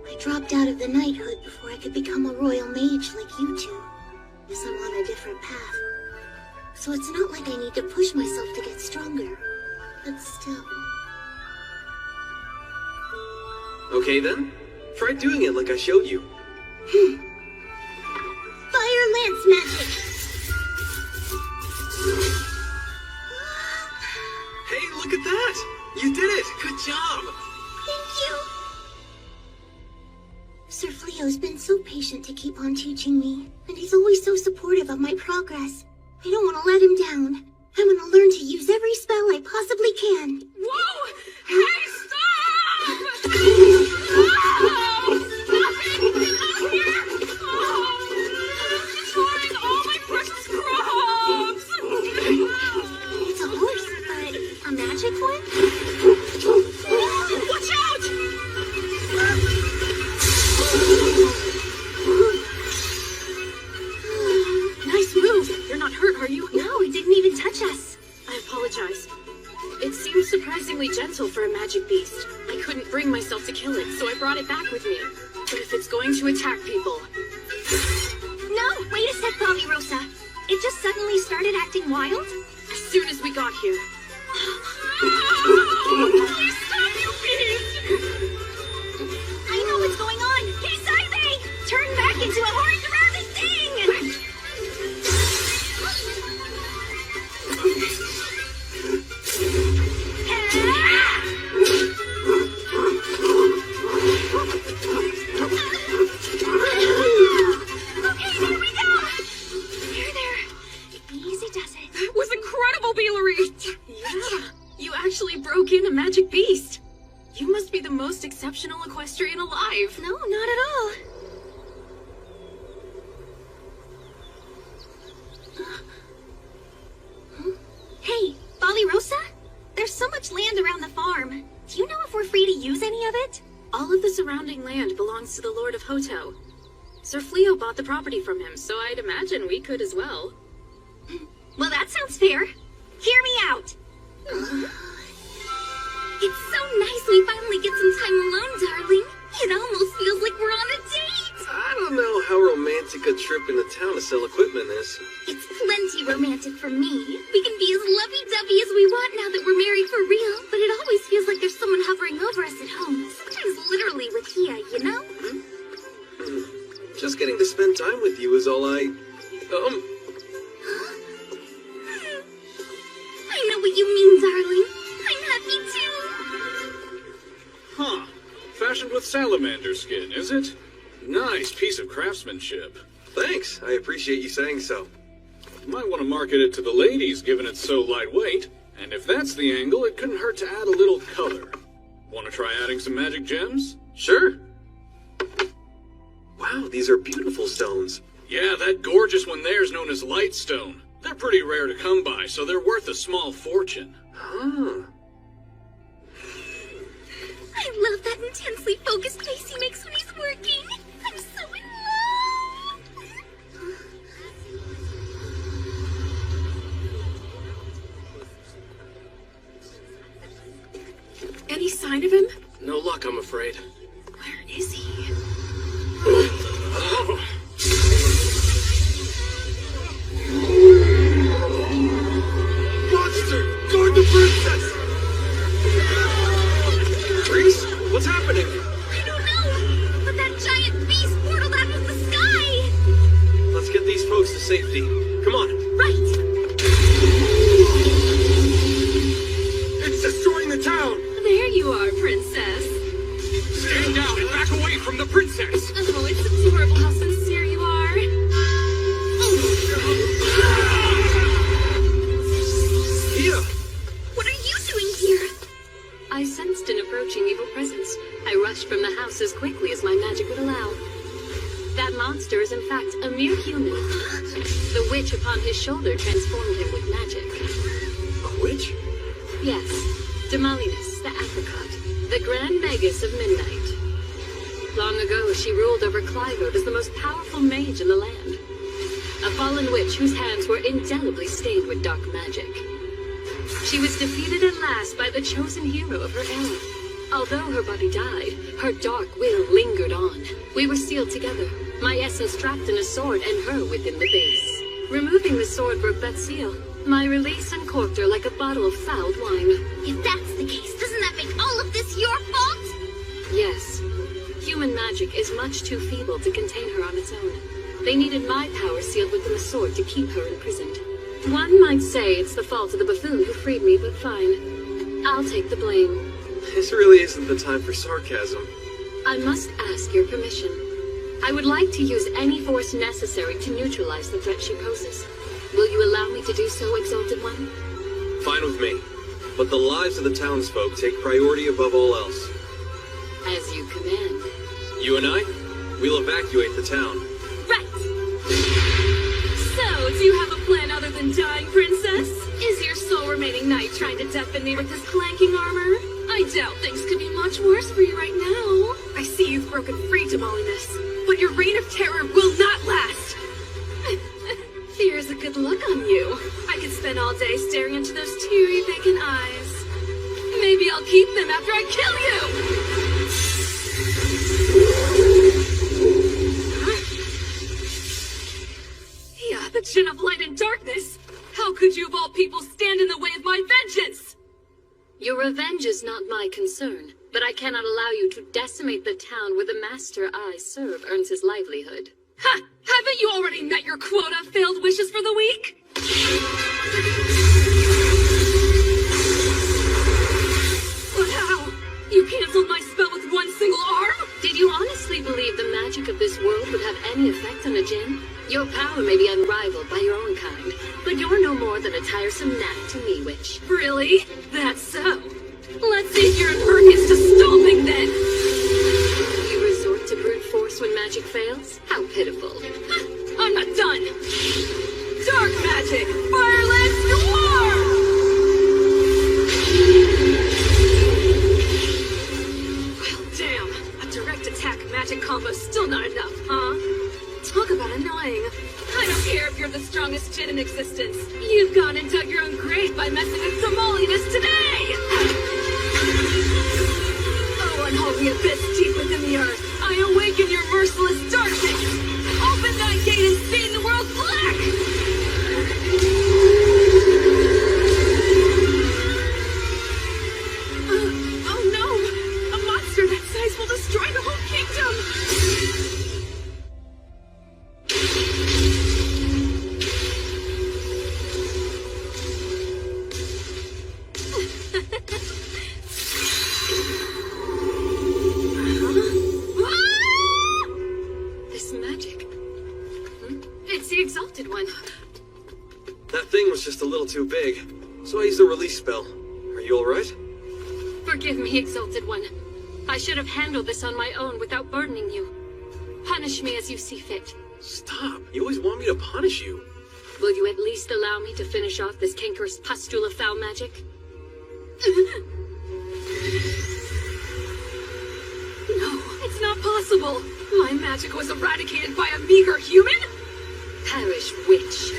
I dropped out of the knighthood before I could become a royal mage like you two, as I'm on a different path. So it's not like I need to push myself to get stronger, but still. Okay then, try doing it like I showed you. Fire lance magic! Hey, look at that! You did it! Good job! Thank you. Leo's been so patient to keep on teaching me, and he's always so supportive of my progress. I don't want to let him down. I'm gonna learn to use every spell I possibly can. Whoa! Hey, stop! Destroying all my precious crops! It's a horse, but a magic one? Watch out! Nice move. You're not hurt, are you? No, it didn't even touch us. I apologize. It seems surprisingly gentle for a magic beast. I couldn't bring myself to kill it, so I brought it back with me. But if it's going to attack people... No, wait a sec, Bobby Rosa. It just suddenly started acting wild? As soon as we got here. Please stop, you beast! I know what's going on. Hey, Saibe! Turn back into a horned rabbit thing! Okay, there we go! There. Easy does it. That was incredible, Bealery! Yeah, you actually broke in a magic beast. You must be the most exceptional equestrian alive. No, not at all. Hey, Bali Rosa? There's so much land around the farm. Do you know if we're free to use any of it? All of the surrounding land belongs to the Lord of Hoto. Sir Fleo bought the property from him, so I'd imagine we could as well. Well, that sounds fair. Hear me out. It's so nice we finally get some time alone, darling. It almost feels like we're on a date. I don't know how romantic a trip into town to sell equipment is. It's plenty romantic for me. We can be as lovey-dovey as we want now that we're married for real, but it always feels like there's someone hovering over us at home. Sometimes literally with Hia, you know? Just getting to spend time with you is all I know what you mean, darling. I'm happy too. Huh. Fashioned with salamander skin, is it? Nice piece of craftsmanship. Thanks. I appreciate you saying so. Might want to market it to the ladies, given it's so lightweight. And if that's the angle, it couldn't hurt to add a little color. Want to try adding some magic gems? Sure. Wow, these are beautiful stones. Yeah, that gorgeous one there's known as lightstone. They're pretty rare to come by, so they're worth a small fortune. Huh. I love that intensely focused face he makes when he's working. I'm so in love. Any sign of him? No luck, I'm afraid. Where is he? Monster! Guard the princess! Reese, what's happening? I don't know, but that giant beast portaled out of the sky! Let's get these folks to safety. Come on. Right! It's destroying the town! There you are, princess. Stand down and back away from the princess! Oh, it's adorable how sincere you are. Hia! What are you doing here? I sensed an approaching evil presence. I rushed from the house as quickly as my magic would allow. That monster is in fact a mere human. The witch upon his shoulder transformed him with magic. A witch? Yes, Demalinus, the apricot, the Grand Magus of Midnight. Long ago, she ruled over Clyroad as the most powerful mage in the land. A fallen witch whose hands were indelibly stained with dark magic. She was defeated at last by the chosen hero of her era. Although her body died, her dark will lingered on. We were sealed together, my essence trapped in a sword and her within the base. Removing the sword broke that seal. My release uncorked her like a bottle of fouled wine. If that's the case, doesn't that make all of this your fault? Yes. Human magic is much too feeble to contain her on its own. They needed my power sealed within the sword to keep her imprisoned. One might say it's the fault of the buffoon who freed me, but fine. I'll take the blame. This really isn't the time for sarcasm. I must ask your permission. I would like to use any force necessary to neutralize the threat she poses. Will you allow me to do so, Exalted One? Fine with me. But the lives of the townsfolk take priority above all else. As you command. You and I, we'll evacuate the town. Right! So, do you have a plan other than dying, Princess? Is your sole remaining knight trying to deafen me with his clanking armor? I doubt things could be much worse for you right now. I see you've broken free, Demolinis, but your reign of terror will not last. Fear is a good look on you. I could spend all day staring into those teary, vacant eyes. Maybe I'll keep them after I kill you! Yeah, the Djinn of Light and Darkness! How could you of all people stand in the way of my vengeance? Your revenge is not my concern, but I cannot allow you to decimate the town where the master I serve earns his livelihood. Ha! Haven't you already met your quota of failed wishes for the week? But how? You canceled my spell with one single arm? Did you honestly believe the magic of this world would have any effect on a djinn? Your power may be unrivaled by your own kind, but you're no more than a tiresome gnat to me, witch. Really? That's so. Let's see if you're impervious to stomping then! You resort to brute force when magic fails? How pitiful. I'm not done! Dark magic! Fireless Noir! Well, damn. A direct attack magic combo's still not enough, huh? Talk about annoying. I don't care if you're the strongest djinn in existence. You've gone and dug your own grave by messing with Demolinis today! Oh, unholy abyss deep within the earth, I awaken your merciless darkness! Open that gate and stain the world black! Oh no! A monster that size will destroy the whole kingdom! This magic. It's the Exalted One. That thing was just a little too big, so I used a release spell. Are you alright? Forgive me, Exalted One. I should have handled this on my own without burdening you. Punish me as you see fit. Stop. You always want me to punish you. Will you at least allow me to finish off this cankerous pustule of foul magic? No, it's not possible. My magic was eradicated by a meager human? Perish, witch.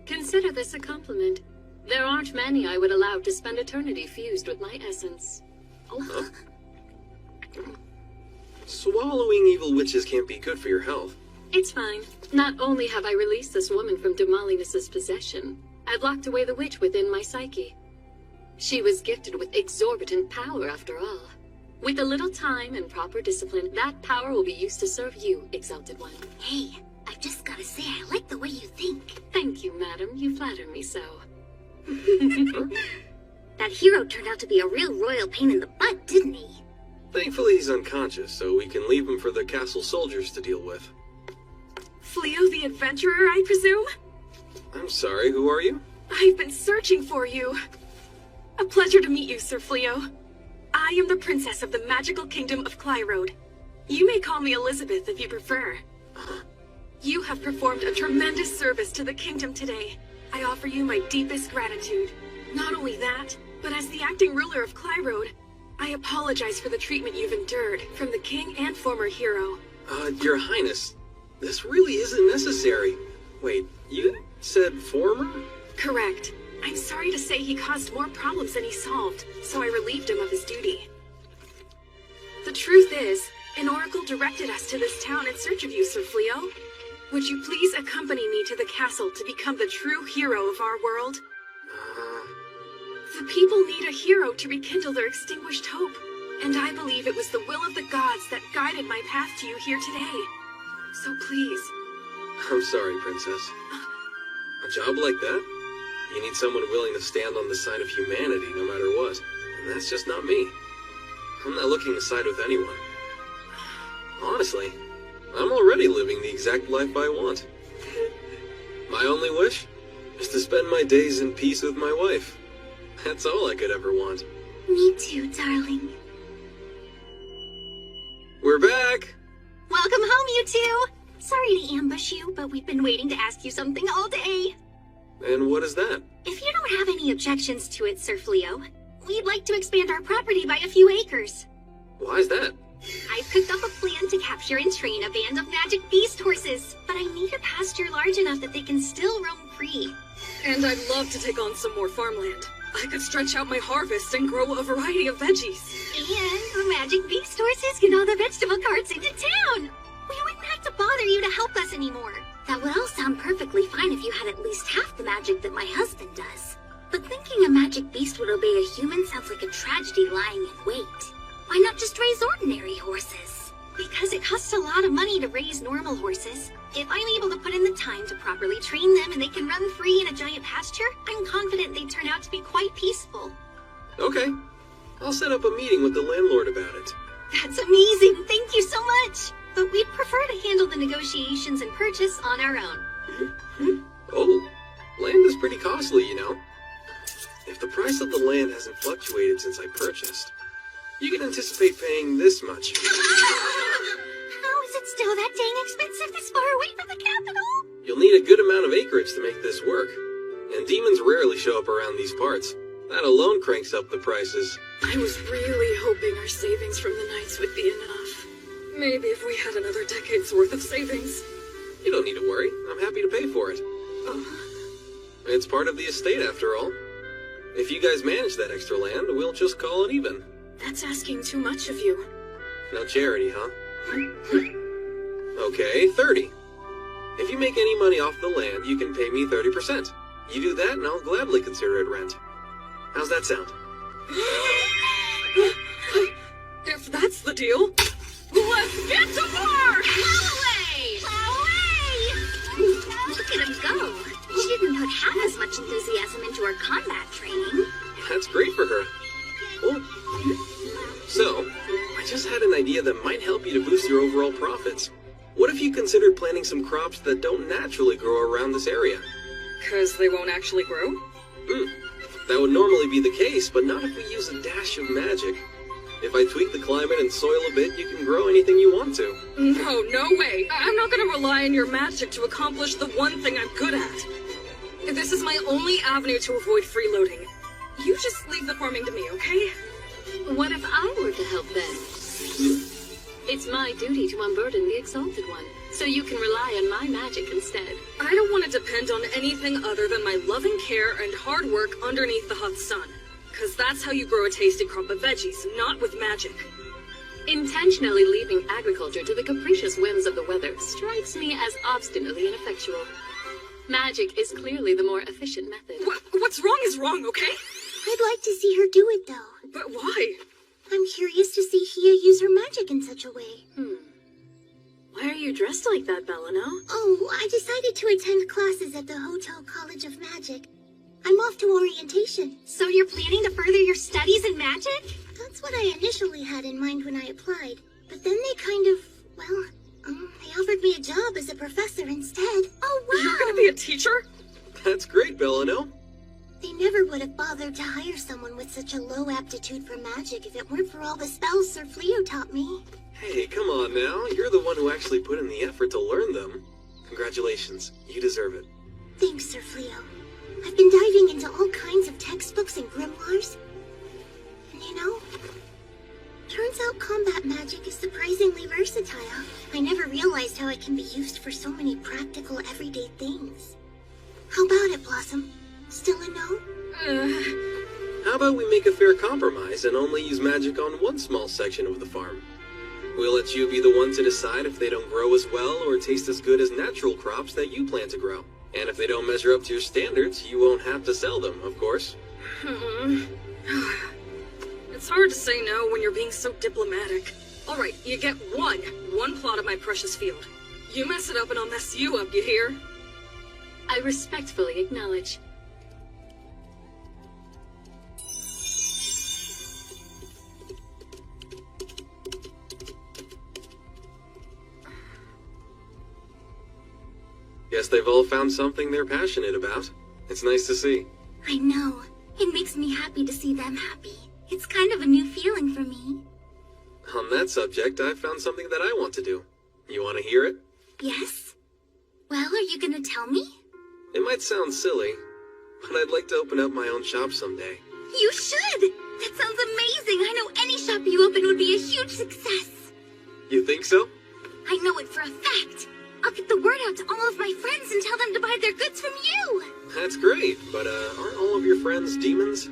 Consider this a compliment. There aren't many I would allow to spend eternity fused with my essence. Huh? Swallowing evil witches can't be good for your health. It's fine. Not only have I released this woman from Demolinis' possession, I've locked away the witch within my psyche. She was gifted with exorbitant power, after all. With a little time and proper discipline, that power will be used to serve you, Exalted One. Hey, I've just gotta say, I like the way you think. Thank you, madam. You flatter me so. That hero turned out to be a real royal pain in the butt, didn't he? Thankfully he's unconscious, so we can leave him for the castle soldiers to deal with. Fleo the Adventurer, I presume? I'm sorry, who are you? I've been searching for you. A pleasure to meet you, Sir Fleo. I am the princess of the magical kingdom of Clyrode. You may call me Elizabeth if you prefer. You have performed a tremendous service to the kingdom today. I offer you my deepest gratitude. Not only that, but as the acting ruler of Clyrode, I apologize for the treatment you've endured from the king and former hero. Your Highness, this really isn't necessary. Wait, you said former? Correct. I'm sorry to say he caused more problems than he solved, so I relieved him of his duty. The truth is, an oracle directed us to this town in search of you, Sir Fleo. Would you please accompany me to the castle to become the true hero of our world? The people need a hero to rekindle their extinguished hope, and I believe it was the will of the gods that guided my path to you here today. So please. I'm sorry, Princess. A job like that? You need someone willing to stand on the side of humanity no matter what. And that's just not me. I'm not looking to side with anyone. Honestly, I'm already living the exact life I want. My only wish is to spend my days in peace with my wife. That's all I could ever want. Me too, darling. We're back! Welcome home, you two! Sorry to ambush you, but we've been waiting to ask you something all day. And what is that? If you don't have any objections to it, Sir Fleo, we'd like to expand our property by a few acres. Why is that? I've cooked up a plan to capture and train a band of magic beast horses, but I need a pasture large enough that they can still roam free. And I'd love to take on some more farmland. I could stretch out my harvest and grow a variety of veggies. And the magic beast horses can haul the vegetable carts into town. We wouldn't have to bother you to help us anymore. That would all sound perfectly fine if you had at least half the magic that my husband does. But thinking a magic beast would obey a human sounds like a tragedy lying in wait. Why not just raise ordinary horses? Because it costs a lot of money to raise normal horses. If I'm able to put in the time to properly train them and they can run free in a giant pasture, I'm confident they'd turn out to be quite peaceful. Okay. I'll set up a meeting with the landlord about it. That's amazing! Thank you so much! But we'd prefer to handle the negotiations and purchase on our own. Oh, land is pretty costly, you know. If the price of the land hasn't fluctuated since I purchased, you can anticipate paying this much. How is it still that dang expensive this far away from the capital? You'll need a good amount of acreage to make this work. And demons rarely show up around these parts. That alone cranks up the prices. I was really hoping our savings from the nights would be enough. Maybe if we had another decade's worth of savings. You don't need to worry. I'm happy to pay for it. It's part of the estate, after all. If you guys manage that extra land, we'll just call it even. That's asking too much of you. No charity, huh? Okay, 30. If you make any money off the land, you can pay me 30%. You do that, and I'll gladly consider it rent. How's that sound? If that's the deal, let's get to work! Plow away! Plow away! Look at him go. She didn't put half as much enthusiasm into her combat training. That's great for her. Cool. So, I just had an idea that might help you to boost your overall profits. What if you considered planting some crops that don't naturally grow around this area? 'Cause they won't actually grow? That would normally be the case, but not if we use a dash of magic. If I tweak the climate and soil a bit, you can grow anything you want to. No way. I'm not gonna rely on your magic to accomplish the one thing I'm good at. This is my only avenue to avoid freeloading. You just leave the farming to me, okay? What if I were to help then? It's my duty to unburden the Exalted One, so you can rely on my magic instead. I don't want to depend on anything other than my loving care and hard work underneath the hot sun. 'Cause that's how you grow a tasty crop of veggies, not with magic. Intentionally leaving agriculture to the capricious whims of the weather strikes me as obstinately ineffectual. Magic is clearly the more efficient method. What's wrong is wrong, okay? I'd like to see her do it, though. But why? I'm curious to see Hia use her magic in such a way. Why are you dressed like that, Bellino? Oh, I decided to attend classes at the Hotel College of Magic. I'm off to orientation. So you're planning to further your studies in magic? That's what I initially had in mind when I applied. But then they kind of, they offered me a job as a professor instead. Oh, wow! You're gonna be a teacher? That's great, Bellino. They never would have bothered to hire someone with such a low aptitude for magic if it weren't for all the spells Sir Fleo taught me. Hey, come on now. You're the one who actually put in the effort to learn them. Congratulations. You deserve it. Thanks, Sir Fleo. I've been diving into all kinds of textbooks and grimoires. And you know, turns out combat magic is surprisingly versatile. I never realized how it can be used for so many practical, everyday things. How about it, Blossom? Still a no? How about we make a fair compromise and only use magic on one small section of the farm? We'll let you be the one to decide if they don't grow as well or taste as good as natural crops that you plan to grow. And if they don't measure up to your standards, you won't have to sell them, of course. It's hard to say no when you're being so diplomatic. Alright, you get one plot of my precious field. You mess it up and I'll mess you up, you hear? I respectfully acknowledge. Guess they've all found something they're passionate about. It's nice to see. I know. It makes me happy to see them happy. It's kind of a new feeling for me. On that subject, I've found something that I want to do. You want to hear it? Yes? Well, are you gonna tell me? It might sound silly, but I'd like to open up my own shop someday. You should! That sounds amazing! I know any shop you open would be a huge success! You think so? I know it for a fact! I'll get the word out to all of my friends and tell them to buy their goods from you! That's great, but aren't all of your friends demons?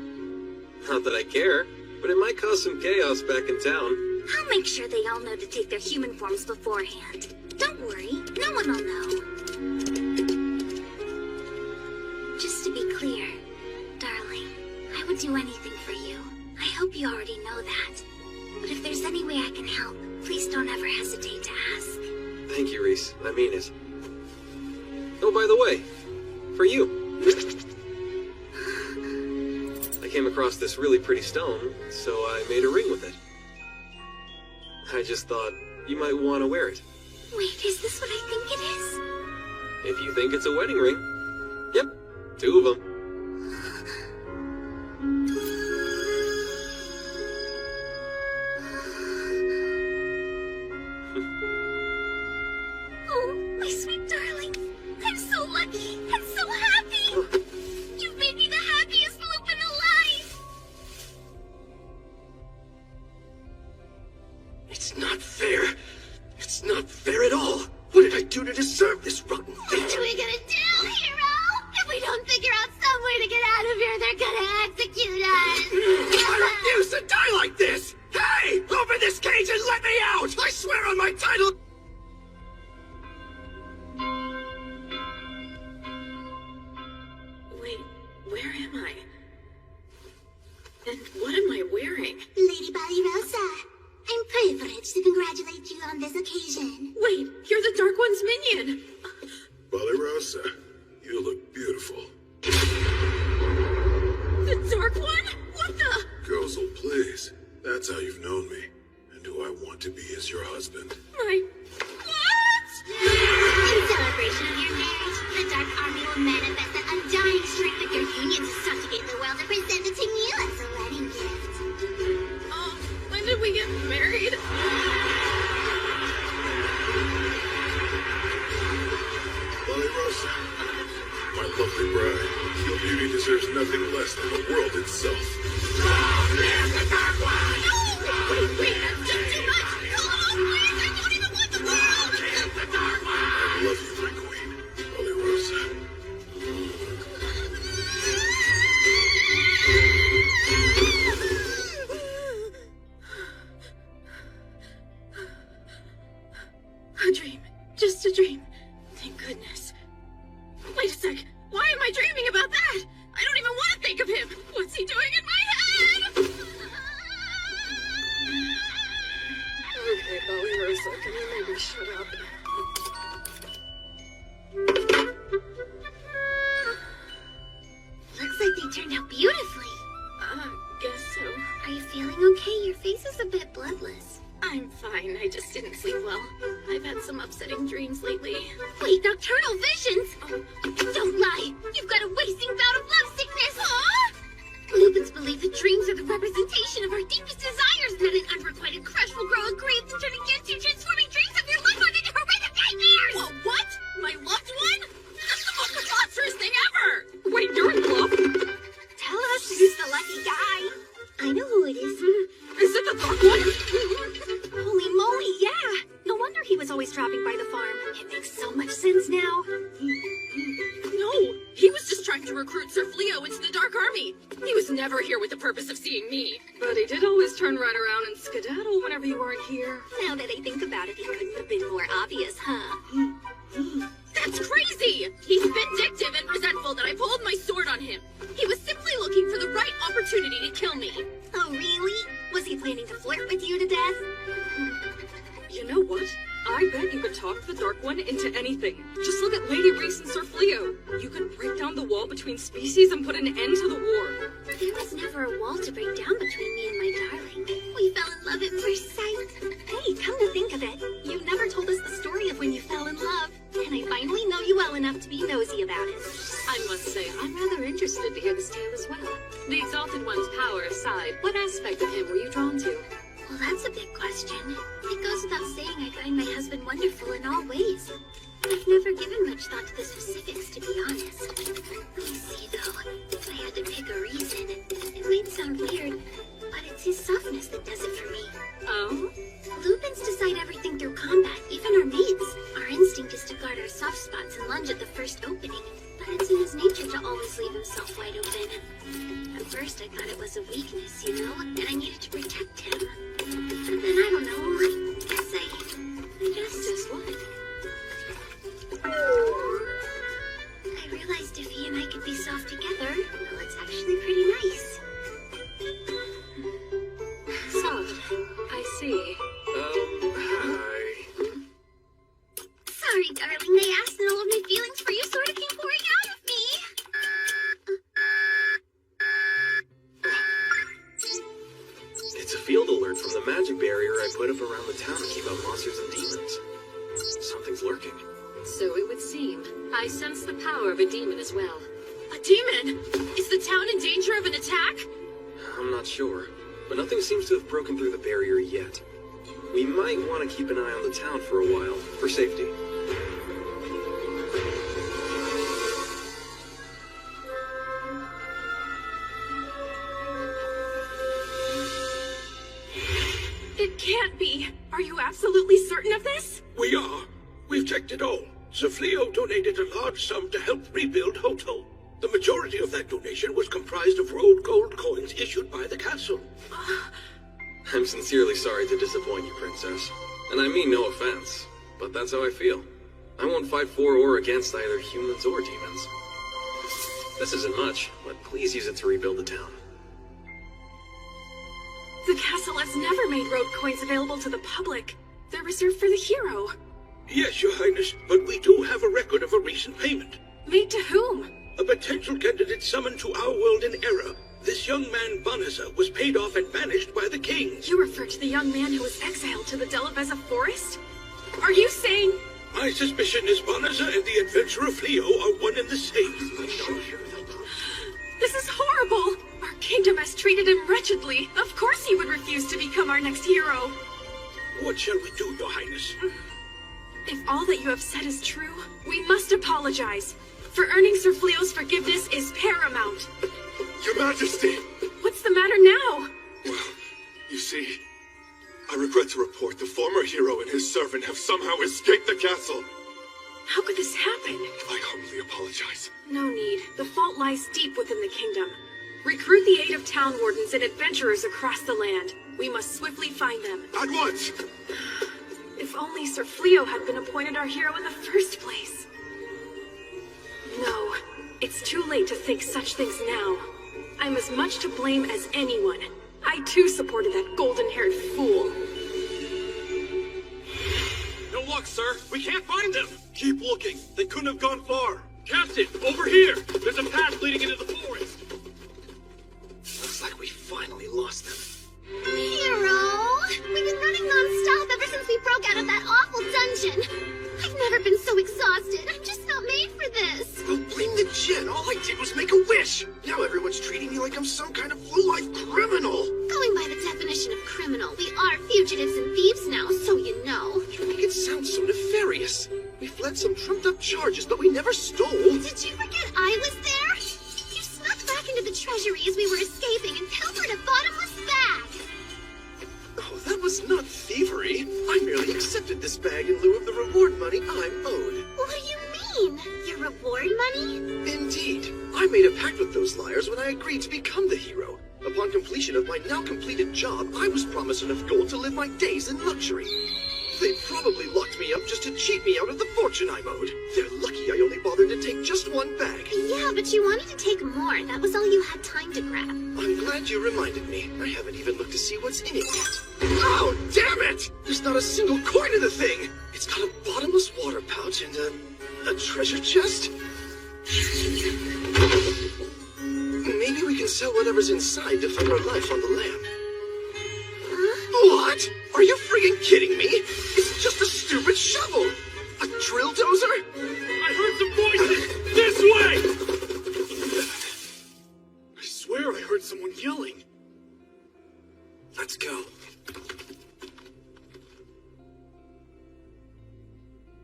Not that I care, but it might cause some chaos back in town. I'll make sure they all know to take their human forms beforehand. Don't worry, no one will know. Just to be clear, darling, I would do anything for you. I hope you already know that. But if there's any way I can help, please don't ever hesitate to ask. Thank you, Reese. I mean it. Oh, by the way, for you. I came across this really pretty stone, so I made a ring with it. I just thought you might want to wear it. Wait, is this what I think it is? If you think it's a wedding ring. Yep, 2 of them. Oh, my sweet darling. I'm so lucky. I'm so happy. You've made me the happiest Lupin alive. It's not fair. It's not fair at all. What did I do to deserve this rotten fate? What are we gonna do, hero? If we don't figure out some way to get out of here, they're gonna execute us. I refuse to die like this! Hey! Open this cage and let me out! I swear on my title! Wait, where am I? And what am I wearing? Lady Rosa, I'm privileged to congratulate you on this occasion. Wait, you're the Dark One's minion! Rosa, you look beautiful. The Dark One? What the? Gozel, please. That's how you've known me, and who I want to be as your husband. My... In celebration of your marriage, the Dark Army will manifest the undying strength of your union to subjugate the world and present it to you as a wedding gift. When did we get married? Rosa, my lovely bride, your beauty deserves nothing less than the world itself. There's the Dark One! No! Wait, that's just too much! Kill them all, please! I don't even want the world! Kill the Dark One! I love you, my queen, Rosa. A dream. Just a dream. Thank goodness. Wait a sec. Why am I dreaming about that? I don't even want to think of him. What's he doing in my head? Okay, Belly Rosa, can you maybe shut up? Looks like they turned out beautifully. Guess so. Are you feeling okay? Your face is a bit bloodless. I'm fine. I just didn't sleep well. I've had some upsetting dreams lately. Wait, nocturnal visions? Don't lie! You've got a wasting bout of love sickness! Huh? Lupins believe that dreams are the representation of our deepest desires, and that an unrequited crush will grow aggrieved and turn against you, transforming dreams of your loved one into horrific nightmares! Whoa, what? My loved one? That's the most preposterous thing ever! Wait, you're in love? Tell us who's the lucky guy. I know who it is. Is it the Dark One? Holy moly, yeah! No wonder he was always dropping by the farm. It makes so much sense now. No, he was just trying to recruit Sir Fleo into the Dark Army. He was never here with the purpose of seeing me. But he did always turn right around and skedaddle whenever you weren't here. Now that I think about it, he couldn't have been more obvious, huh? That's crazy! He's vindictive and resentful that I pulled my sword on him. He was simply looking for the right opportunity to kill me. Oh, really? Was he planning to flirt with you to death? You know what? I bet you could talk the Dark One into anything. Just look at Lady Reese and Sir Fleo. You could break down the wall between species and put an end to the war. There was never a wall to break down between me and my darling. We fell in love at first sight. Hey, come to think of it, you've never told us the story of when you fell in love. And I finally know you well enough to be nosy about it. I must say, I'm rather interested to hear this tale as well. The Exalted One's power aside, what aspect of him were you drawn to? Well, that's a big question. It goes without saying I find my husband wonderful in all ways. I've never given much thought to the specifics, to be honest. Let me see, though. If I had to pick a reason, it might sound weird, but it's his softness that does it for me. Oh? Lupins decide everything through combat, even our mates. Our instinct is to guard our soft spots and lunge at the first opening, but it's in his nature to always leave himself wide open. At first, I thought it was a weakness, and I needed to protect him. But then, I don't know, guess I just what? I realized if he and I could be soft together, well, it's actually pretty nice. Soft. I see. Hi. Sorry, darling, they asked and all of my feelings for you sort of came pouring out of me. It's a field alert from the magic barrier I put up around the town to keep out monsters and demons. Something's lurking. So it would seem. I sense the power of a demon as well. A demon? Is the town in danger of an attack? I'm not sure, but nothing seems to have broken through the barrier yet. We might want to keep an eye on the town for a while, for safety. It can't be. Are you absolutely certain of this? We are. We've checked it all. Sir Fleo donated a large sum to help rebuild Hoto. The majority of that donation was comprised of road gold coins issued by the castle. I'm sincerely sorry to disappoint you, Princess. And I mean no offense, but that's how I feel. I won't fight for or against either humans or demons. This isn't much, but please use it to rebuild the town. The castle has never made road coins available to the public. They're reserved for the hero. Yes, Your Highness, but we do have a record of a recent payment. Made to whom? A potential candidate summoned to our world in error. This young man, Banaza, was paid off and banished by the king. You refer to the young man who was exiled to the Delaveza forest? Are you saying... My suspicion is Banaza and the adventurer Fleo are one and the same. This is horrible! Our kingdom has treated him wretchedly. Of course he would refuse to become our next hero. What shall we do, Your Highness? If all that you have said is true, we must apologize. For earning Sir Fleo's forgiveness is paramount. Your Majesty! What's the matter now? Well, you see, I regret to report the former hero and his servant have somehow escaped the castle. How could this happen? I humbly apologize. No need. The fault lies deep within the kingdom. Recruit the aid of town wardens and adventurers across the land. We must swiftly find them. At once! If only Sir Fleo had been appointed our hero in the first place. No, it's too late to think such things now. I'm as much to blame as anyone. I too supported that golden-haired fool. No luck, sir. We can't find them. Keep looking. They couldn't have gone far. Captain, over here. There's a path leading into the forest. Looks like we finally lost them. Hero! We've been running non-stop ever since we broke out of that awful dungeon. I've never been so exhausted. I'm just not made for this. Well, blame the djinn. All I did was make a wish. Now everyone's treating me like I'm some kind of low-life criminal. Going by the definition of criminal, we are fugitives and thieves now, so you know. You make it sound so nefarious. We fled some trumped-up charges, but we never stole. Did you forget I was there? You snuck back into the treasury as we were escaping and pilfered a bottomless bag. Oh, that was not thievery. I merely accepted this bag in lieu of the reward money I'm owed. What do you mean? Your reward money? Indeed. I made a pact with those liars when I agreed to become the hero. Upon completion of my now completed job, I was promised enough gold to live my days in luxury. They probably locked me up just to cheat me out of the fortune I owed. They're lucky I only bothered to take just one bag. Yeah, but you wanted to take more. That was all you had time to grab. I'm glad you reminded me. I haven't even looked to see what's in it yet. Oh, damn it! There's not a single coin in the thing! It's got a bottomless water pouch and a treasure chest? Maybe we can sell whatever's inside to fund our life on the lam. What? Are you friggin' kidding me? It's just a stupid shovel! A drill dozer? I heard some voices! This way! I swear I heard someone yelling. Let's go.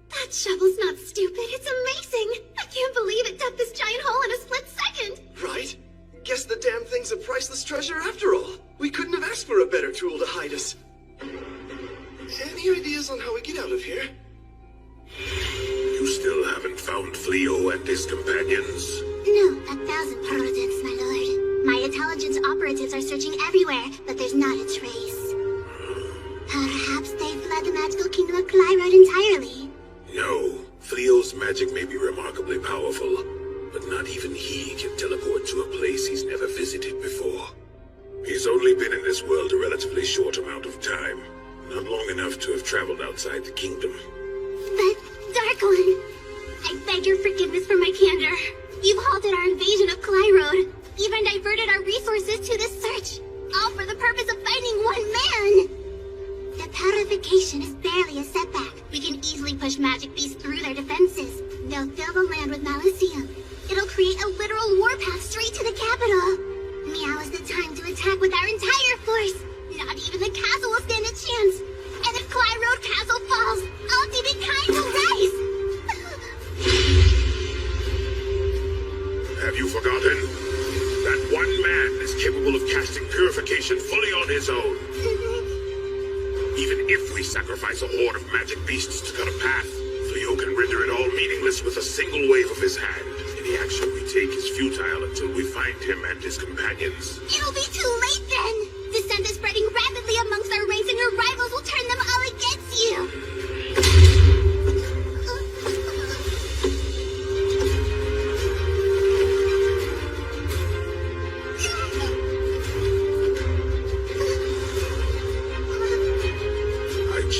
That shovel's not stupid. It's amazing. I can't believe it dug this giant hole in a split second. Right? Guess the damn thing's a priceless treasure after all. We couldn't have asked for a better tool to hide us. Any ideas on how we get out of here? You still haven't found Fleo and his companions? No, 1,000%, my lord. My intelligence operatives are searching everywhere, but there's not a trace. Perhaps they fled the magical kingdom of Clyrod entirely. No. Fleo's magic may be remarkably powerful, but not even he can teleport to a place he's never visited before. He's only been in this world a relatively short amount of time, not long enough to have traveled outside the kingdom. But, Dark One, I beg your forgiveness for my candor. You've halted our invasion of Clyrod, even diverted our resources to this search, all for the purpose of finding one man. The purification is barely a setback. We can easily push magic beasts through their defenses. They'll fill the land with Malicium. It'll create a literal warpath straight to the capital. Now is the time to attack with our entire force. Not even the castle will stand a chance. And if Clyrod Castle falls, all demonkind will rise. Have you forgotten? That one man is capable of casting purification fully on his own. Even if we sacrifice a horde of magic beasts to cut a path, Fleo can render it all meaningless with a single wave of his hand. Any action we take is futile until we find him and his companions. It'll be too late then. The scent is spreading rapidly amongst our ranks and your rivals will turn them all against you.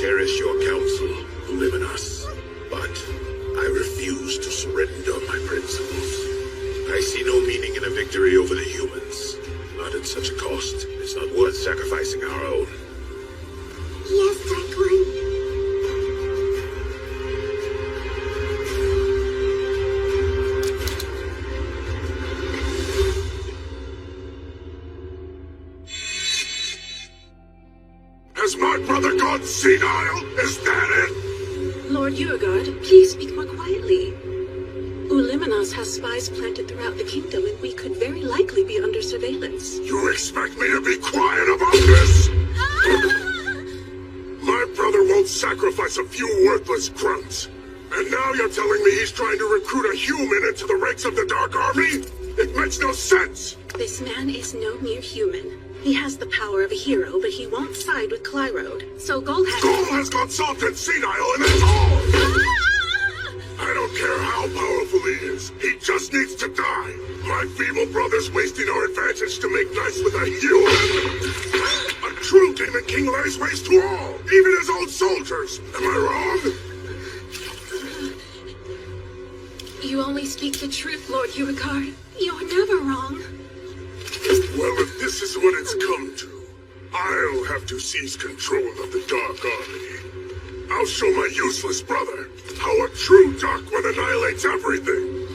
Cherish your counsel, who live in us, but I refuse to surrender my principles. I see no meaning in a victory over the humans. Not at such a cost. It's not worth sacrificing our own. Yes, Dark One. Has my brother gone senile? Is that it? Lord Urgard, please speak more quietly. Uliminos has spies planted throughout the kingdom, and we could very likely be under surveillance. You expect me to be quiet about this? My brother won't sacrifice a few worthless grunts. And now you're telling me he's trying to recruit a human into the ranks of the Dark Army? It makes no sense! This man is no mere human. He has the power of a hero, but he won't side with Clyrod. So Gol has gone soft and senile, and that's all! I don't care how powerful he is. He just needs to die. My feeble brother's wasting our advantage to make nice with a human. A true demon king lays waste to all, even his own soldiers. Am I wrong? You only speak the truth, Lord Urgard. You're never wrong. Well, if this is what it's come to, I'll have to seize control of the Dark Army. I'll show my useless brother how a true Dark One annihilates everything.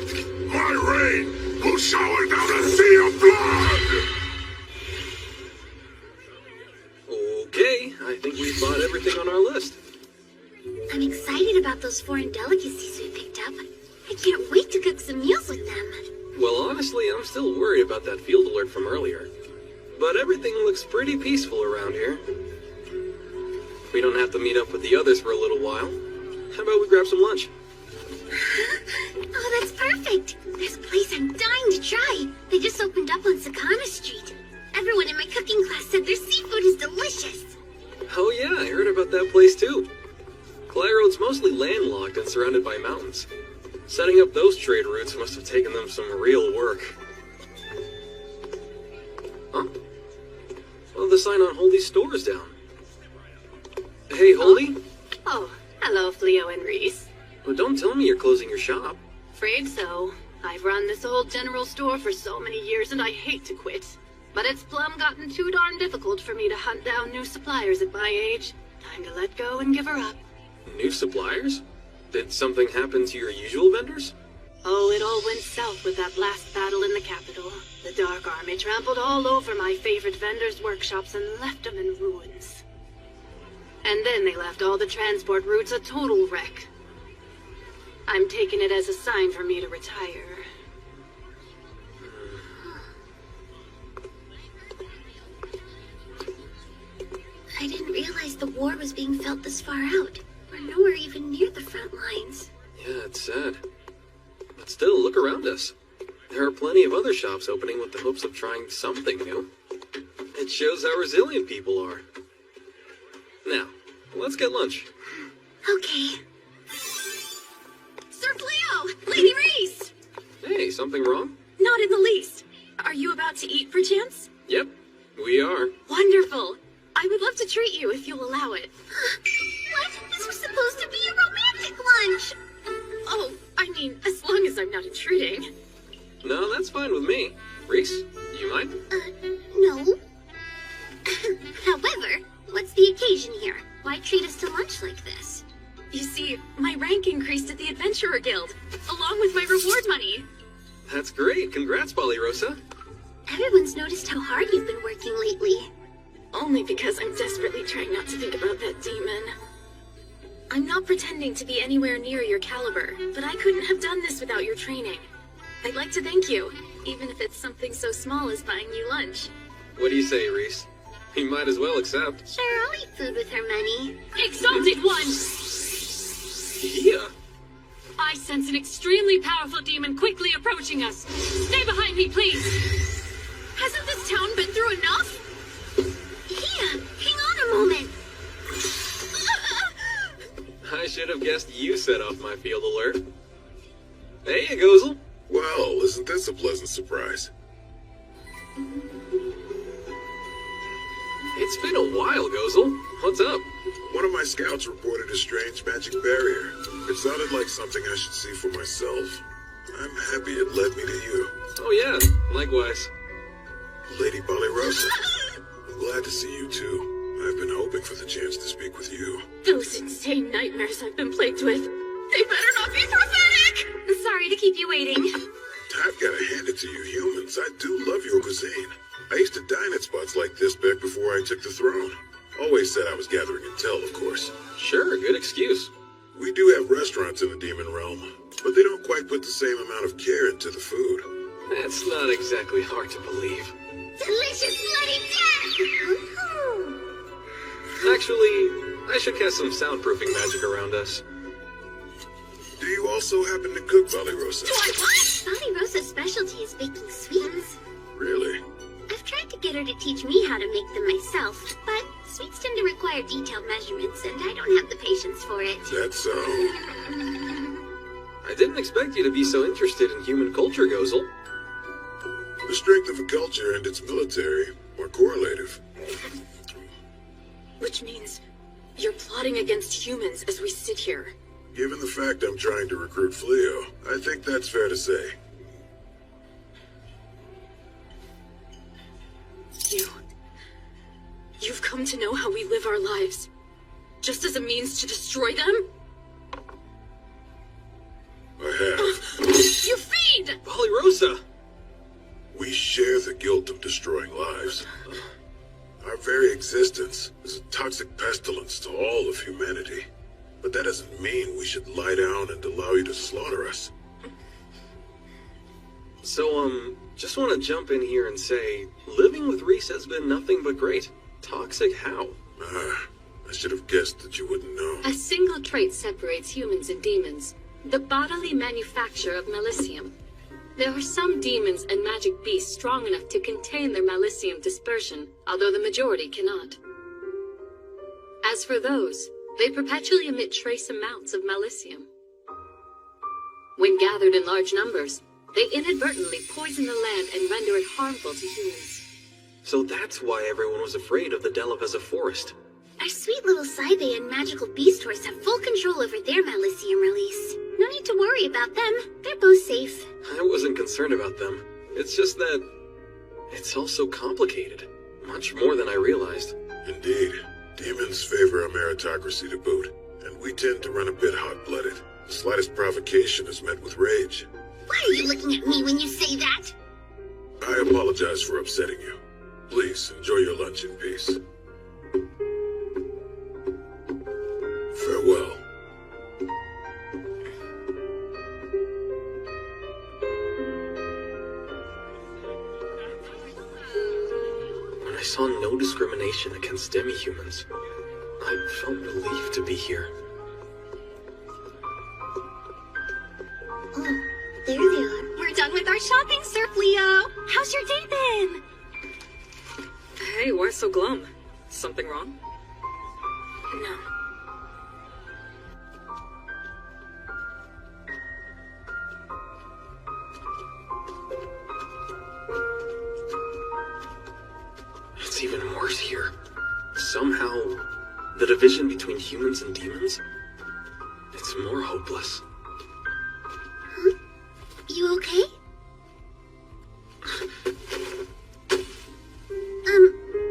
My reign will shower down a sea of blood! Okay, I think we've bought everything on our list. I'm excited about those foreign delicacies we picked up. I can't wait to cook some meals with them. Well, honestly, I'm still worried about that field alert from earlier. But everything looks pretty peaceful around here. We don't have to meet up with the others for a little while. How about we grab some lunch? Oh, that's perfect. There's a place I'm dying to try. They just opened up on Sakana Street. Everyone in my cooking class said their seafood is delicious. Oh yeah, I heard about that place too. landlocked and surrounded by mountains. Setting up those trade routes must have taken them some real work. Huh? Well, the sign on Holdy's store is down. Hey, Holdy? Oh, hello, Fleo and Reese. Well, don't tell me you're closing your shop. Afraid so. I've run this old general store for so many years and I hate to quit. But it's plumb gotten too darn difficult for me to hunt down new suppliers at my age. Time to let go and give her up. New suppliers? Did something happen to your usual vendors? Oh, it all went south with that last battle in the capital. The Dark Army trampled all over my favorite vendors' workshops and left them in ruins. And then they left all the transport routes a total wreck. I'm taking it as a sign for me to retire. I didn't realize the war was being felt this far out. We're nowhere even near the front lines. Yeah, it's sad. But still, look around us. There are plenty of other shops opening with the hopes of trying something new. It shows how resilient people are. Now, let's get lunch. Okay. Sir Fleo! Lady Reese! Hey, something wrong? Not in the least. Are you about to eat, perchance? Yep, we are. Wonderful. I would love to treat you if you'll allow it. What? This was supposed to be a romantic lunch! Oh, I mean, as long as I'm not intruding. No, that's fine with me. Reese, you mind? No. However, what's the occasion here? Why treat us to lunch like this? You see, my rank increased at the Adventurer Guild, along with my reward money. That's great. Congrats, Ballyrosa. Everyone's noticed how hard you've been working lately. Only because I'm desperately trying not to think about that demon. I'm not pretending to be anywhere near your caliber, but I couldn't have done this without your training. I'd like to thank you, even if it's something so small as buying you lunch. What do you say, Reese? You might as well accept. Sure, I'll eat food with her money. Exalted One! Yeah. I sense an extremely powerful demon quickly approaching us. Stay behind me, please! Hasn't this town been through enough? Here, hang on a moment. I should have guessed you set off my field alert. Hey, Gozel. Well, isn't this a pleasant surprise? It's been a while, Gozel. What's up? One of my scouts reported a strange magic barrier. It sounded like something I should see for myself. I'm happy it led me to you. Oh yeah, likewise. Lady Ballyrosa, I'm glad to see you too. I've been hoping for the chance to speak with you. Those insane nightmares I've been plagued with. They better not be prophetic! Sorry to keep you waiting. I've got to hand it to you humans. I do love your cuisine. I used to dine at spots like this back before I took the throne. Always said I was gathering intel, of course. Sure, good excuse. We do have restaurants in the demon realm, but they don't quite put the same amount of care into the food. That's not exactly hard to believe. Delicious bloody death! Actually, I should cast some soundproofing magic around us. Do you also happen to cook, Ballyrosa? Do I what? Ballyrosa's specialty is baking sweets. Really? I've tried to get her to teach me how to make them myself, but sweets tend to require detailed measurements, and I don't have the patience for it. That's so. I didn't expect you to be so interested in human culture, Gozel. The strength of a culture and its military are correlative. Which means you're plotting against humans as we sit here. Given the fact I'm trying to recruit Fleo, I think that's fair to say. You've come to know how we live our lives, just as a means to destroy them? I have. You fiend! Ballyrosa! We share the guilt of destroying lives. Our very existence is a toxic pestilence to all of humanity. But that doesn't mean we should lie down and allow you to slaughter us. So, just want to jump in here and say, living with Reese has been nothing but great. Toxic how? I should have guessed that you wouldn't know. A single trait separates humans and demons. The bodily manufacture of malicium. There are some demons and magic beasts strong enough to contain their malicium dispersion, although the majority cannot. As for those, They perpetually emit trace amounts of malicium. When gathered in large numbers, they inadvertently poison the land and render it harmful to humans. So that's why everyone was afraid of the Delaveza forest. Our sweet little Saibe and magical beast horse have full control over their malicium release. No need to worry about them. They're both safe. I wasn't concerned about them. It's just that it's all so complicated. Much more than I realized. Indeed. Demons favor a meritocracy to boot, and we tend to run a bit hot-blooded. The slightest provocation is met with rage. Why are you looking at me when you say that? I apologize for upsetting you. Please, enjoy your lunch in peace. Farewell. When I saw no discrimination against demi-humans, I felt relieved to be here. Oh, there they are. We're done with our shopping, Sir Fleo. How's your day been? Hey, why so glum? Something wrong? No. It's even worse here. Somehow, the division between humans and demons, it's more hopeless. Huh? You okay?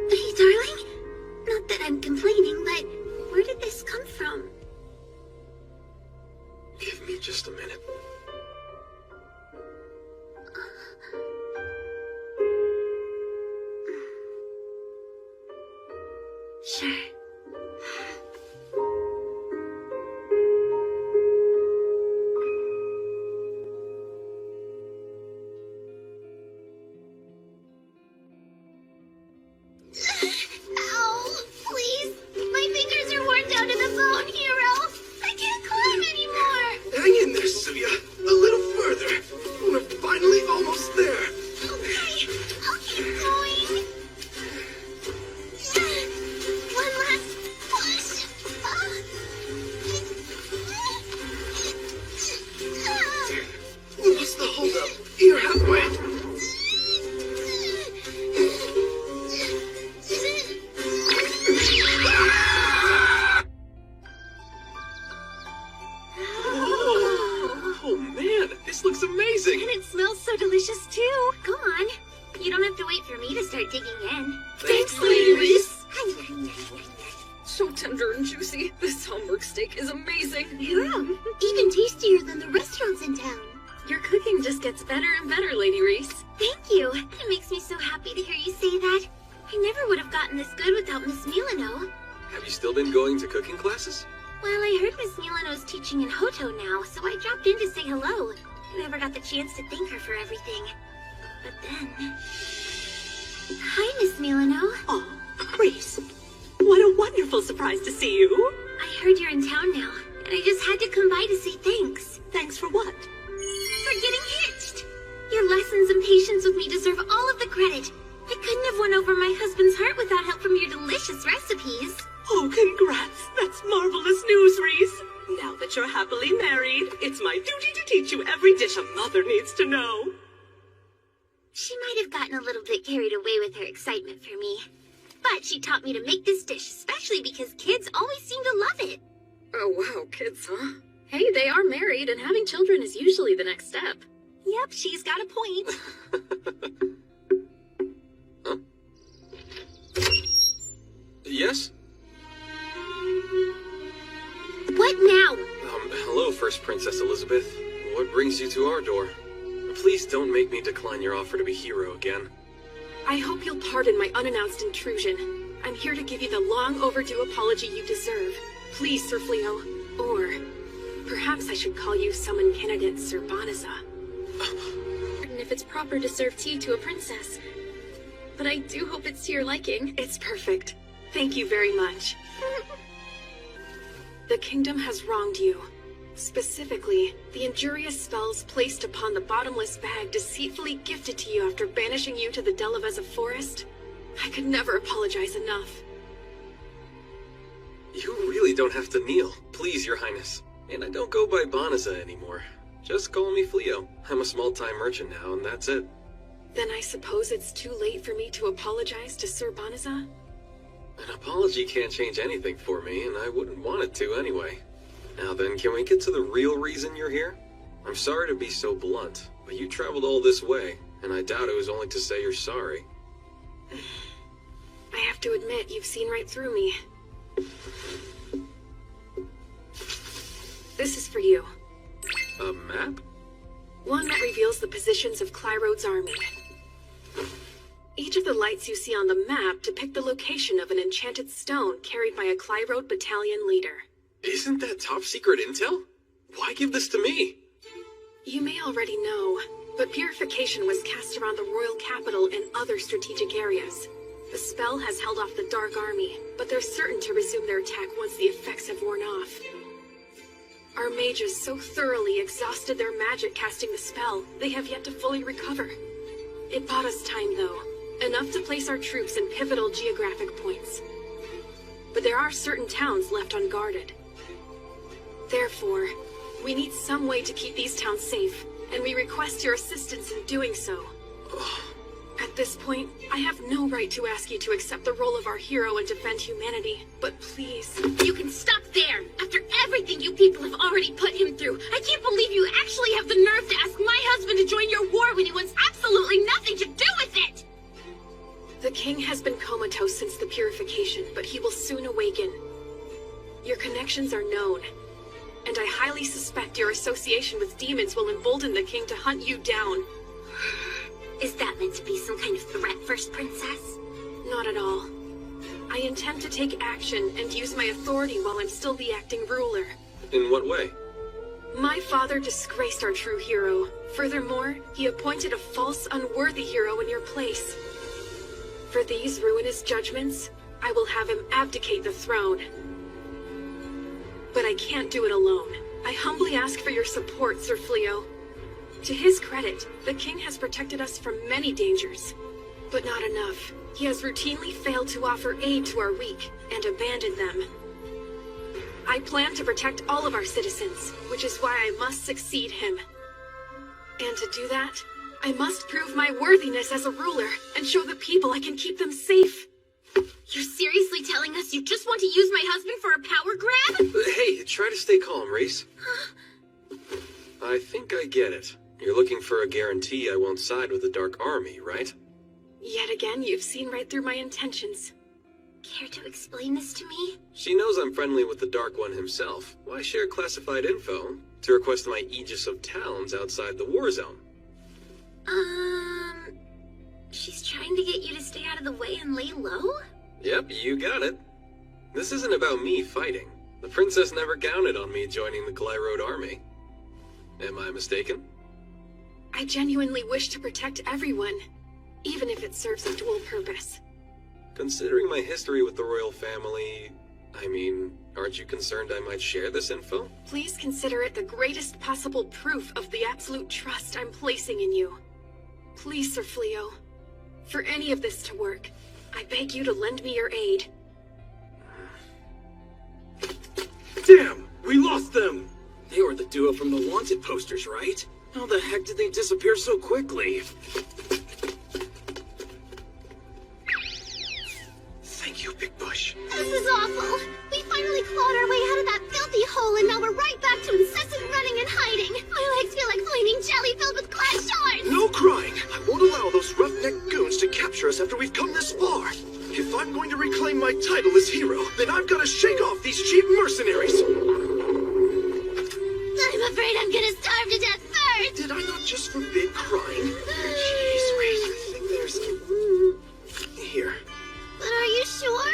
Hey, darling? Not that I'm complaining, but where did this come from? Give me just a minute. Sure. Ow! Please! My fingers are worn down to the bone, Hero! I can't climb anymore! Hang in there, Suya. A little further. We're finally almost there. Okay, I'll keep going. One last push. What's the holdup? You're halfway. Oh man, this looks amazing! And it smells so delicious too. Go on. You don't have to wait for me to start digging in. Thanks, Lady Reese. So tender and juicy. This Hamburg steak is amazing. Yeah, even tastier than the restaurants in town. Your cooking just gets better and better, Lady Reese. Thank you. It makes me so happy to hear you say that. I never would have gotten this good without Miss Milano. Have you still been going to cooking classes? Well, I heard Miss Milano's teaching in Hoto now, so I dropped in to say hello. I never got the chance to thank her for everything. But then... Hi, Miss Milano. Oh, Reese. What a wonderful surprise to see you. I heard you're in town now, and I just had to come by to say thanks. Thanks for what? For getting hitched. Your lessons and patience with me deserve all of the credit. I couldn't have won over my husband's heart without help from your delicious recipes. Oh, congrats. That's marvelous news, Reese. Now that you're happily married, it's my duty to teach you every dish a mother needs to know. She might have gotten a little bit carried away with her excitement for me. But she taught me to make this dish, especially because kids always seem to love it. Oh, wow, kids, huh? Hey, they are married, and having children is usually the next step. Yep, she's got a point. Huh? Yes? What now? Hello, First Princess Elizabeth. What brings you to our door? Please don't make me decline your offer to be hero again. I hope you'll pardon my unannounced intrusion. I'm here to give you the long overdue apology you deserve. Please, Sir Fleo. Or perhaps I should call you summon candidate Sir Banaza. And if it's proper to serve tea to a princess. But I do hope it's to your liking. It's perfect. Thank you very much. The kingdom has wronged you. Specifically, the injurious spells placed upon the bottomless bag deceitfully gifted to you after banishing you to the Delaveza forest. I could never apologize enough. You really don't have to kneel. Please, Your Highness. And I don't go by Banaza anymore. Just call me Fleo. I'm a small-time merchant now, and that's it. Then I suppose it's too late for me to apologize to Sir Banaza? An apology can't change anything for me, and I wouldn't want it to anyway. Now then, can we get to the real reason you're here? I'm sorry to be so blunt, but you traveled all this way, and I doubt it was only to say you're sorry. I have to admit, you've seen right through me. This is for you. A map? One that reveals the positions of Clyrode's army. Each of the lights you see on the map depict the location of an enchanted stone carried by a Clyrode battalion leader. Isn't that top secret intel? Why give this to me? You may already know, but purification was cast around the royal capital and other strategic areas. The spell has held off the Dark Army, but they're certain to resume their attack once the effects have worn off. Our mages so thoroughly exhausted their magic casting the spell, they have yet to fully recover. It bought us time, though. Enough to place our troops in pivotal geographic points. But there are certain towns left unguarded. Therefore, we need some way to keep these towns safe, and we request your assistance in doing so. At this point, I have no right to ask you to accept the role of our hero and defend humanity, but please... You can stop there! After everything you people have already put him through, I can't believe you actually have the nerve to ask my husband to join your war when he wants absolutely nothing to do with it! The king has been comatose since the purification, but he will soon awaken. Your connections are known, and I highly suspect your association with demons will embolden the king to hunt you down. Is that meant to be some kind of threat, First Princess? Not at all. I intend to take action and use my authority while I'm still the acting ruler. In what way? My father disgraced our true hero. Furthermore, he appointed a false, unworthy hero in your place. For these ruinous judgments, I will have him abdicate the throne. But I can't do it alone. I humbly ask for your support, Sir Fleo. To his credit, the king has protected us from many dangers. But not enough. He has routinely failed to offer aid to our weak and abandoned them. I plan to protect all of our citizens, which is why I must succeed him. And to do that, I must prove my worthiness as a ruler and show the people I can keep them safe. You're seriously telling us you just want to use my husband for a power grab? Hey, try to stay calm, Reese. I think I get it. You're looking for a guarantee I won't side with the Dark Army, right? Yet again, you've seen right through my intentions. Care to explain this to me? She knows I'm friendly with the Dark One himself. Why share classified info to request my Aegis of towns outside the war zone? She's trying to get you to stay out of the way and lay low? Yep, you got it. This isn't about me fighting. The princess never counted on me joining the Clyrode army. Am I mistaken? I genuinely wish to protect everyone, even if it serves a dual purpose. Considering my history with the royal family, I mean, aren't you concerned I might share this info? Please consider it the greatest possible proof of the absolute trust I'm placing in you. Please, Sir Fleo, for any of this to work, I beg you to lend me your aid. Damn! We lost them! They were the duo from the wanted posters, right? How the heck did they disappear so quickly? Thank you, Big Bush. This is awful. We finally clawed our way out of that filthy hole, and now we're right back to incessant running and hiding. My legs feel like flaming jelly filled with glass shards. No crying! I won't allow those roughneck goons to capture us after we've come this far. If I'm going to reclaim my title as hero, then I've got to shake off these cheap mercenaries. I'm afraid I'm gonna starve to death first. Did I not just forbid crying? Jeez, Reese, I think there's... Here. But are you sure?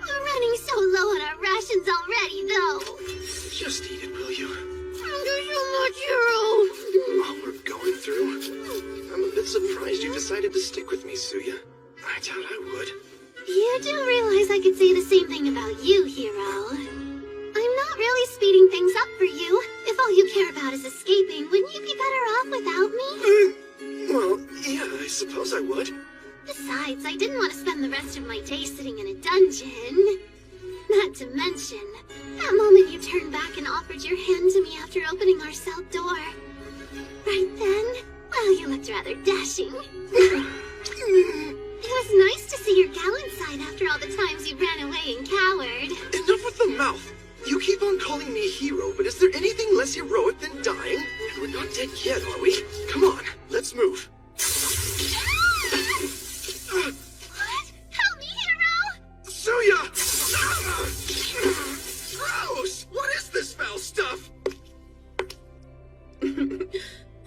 We're running so low on our rations already, though. Just eat it, will you? There's so much, hero. All we're going through. I'm a bit surprised you decided to stick with me, Suya. I doubt I would. You do realize I could say the same thing about you, hero. I'm not really speeding things up for you. If all you care about is escaping, wouldn't you be better off without me? Well, yeah, I suppose I would. Besides, I didn't want to spend the rest of my day sitting in a dungeon. Not to mention, that moment you turned back and offered your hand to me after opening our cell door. Right then, well, you looked rather dashing. It was nice to see your gallant side after all the times you ran away and cowered. Enough with the mouth. You keep on calling me a hero, but is there anything less heroic than dying? And we're not dead yet, are we? Come on, let's move. What? Help me, hero! Suya! Gross! What is this foul stuff?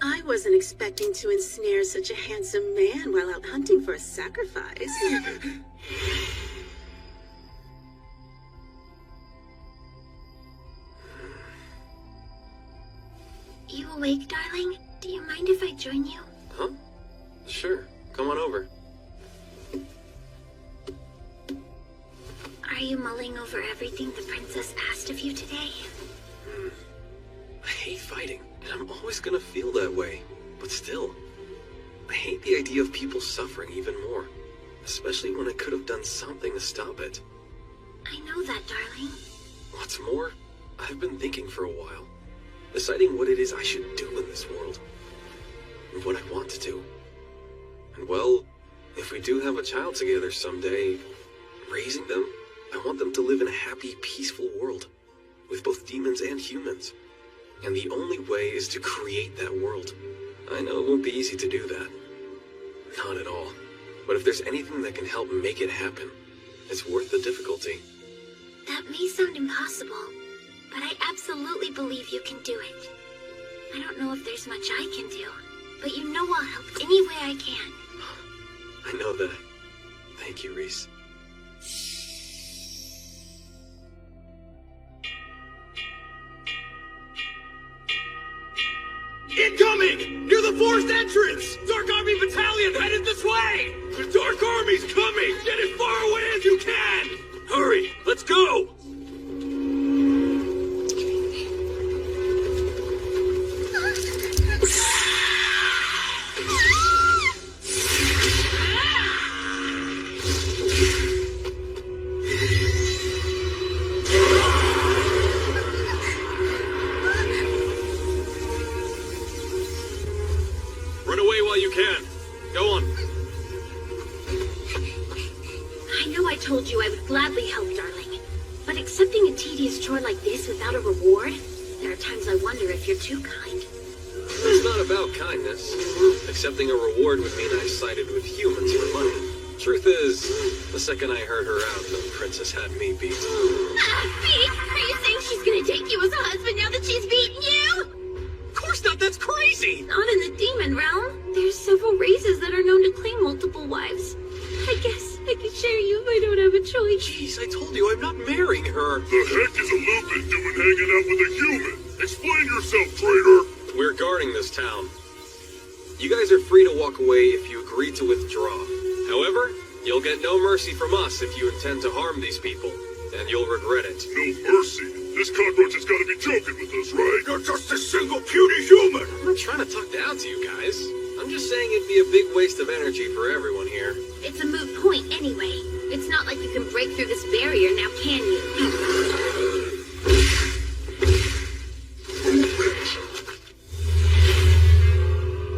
I wasn't expecting to ensnare such a handsome man while out hunting for a sacrifice. You awake, darling? Do you mind if I join you? Huh? Sure. Come on over. Are you mulling over everything the princess asked of you today? I hate fighting, and I'm always gonna feel that way. But still, I hate the idea of people suffering even more. Especially when I could have done something to stop it. I know that, darling. What's more, I've been thinking for a while. Deciding what it is I should do in this world. And what I want to do. And well, if we do have a child together someday, raising them, I want them to live in a happy, peaceful world. With both demons and humans. And the only way is to create that world. I know it won't be easy to do that. Not at all. But if there's anything that can help make it happen, it's worth the difficulty. That may sound impossible, but I absolutely believe you can do it. I don't know if there's much I can do, but you know I'll help any way I can. I know that. Thank you, Reese. Incoming! Near the forest entrance! Dark Army Battalion headed this way! The Dark Army's coming! Get as far away as you can! Hurry! Let's go! Run away while you can. Go on. I know I told you I would gladly help, darling. But accepting a tedious chore like this without a reward? There are times I wonder if you're too kind. It's not about kindness. Accepting a reward would mean I sided with humans for money. Truth is, the second I heard her out, the princess had me beat. Beat? Are you saying she's gonna take you as a husband now that she's beaten you? Of course not, that's crazy! Not in the demon realm. There's several races that are known to claim multiple wives. I guess I could share you if I don't have a choice. Jeez, I told you I'm not marrying her. The heck is a Lupin doing hanging out with a human? Explain yourself, traitor! We're guarding this town. You guys are free to walk away if you agree to withdraw. However, you'll get no mercy from us if you intend to harm these people, and you'll regret it. No mercy? This cockroach has got to be joking with us, right? You're just a single puny human! I'm not trying to talk down to you guys. I'm just saying it'd be a big waste of energy for everyone here. It's a moot point anyway. It's not like you can break through this barrier now, can you?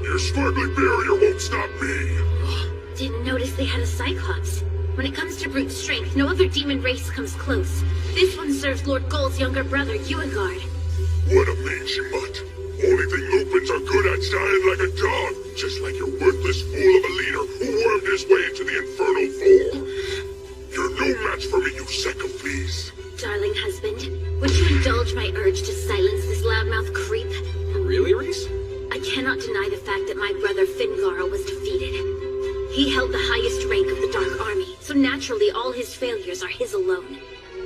Your sparkling barrier won't stop me! Didn't notice they had a Cyclops. When it comes to brute strength, no other demon race comes close. This one serves Lord Gold's younger brother, Uegard. What a mangy mutt! Only thing Lupins are good at's dying like a dog, just like your worthless fool of a leader who wormed his way into the infernal fold. You're no match for me, you sack of fleas. Darling husband, would you indulge my urge to silence this loudmouth creep? Really, Reese? I cannot deny the fact that my brother Fingarl was defeated. He held the highest rank of the Dark Army, so naturally all his failures are his alone.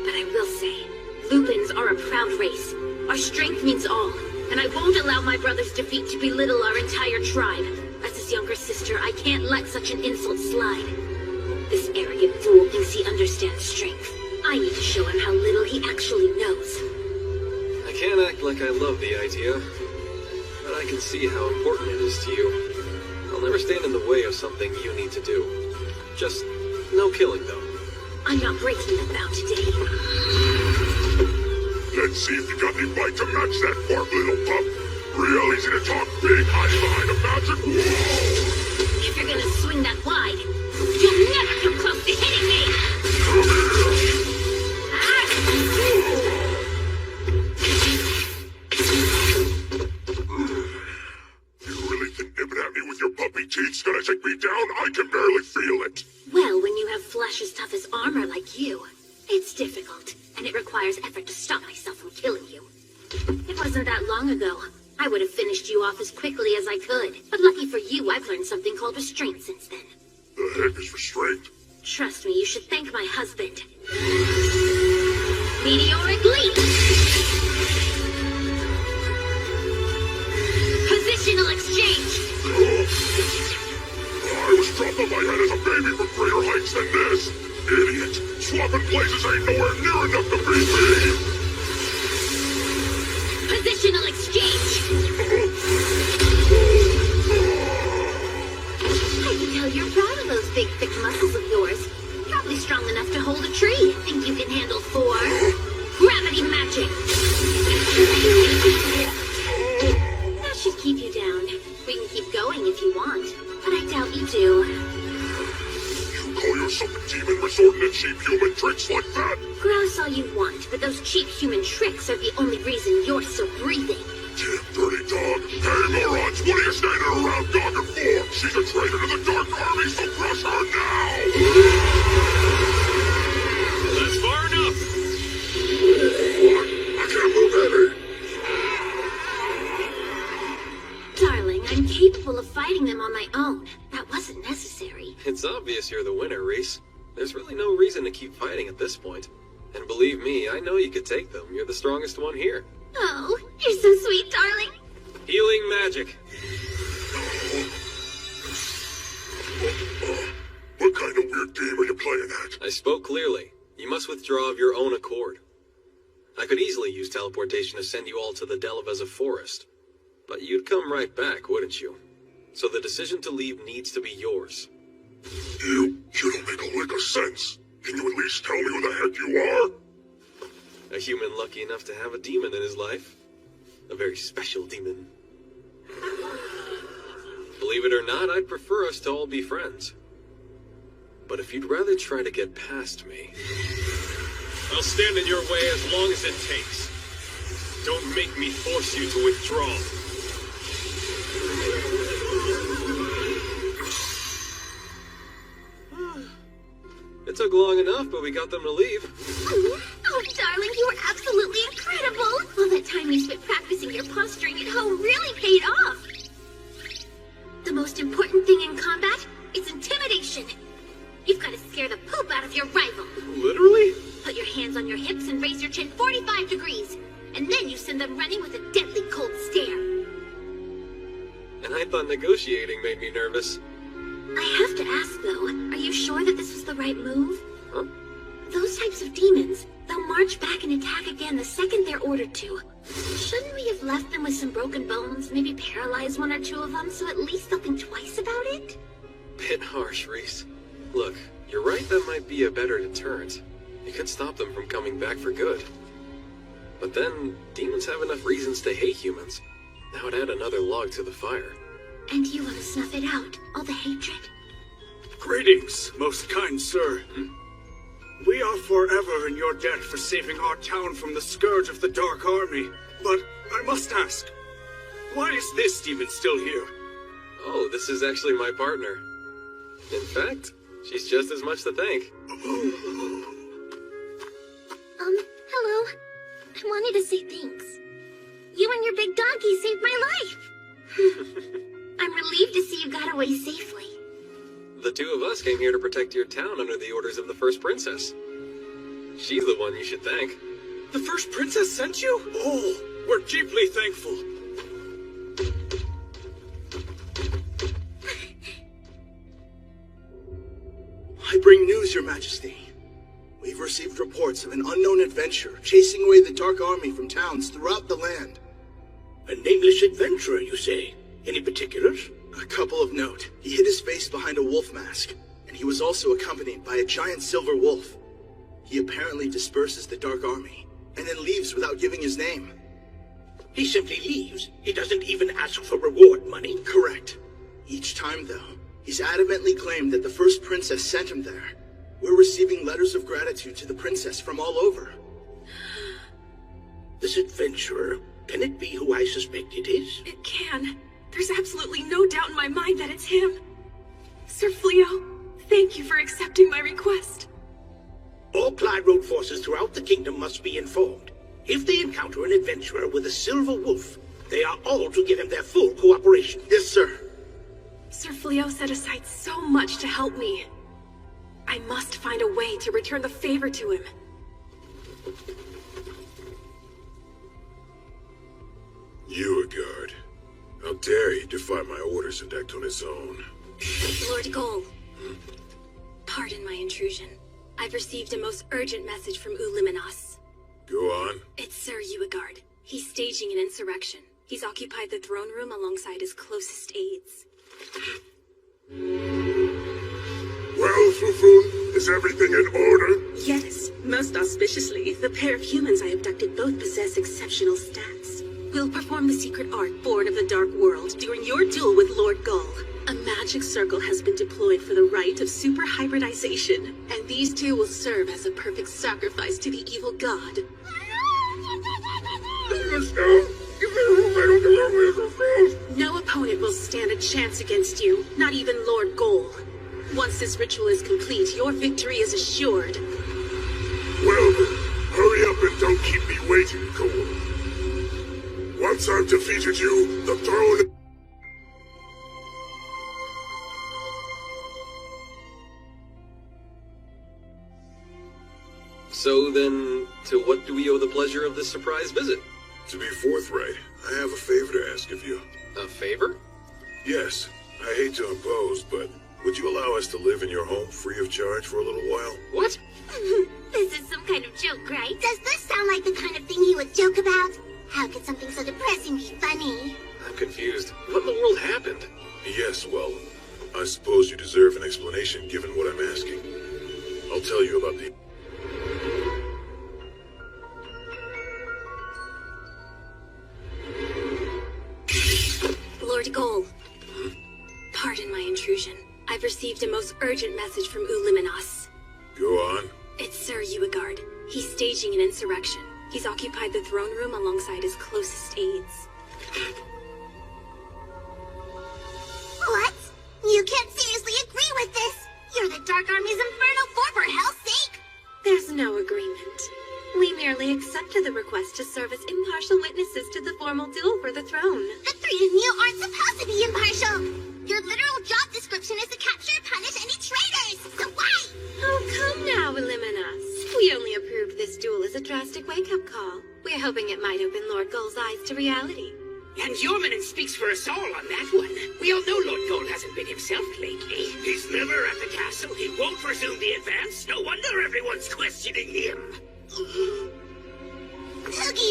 But I will say, Lupins are a proud race. Our strength means all, and I won't allow my brother's defeat to belittle our entire tribe. As his younger sister, I can't let such an insult slide. This arrogant fool thinks he understands strength. I need to show him how little he actually knows. I can't act like I love the idea, but I can see how important it is to you. I'll never stand in the way of something you need to do. Just no killing, though. I'm not breaking the vow today. Let's see if you got any bite to match that bark, little pup. Real easy to talk big, hiding behind a magic wall. If you're gonna swing that wide, you'll never come close to hitting me! Come here. You really think nipping at me with your puppy teeth's gonna take me down? I can barely feel it. Well, when you have flesh as tough as armor like you, it's difficult, and it requires effort to stop myself from killing you. It wasn't that long ago. I would have finished you off as quickly as I could, but lucky for you, I've learned something called restraint since then. The heck is restraint? Trust me, you should thank my husband. Meteoric leap! Positional exchange! I was dropped on my head as a baby for greater heights than this. Idiot! Swapping places ain't nowhere near enough to beat me! Positional exchange! I can tell you're proud of those big, thick muscles of yours. Probably strong enough to hold a tree. Think you can handle 4? Gravity magic! That should keep you down. We can keep going if you want, but I doubt you do. You call yourself a demon resorting to cheap human tricks like that? Grouse all you want, but those cheap human tricks are the only reason you're still breathing. Damn dirty dog. Hey, morons, what are you standing around dogging for? She's a traitor to the Dark Army, so crush her now! That's far enough! I can't move any. Darling, I'm capable of fighting them on my own. That wasn't necessary. It's obvious you're the winner, Reese. There's really no reason to keep fighting at this point. And believe me, I know you could take them. You're the strongest one here. Oh, you're so sweet, darling. Healing magic. What kind of weird game are you playing at? I spoke clearly. You must withdraw of your own accord. I could easily use teleportation to send you all to the Delaveza forest. But you'd come right back, wouldn't you? So the decision to leave needs to be yours. You don't make a lick of sense. Can you at least tell me who the heck you are? A human lucky enough to have a demon in his life. A very special demon. Believe it or not, I'd prefer us to all be friends. But if you'd rather try to get past me... I'll stand in your way as long as it takes. Don't make me force you to withdraw. It took long enough, but we got them to leave. Oh, darling, you were absolutely incredible. All that time you spent practicing your posturing at home really paid off. The most important thing in combat is intimidation. You've got to scare the poop out of your rival. Literally? Put your hands on your hips and raise your chin 45 degrees. And then you send them running with a deadly cold stare. And I thought negotiating made me nervous. I have to ask, though, are you sure that this was the right move? Huh? Those types of demons, they'll march back and attack again the second they're ordered to. Shouldn't we have left them with some broken bones, maybe paralyze 1 or 2 of them, so at least they'll think twice about it? Bit harsh, Reese. Look, you're right, that might be a better deterrent. It could stop them from coming back for good. But then, demons have enough reasons to hate humans. That would add another log to the fire. And you want to snuff it out, all the hatred? Greetings, most kind sir. We are forever in your debt for saving our town from the scourge of the Dark Army. But I must ask, why is this demon still here? Oh, this is actually my partner. In fact, she's just as much to thank. Hello. I wanted to say thanks. You and your big donkey saved my life. I'm relieved to see you got away safely. The 2 of us came here to protect your town under the orders of the first princess. She's the one you should thank. The first princess sent you? Oh, we're deeply thankful. I bring news, Your Majesty. We've received reports of an unknown adventurer chasing away the Dark Army from towns throughout the land. A nameless adventurer, you say? Any particulars? A couple of note. He hid his face behind a wolf mask, and he was also accompanied by a giant silver wolf. He apparently disperses the Dark Army, and then leaves without giving his name. He simply leaves. He doesn't even ask for reward money. Correct. Each time, though, he's adamantly claimed that the first princess sent him there. We're receiving letters of gratitude to the princess from all over. This adventurer, can it be who I suspect it is? It can. There's absolutely no doubt in my mind that it's him. Sir Fleo, thank you for accepting my request. All Clyde Road forces throughout the kingdom must be informed. If they encounter an adventurer with a silver wolf, they are all to give him their full cooperation. Yes, sir. Sir Fleo set aside so much to help me. I must find a way to return the favor to him. Uegard. How dare he defy my orders and act on his own? Lord Gol. Pardon my intrusion. I've received a most urgent message from Uliminos. Go on. It's Sir Uegard. He's staging an insurrection. He's occupied the throne room alongside his closest aides. Well, Fufun, is everything in order? Yes, most auspiciously, the pair of humans I abducted both possess exceptional stats. We'll perform the secret art born of the Dark World during your duel with Lord Gull. A magic circle has been deployed for the rite of super hybridization, and these two will serve as a perfect sacrifice to the evil god. Let's go! No opponent will stand a chance against you, not even Lord Gull. Once this ritual is complete, your victory is assured. Well then, hurry up and don't keep me waiting, Cole. Once I've defeated you, the throne... So then, to what do we owe the pleasure of this surprise visit? To be forthright, I have a favor to ask of you. A favor? Yes, I hate to impose, but would you allow us to live in your home free of charge for a little while? What? This is some kind of joke, right? Does this sound like the kind of thing he would joke about? How could something so depressing be funny? I'm confused. What in the world happened? Yes, well, I suppose you deserve an explanation given what I'm asking. I'll tell you about the... Lord Gull. Pardon my intrusion. I've received a most urgent message from Uliminos. Go on. It's Sir Uegard. He's staging an insurrection. He's occupied the throne room alongside his closest aides. What? You can't seriously agree with this! You're the Dark Army's Infernal Four, for hell's sake! There's no agreement. We merely accepted the request to serve as impartial witnesses to the formal duel for the throne. The three of you aren't supposed to be impartial! Your literal job description is to capture and punish any traitors! So why? Oh, come now, Uliminos. We only approved this duel as a drastic wake-up call. We're hoping it might open Lord Gull's eyes to reality. And Yormanen speaks for us all on that one. We all know Lord Gold hasn't been himself lately. He's never at the castle. He won't resume the advance. No wonder everyone's questioning him. Oogie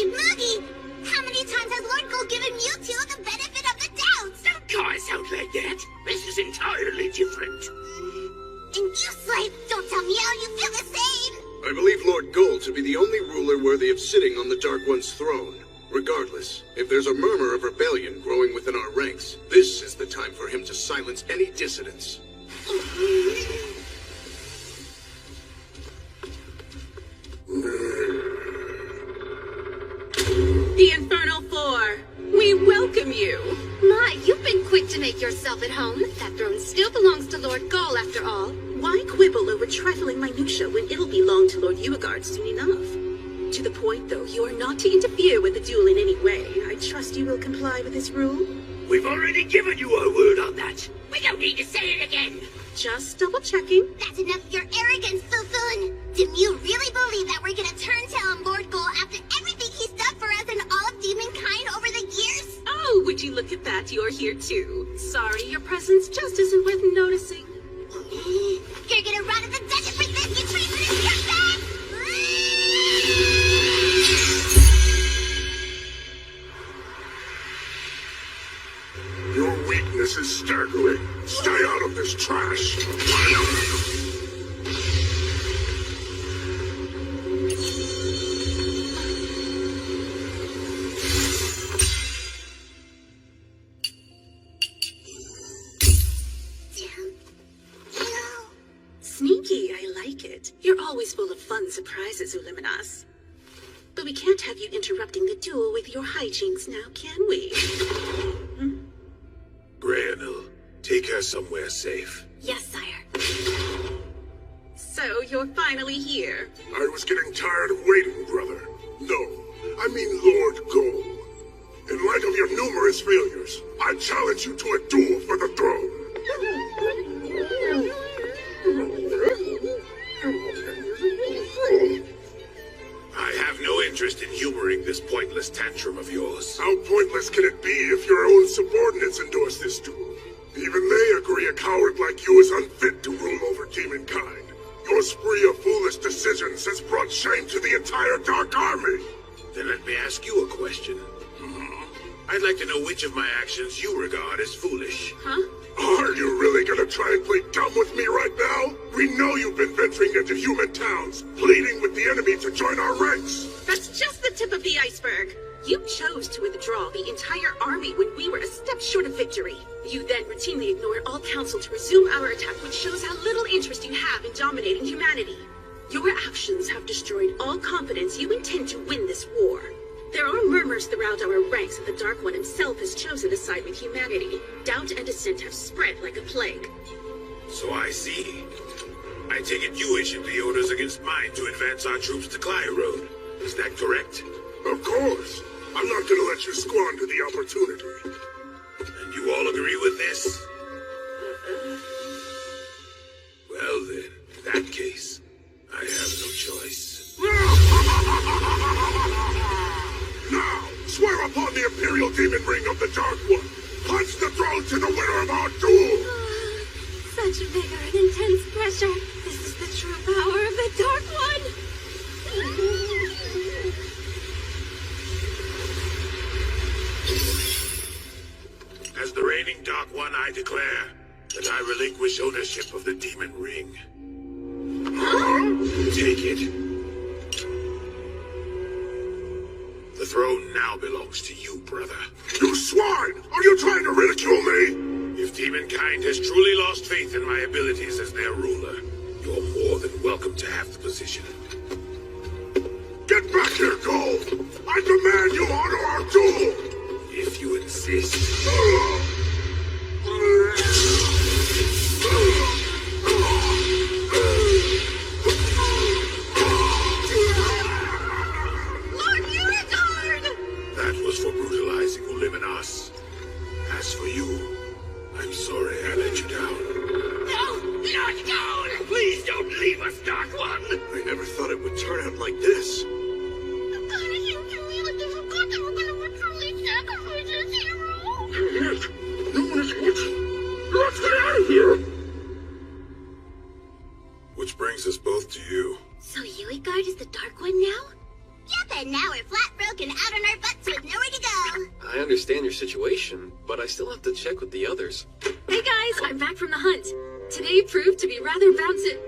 Moogie! How many times has Lord Gold given you two the benefit of the doubt? Don't call us out like that. This is entirely different. And you, Slave, don't tell me how you feel the same! I believe Lord Gold to be the only ruler worthy of sitting on the Dark One's throne. Regardless, if there's a murmur of rebellion growing within our ranks, this is the time for him to silence any dissidents. The Infernal Four, we welcome you! My, you've been quick to make yourself at home. That throne still belongs to Lord Gull, after all. Why quibble over trifling minutiae when it'll belong to Lord Uegard soon enough? To the point, though, you are not to interfere with the duel in any way. I trust you will comply with this rule? We've already given you our word on that. We don't need to say it again. Just double-checking. That's enough of your arrogance, Fufun! Do you really believe that we're gonna turn tail on Lord Gold after everything he's done for us and all of demonkind over the years? Oh, would you look at that? You're here too. Sorry, your presence just isn't worth noticing. You're gonna rot at the dungeon for this, you treasonous scumbag! Your weakness is staggering. Stay out of this trash. Sneaky, I like it. You're always full of fun surprises, Uliminas. But we can't have you interrupting the duel with your hijinks now, can we? Grayanil, take her somewhere safe. Yes, sire. So, you're finally here. I was getting tired of waiting, brother. No, I mean Lord Gold. In light of your numerous failures, I challenge you to a duel for the throne. I have no interest in humoring this pointless tantrum of yours. How pointless can it be if your own subordinates endorse this duel? Even they agree a coward like you is unfit to rule over demonkind. Your spree of foolish decisions has brought shame to the entire Dark Army. Then let me ask you a question. I'd like to know which of my actions you regard as foolish. Huh? Are you really gonna try and play dumb with me right now? We know you've been venturing into human towns, pleading with the enemy to join our ranks. That's just the tip of the iceberg. You chose to withdraw the entire army when we were a step short of victory. You then routinely ignored all counsel to resume our attack, which shows how little interest you have in dominating humanity. Your actions have destroyed all confidence you intend to win this war. There are murmurs throughout our ranks that the Dark One himself has chosen to side with humanity. Doubt and dissent have spread like a plague. So I see. I take it you issued the orders against mine to advance our troops to Road. Is that correct? Of course. I'm not gonna let you squander the opportunity. And you all agree with this? Well then, in that case, I have no choice. Now, swear upon the Imperial Demon Ring of the Dark One. Punch the throne to the winner of our duel! Such vigor and intense pressure. This is the true power of the Dark One. As the reigning Dark One, I declare that I relinquish ownership of the Demon Ring. Take it. The throne now belongs to you, brother. You swine! Are you trying to ridicule me? If demonkind has truly lost faith in my abilities as their ruler, you're more than welcome to have the position. Get back here, Gold! I demand you honor our duel! If you insist. That was for brutalizing Uliminas. As for you, I'm sorry I let you down. No! Not Gold! Please don't leave us, Dark One! I never thought it would turn out like this. No one is watching. Let's get out of here! Which brings us both to you. So Uigard is the Dark One now? Yep, and now we're flat broke and out on our butts with nowhere to go. I understand your situation, but I still have to check with the others. Hey guys, I'm back from the hunt. Today proved to be rather bouncing.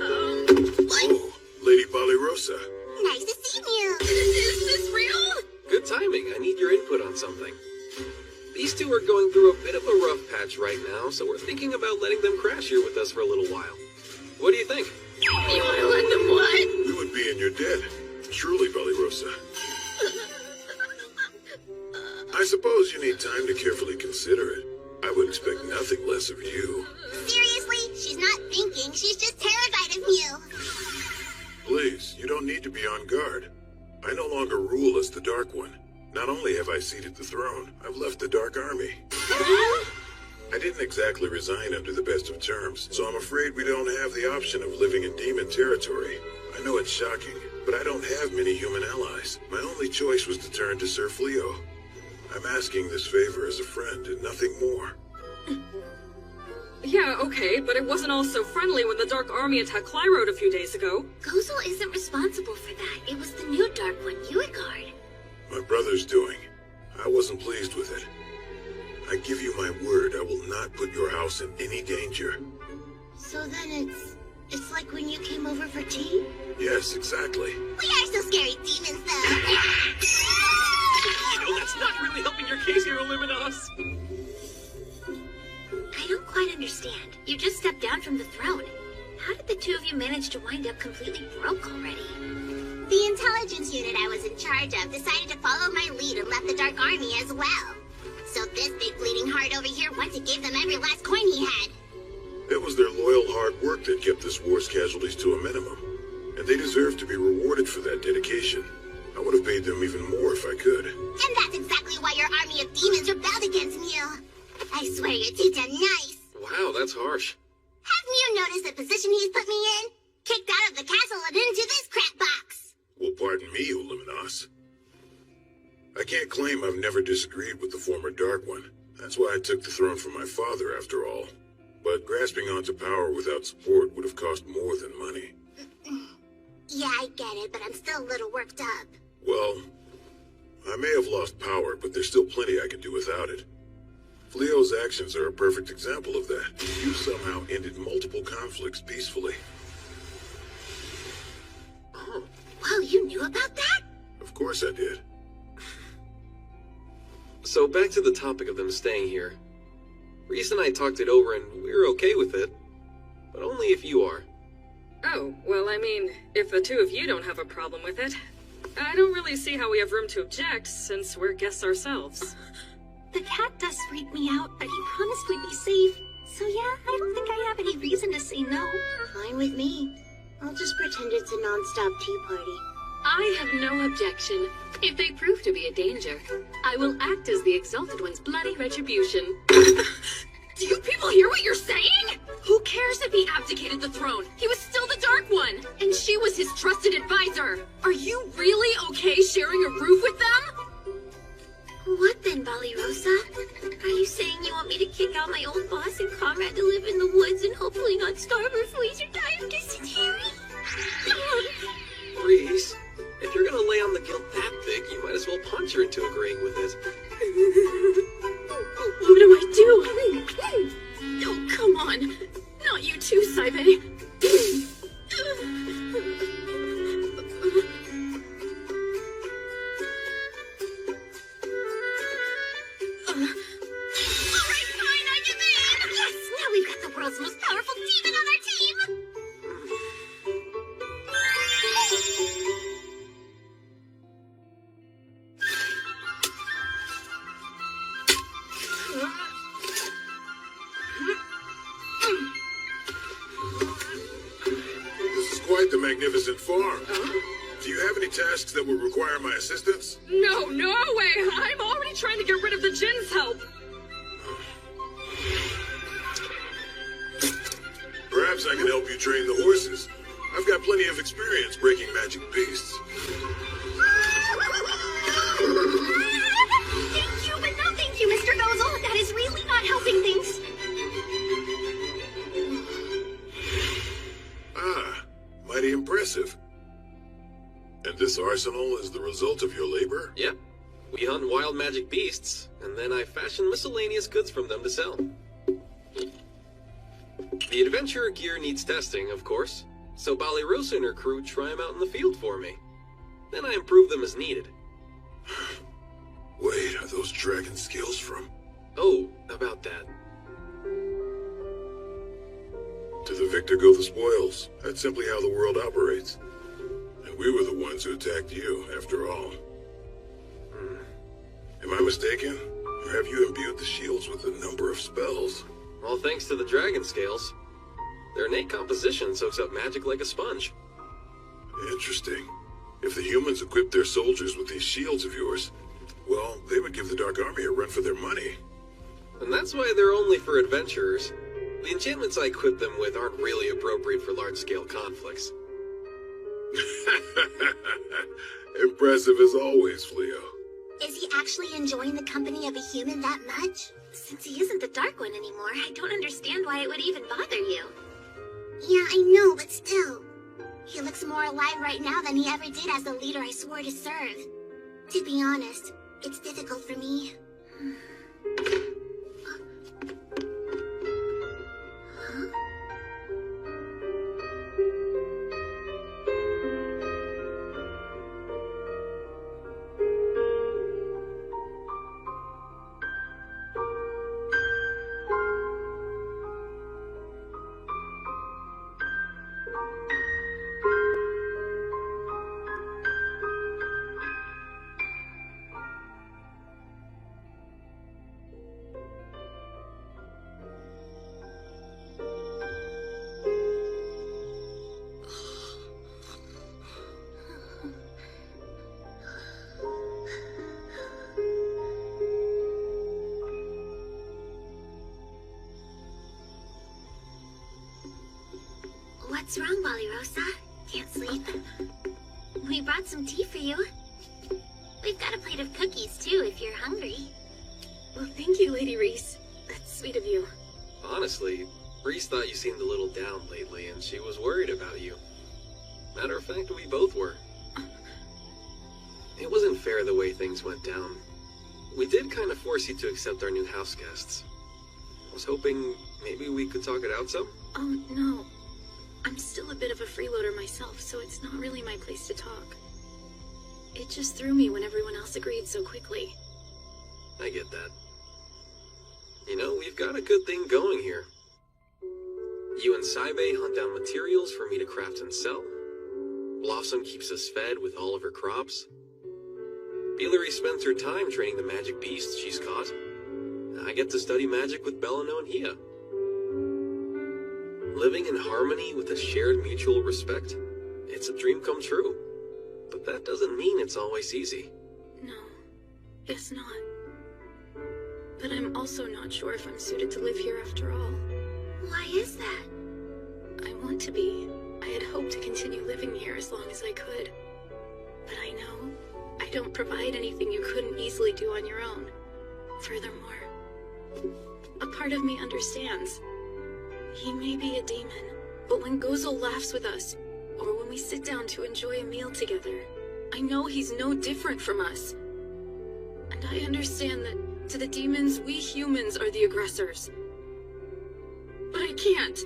Oh, Lady Balirosa. Nice to see you. Is this real? Good timing. I need your input on something. These two are going through a bit of a rough patch right now, so we're thinking about letting them crash here with us for a little while. What do you think? You want to let them what? We would be in your debt. Truly, Balirosa. I suppose you need time to carefully consider it. I would expect nothing less of you. Seriously? She's not thinking. She's just terrified of you. Please, you don't need to be on guard. I no longer rule as the Dark One. Not only have I ceded the throne, I've left the Dark Army. I didn't exactly resign under the best of terms, so I'm afraid we don't have the option of living in demon territory. I know it's shocking, but I don't have many human allies. My only choice was to turn to Sir Fleo. I'm asking this favor as a friend and nothing more. Yeah, okay, but it wasn't all so friendly when the Dark Army attacked Road a few days ago. Gozel isn't responsible for that. It was the new Dark One, Uigard. My brother's doing. I wasn't pleased with it. I give you my word I will not put your house in any danger. So then it's like when you came over for tea? Yes, exactly. We are so scary demons, though. You know, that's not really helping your case here, Illuminos. I don't quite understand. You just stepped down from the throne. How two of you manage to wind up completely broke already? The intelligence unit I was in charge of decided to follow my lead and left the Dark Army as well. So this big bleeding heart over here wants to give them every last coin he had. It was their loyal hard work that kept this war's casualties to a minimum. And they deserve to be rewarded for that dedication. I would have paid them even more if I could. And that's exactly why your army of demons rebelled against me. I swear your teeth are nice. Wow, that's harsh. Haven't you noticed the position he's put me in? Kicked out of the castle and into this crap box. Well, pardon me, Luminos. I can't claim I've never disagreed with the former Dark One. That's why I took the throne from my father, after all. But grasping onto power without support would have cost more than money. Yeah, I get it, but I'm still a little worked up. Well, I may have lost power, but there's still plenty I can do without it. Fleo's actions are a perfect example of that. You somehow ended multiple conflicts peacefully. Oh. Wow, you knew about that? Of course I did. So back to the topic of them staying here. Reese and I talked it over and we're okay with it. But only if you are. Oh, well, I mean, if the two of you don't have a problem with it, I don't really see how we have room to object, since we're guests ourselves. The cat does freak me out, but he promised we'd be safe. So yeah, I don't think I have any reason to say no. Fine with me. I'll just pretend it's a non-stop tea party. I have no objection. If they prove to be a danger, I will act as the Exalted One's bloody retribution. Do you people hear what you're saying? Who cares if he abdicated the throne? He was still the Dark One, and she was his trusted advisor. Are you really okay sharing a roof with them? What then, Balirosa? Are you saying you want me to kick out my old boss and comrade to live in the woods and hopefully not starve or freeze or die of dysentery? Reese, if you're gonna lay on the guilt that big, you might as well punch her into agreeing with it. What do I do? Oh, come on. Not you too, Saibe. Alright, fine, I give in! Yes! Now we've got the world's most powerful demon on our team! This is quite the magnificent farm. Do you have any tasks that would require my assistance? No way! I'm already trying to get rid of the Jinn's help! Perhaps I can help you train the horses. I've got plenty of experience breaking magic beasts. Thank you, but no thank you, Mr. Nozzle. That is really not helping things. Ah, mighty impressive. And this arsenal is the result of your labor? Yep. We hunt wild magic beasts, and then I fashion miscellaneous goods from them to sell. The adventurer gear needs testing, of course, so Balirosa and her crew try them out in the field for me. Then I improve them as needed. Wait, are those dragon scales from? Oh, about that. To the victor go the spoils. That's simply how the world operates. And we were the ones who attacked you, after all. Am I mistaken? Or have you imbued the shields with a number of spells? All thanks to the dragon scales. Their innate composition soaks up magic like a sponge. Interesting. If the humans equipped their soldiers with these shields of yours, well, they would give the Dark Army a run for their money. And that's why they're only for adventurers. The enchantments I equip them with aren't really appropriate for large-scale conflicts. Impressive as always, Fleo. Is he actually enjoying the company of a human that much? Since he isn't the Dark One anymore, I don't understand why it would even bother you. Yeah, I know, but still. He looks more alive right now than he ever did as the leader I swore to serve. To be honest, it's difficult for me. Rosa. Can't sleep. We brought some tea for you. We've got a plate of cookies, too, if you're hungry. Well, thank you, Lady Reese. That's sweet of you. Honestly, Reese thought you seemed a little down lately, and she was worried about you. Matter of fact, we both were. It wasn't fair the way things went down. We did kind of force you to accept our new house guests. I was hoping maybe we could talk it out some? Oh, no. I'm still a bit of a freeloader myself, so it's not really my place to talk. It just threw me when everyone else agreed so quickly. I get that. You know, we've got a good thing going here. You and Saibe hunt down materials for me to craft and sell. Blossom keeps us fed with all of her crops. Bilary spends her time training the magic beasts she's caught. I get to study magic with Belano and Hia. Living in harmony with a shared mutual respect, it's a dream come true. But that doesn't mean it's always easy. No, it's not. But I'm also not sure if I'm suited to live here after all. Why is that? I want to be. I had hoped to continue living here as long as I could. But I know I don't provide anything you couldn't easily do on your own. Furthermore, a part of me understands. He may be a demon, but when Gozel laughs with us, or when we sit down to enjoy a meal together, I know he's no different from us. And I understand that to the demons, we humans are the aggressors. But I can't.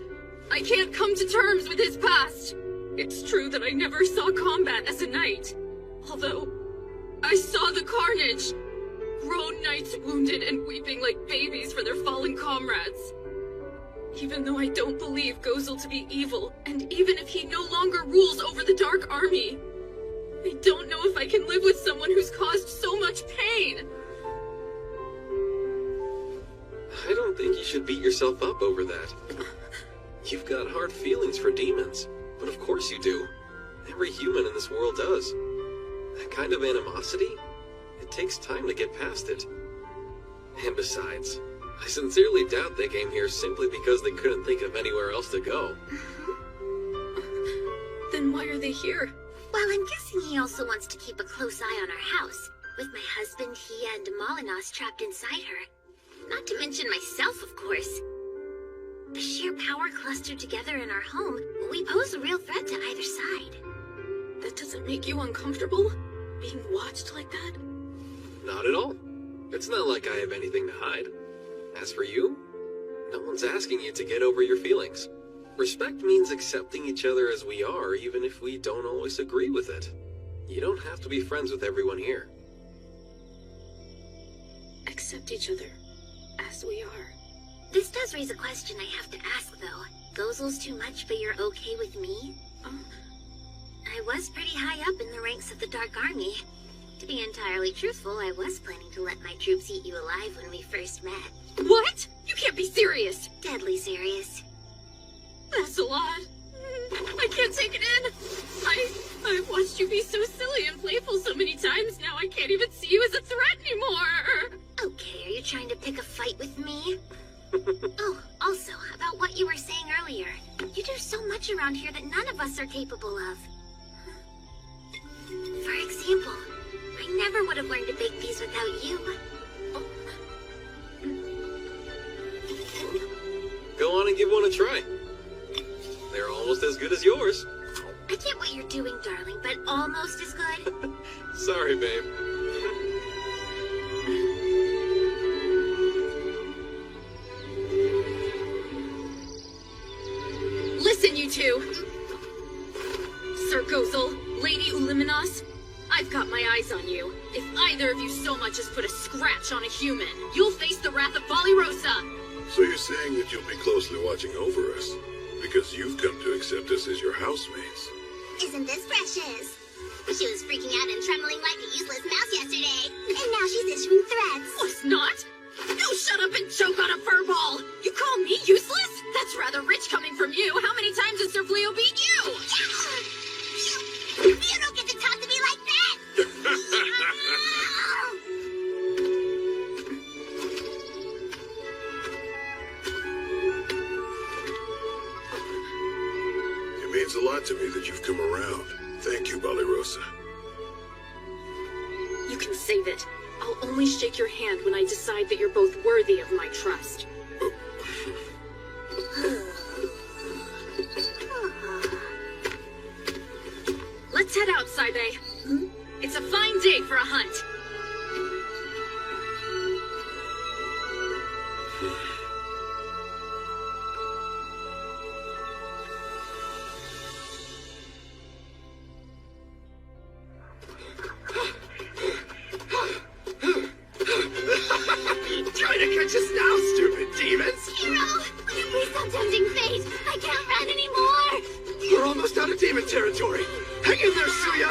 I can't come to terms with his past. It's true that I never saw combat as a knight. Although, I saw the carnage. Grown knights wounded and weeping like babies for their fallen comrades. Even though I don't believe Gozel to be evil, and even if he no longer rules over the Dark Army, I don't know if I can live with someone who's caused so much pain. I don't think you should beat yourself up over that. You've got hard feelings for demons, but of course you do. Every human in this world does. That kind of animosity, it takes time to get past it. And besides, I sincerely doubt they came here simply because they couldn't think of anywhere else to go. Then why are they here? Well, I'm guessing he also wants to keep a close eye on our house, with my husband, Hia, and Molinos trapped inside her. Not to mention myself, of course. The sheer power clustered together in our home, we pose a real threat to either side. That doesn't make you uncomfortable? Being watched like that? Not at all. It's not like I have anything to hide. As for you, no one's asking you to get over your feelings. Respect means accepting each other as we are, even if we don't always agree with it. You don't have to be friends with everyone here. Accept each other, as we are. This does raise a question I have to ask, though. Gozel's too much, but you're okay with me? I was pretty high up in the ranks of the Dark Army. To be entirely truthful, I was planning to let my troops eat you alive when we first met. What? You can't be serious! Deadly serious. That's a lot. I can't take it in. I've watched you be so silly and playful so many times now I can't even see you as a threat anymore. Okay, are you trying to pick a fight with me? Oh, also, about what you were saying earlier. You do so much around here that none of us are capable of. For example, I never would have learned to bake these without you. Go on and give one a try. They're almost as good as yours. I get what you're doing, darling, but almost as good. Sorry, babe. Listen, you two. Sir Gozel, Lady Uliminos, I've got my eyes on you. If either of you so much as put a scratch on a human, you'll face the wrath of Rosa. So you're saying that you'll be closely watching over us? Because you've come to accept us as your housemates. Isn't this precious? She was freaking out and trembling like a useless mouse yesterday, and now she's issuing threats. Was not? You shut up and choke on a furball! You call me useless? That's rather rich coming from you. How many times has Sir Fleo beat you? You don't get to talk to me like that! It means a lot to me that you've come around. Thank you, Balirosa. You can save it. I'll only shake your hand when I decide that you're both worthy of my trust. Let's head out, Saibe. It's a fine day for a hunt. Trying to catch us now, stupid demons! Hero, will you please stop tempting fate? I can't run anymore! We're almost out of demon territory. Hang in there, Suya!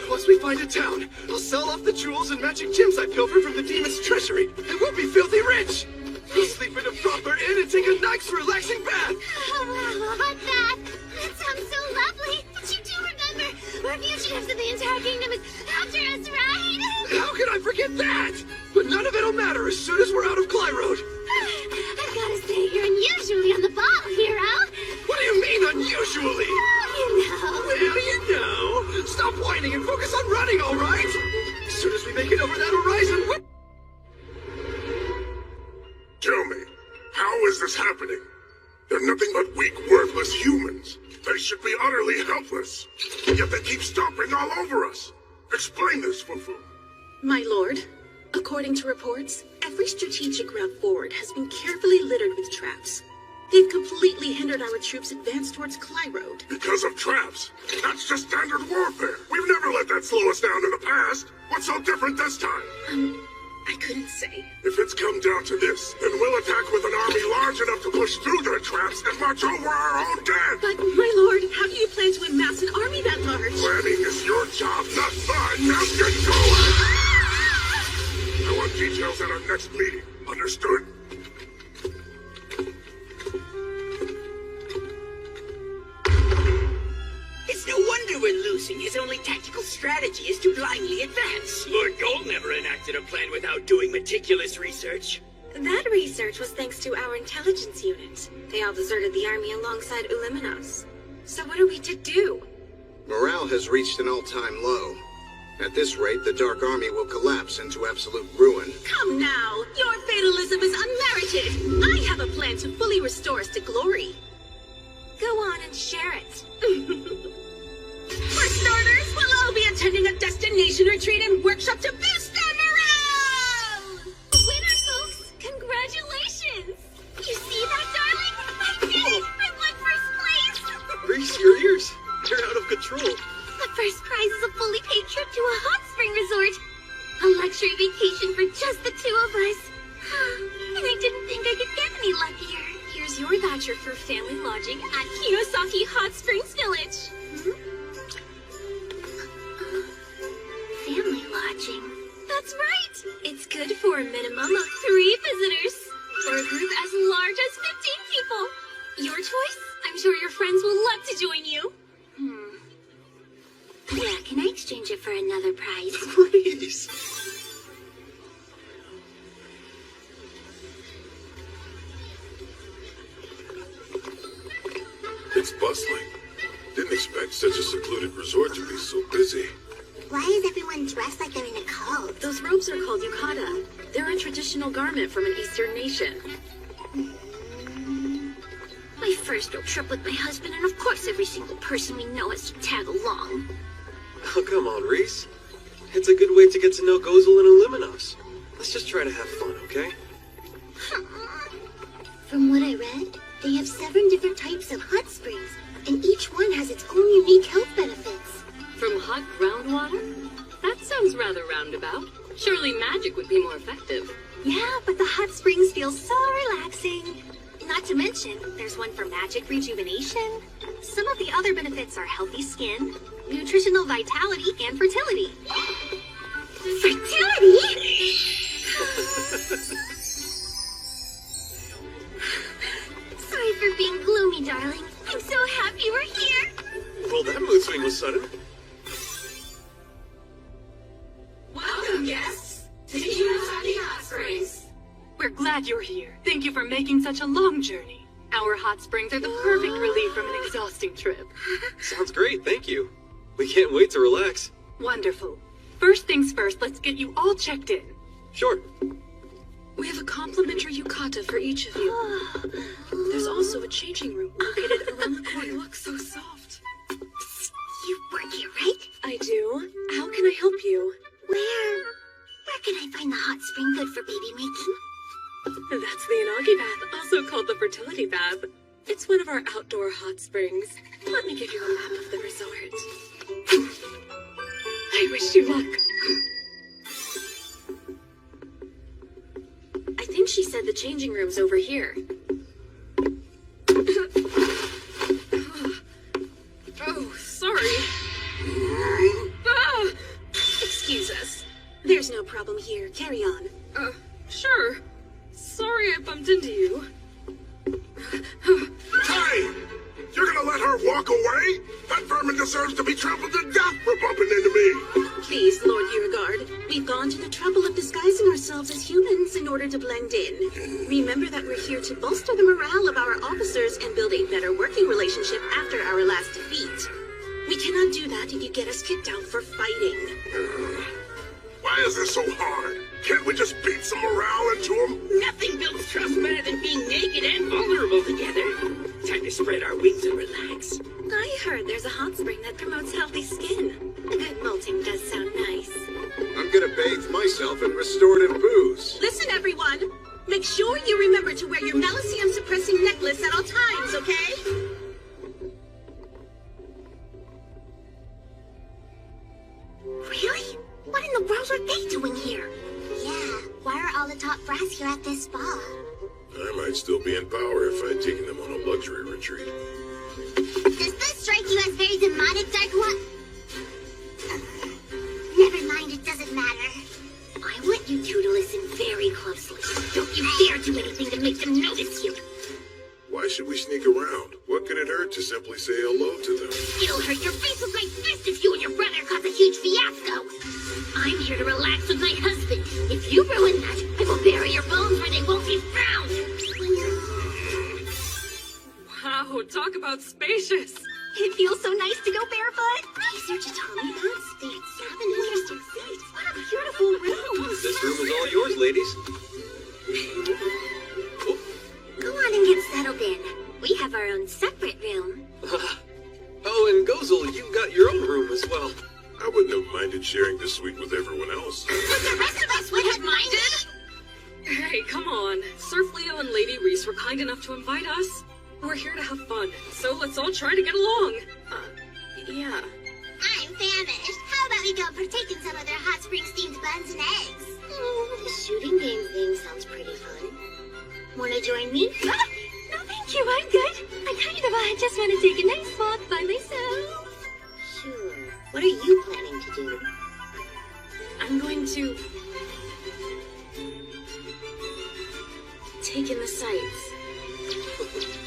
Once we find a town, I'll sell off the jewels and magic gems I pilfered from the demon's treasury, and we'll be filthy rich! We'll sleep in a proper inn and take a nice, relaxing bath! Oh, hot bath! That sounds so lovely! But you do remember, we're fugitives and the entire kingdom is after us, right? How can I forget that? But none of it'll matter as soon as we're out of Clyroad. I've got to say, you're unusually on the ball, Hero! What do you mean, unusually? Oh, Well, you know. Stop whining and focus on running, all right? As soon as we make it over that horizon, Tell me, how is this happening? They're nothing but weak, worthless humans. They should be utterly helpless. Yet they keep stomping all over us. Explain this, Fufu. My lord, according to reports, every strategic route forward has been carefully littered with traps. They've completely hindered our troops' advance towards Clyroad. Because of traps. That's just standard warfare. We've never let that slow us down in the past. What's so different this time? I couldn't say. If it's come down to this, then we'll attack with an army large enough to push through their traps and march over our own dead. But, my lord, how do you plan to amass an army that large? Planning is your job, not mine. Now get going! I want details at our next meeting. Understood? It's no wonder we're losing. His only tactical strategy is to blindly advance. Lord Gold never enacted a plan without doing meticulous research. That research was thanks to our intelligence unit. They all deserted the army alongside Uliminos. So what are we to do? Morale has reached an all-time low. At this rate, the Dark Army will collapse into absolute ruin. Come now! Your fatalism is unmerited! I have a plan to fully restore us to glory. Go on and share it. For starters, we'll all be attending a destination retreat and workshop to boost their morale! Winner, folks! Congratulations! You see that, darling? I did it! I won first place! Reese, your ears. They're out of control. The first prize is a fully paid trip to a hot spring resort. A luxury vacation for just the two of us. And I didn't think I could get any luckier. Here's your voucher for family lodging at Kinosaki Hot Springs Village. Family lodging. That's right. It's good for a minimum of 3 visitors. For a group as large as 15 people. Your choice? I'm sure your friends will love to join you. Yeah, can I exchange it for another prize? Please. It's bustling. Didn't expect such a secluded resort to be so busy. Why is everyone dressed like they're in a cult? Those robes are called yukata. They're a traditional garment from an Eastern nation. My first road trip with my husband, and of course every single person we know has to tag along. Oh, come on, Reese. It's a good way to get to know Gozel and Illuminos. Let's just try to have fun, okay? From what I read, they have 7 different types of hot springs, and each one has its own unique health benefits. From hot groundwater? That sounds rather roundabout. Surely magic would be more effective. Yeah, but the hot springs feel so relaxing. Not to mention, there's one for magic rejuvenation. Some of the other benefits are healthy skin, nutritional vitality, and fertility. Fertility? Sorry for being gloomy, darling. I'm so happy we're here. Well, that mood swing was sudden. Welcome, guests, to Kinosaki Hot Springs. We're glad you're here. Thank you for making such a long journey. Our hot springs are the perfect relief from an exhausting trip. Sounds great, thank you. We can't wait to relax. Wonderful. First things first, let's get you all checked in. Sure. We have a complimentary yukata for each of you. There's also a changing room located around the corner. You look so soft. You work here, right? I do. How can I help you? Where can I find the hot spring good for baby making? That's the Inagi bath, also called the fertility bath. It's one of our outdoor hot springs. Let me give you a map of the resort. I wish you luck. I think she said the changing room's over here. Oh, sorry. Excuse us. There's no problem here. Carry on. Sure. Sorry I bumped into you. Hey! You're gonna let her walk away? That vermin deserves to be trampled to death for bumping into me! Please, Lord Beauregard, we've gone to the trouble of disguising ourselves as humans in order to blend in. Remember that we're here to bolster the morale of our officers and build a better working relationship after our last defeat. We cannot do that if you get us kicked out for fighting. Why is this so hard? Can't we just beat some morale into them? Nothing builds trust better than being naked and vulnerable together. Time to spread our wings and relax. I heard there's a hot spring that promotes healthy skin. A good molting does sound nice. I'm gonna bathe myself in restorative booze. Listen, everyone! Make sure you remember to wear your Malicium-suppressing necklace at all times, okay? Really? What in the world are they doing here? Yeah, why are all the top brass here at this spa? I might still be in power if I'd taken them on a luxury retreat. Does this strike you as very demonic, Dark One? Never mind, it doesn't matter. I want you two to listen very closely. Don't you dare do anything to make them notice you. Why should we sneak around? What could it hurt to simply say hello to them? It'll hurt your face with my fist if you and your brother cause a huge fiasco. I'm here to relax with my husband. If you ruin that, I will bury your bones where they won't be found. Wow, talk about spacious. It feels so nice to go barefoot. Hey, Sir Chitami, that's the 7 interesting seats. What a beautiful room. This room is all yours, ladies. Go on and get settled in. We have our own separate room. Oh, and Gozel, you've got your own room as well. I wouldn't have minded sharing this suite with everyone else. But the rest of us would have minded. Hey, come on. Surf Leo and Lady Reese were kind enough to invite us. We're here to have fun, so let's all try to get along. Yeah. I'm famished. How about we go partake in some of their hot springs themed buns and eggs? The shooting game thing sounds pretty fun. Wanna join me? No, thank you. I'm good. I just want to take a nice walk by myself. Sure. What are you planning to do? I'm going to take in the sights.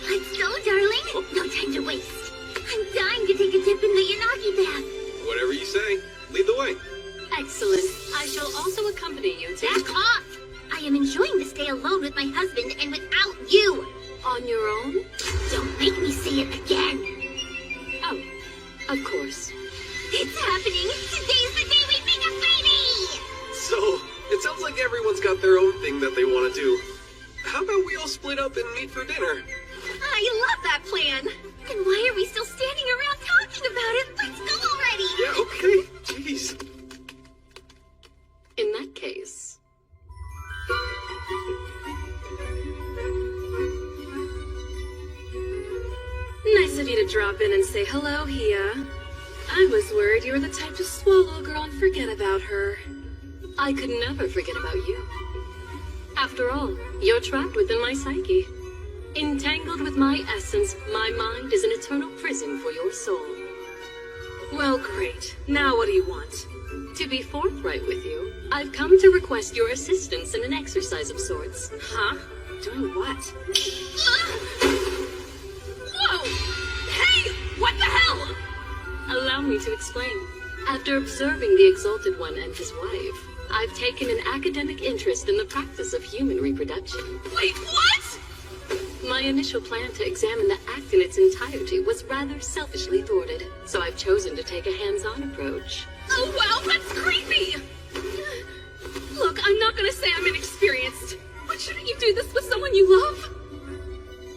Let's go, darling. No time to waste. I'm dying to take a dip in the Yanagi bath. Whatever you say. Lead the way. Excellent. I shall also accompany you to... Back off! I am enjoying to stay alone with my husband and without you. On your own? Don't make me say it again. Oh, of course. It's happening. Today's the day we make a baby. So, it sounds like everyone's got their own thing that they want to do. How about we all split up and meet for dinner? I love that plan. And why are we still standing around talking about it? Let's go already. Yeah, okay. Jeez. In that case... Nice of you to drop in and say hello, Hia. I was worried you were the type to swallow a girl and forget about her. I could never forget about you. After all, you're trapped within my psyche. Entangled with my essence, my mind is an eternal prison for your soul. Well, great. Now what do you want? To be forthright with you, I've come to request your assistance in an exercise of sorts. Huh? Doing what? Whoa! Hey! What the hell? Allow me to explain. After observing the Exalted One and his wife, I've taken an academic interest in the practice of human reproduction. Wait, what? My initial plan to examine the act in its entirety was rather selfishly thwarted, so I've chosen to take a hands-on approach. Oh wow, that's creepy! Look, I'm not gonna say I'm inexperienced, but shouldn't you do this with someone you love?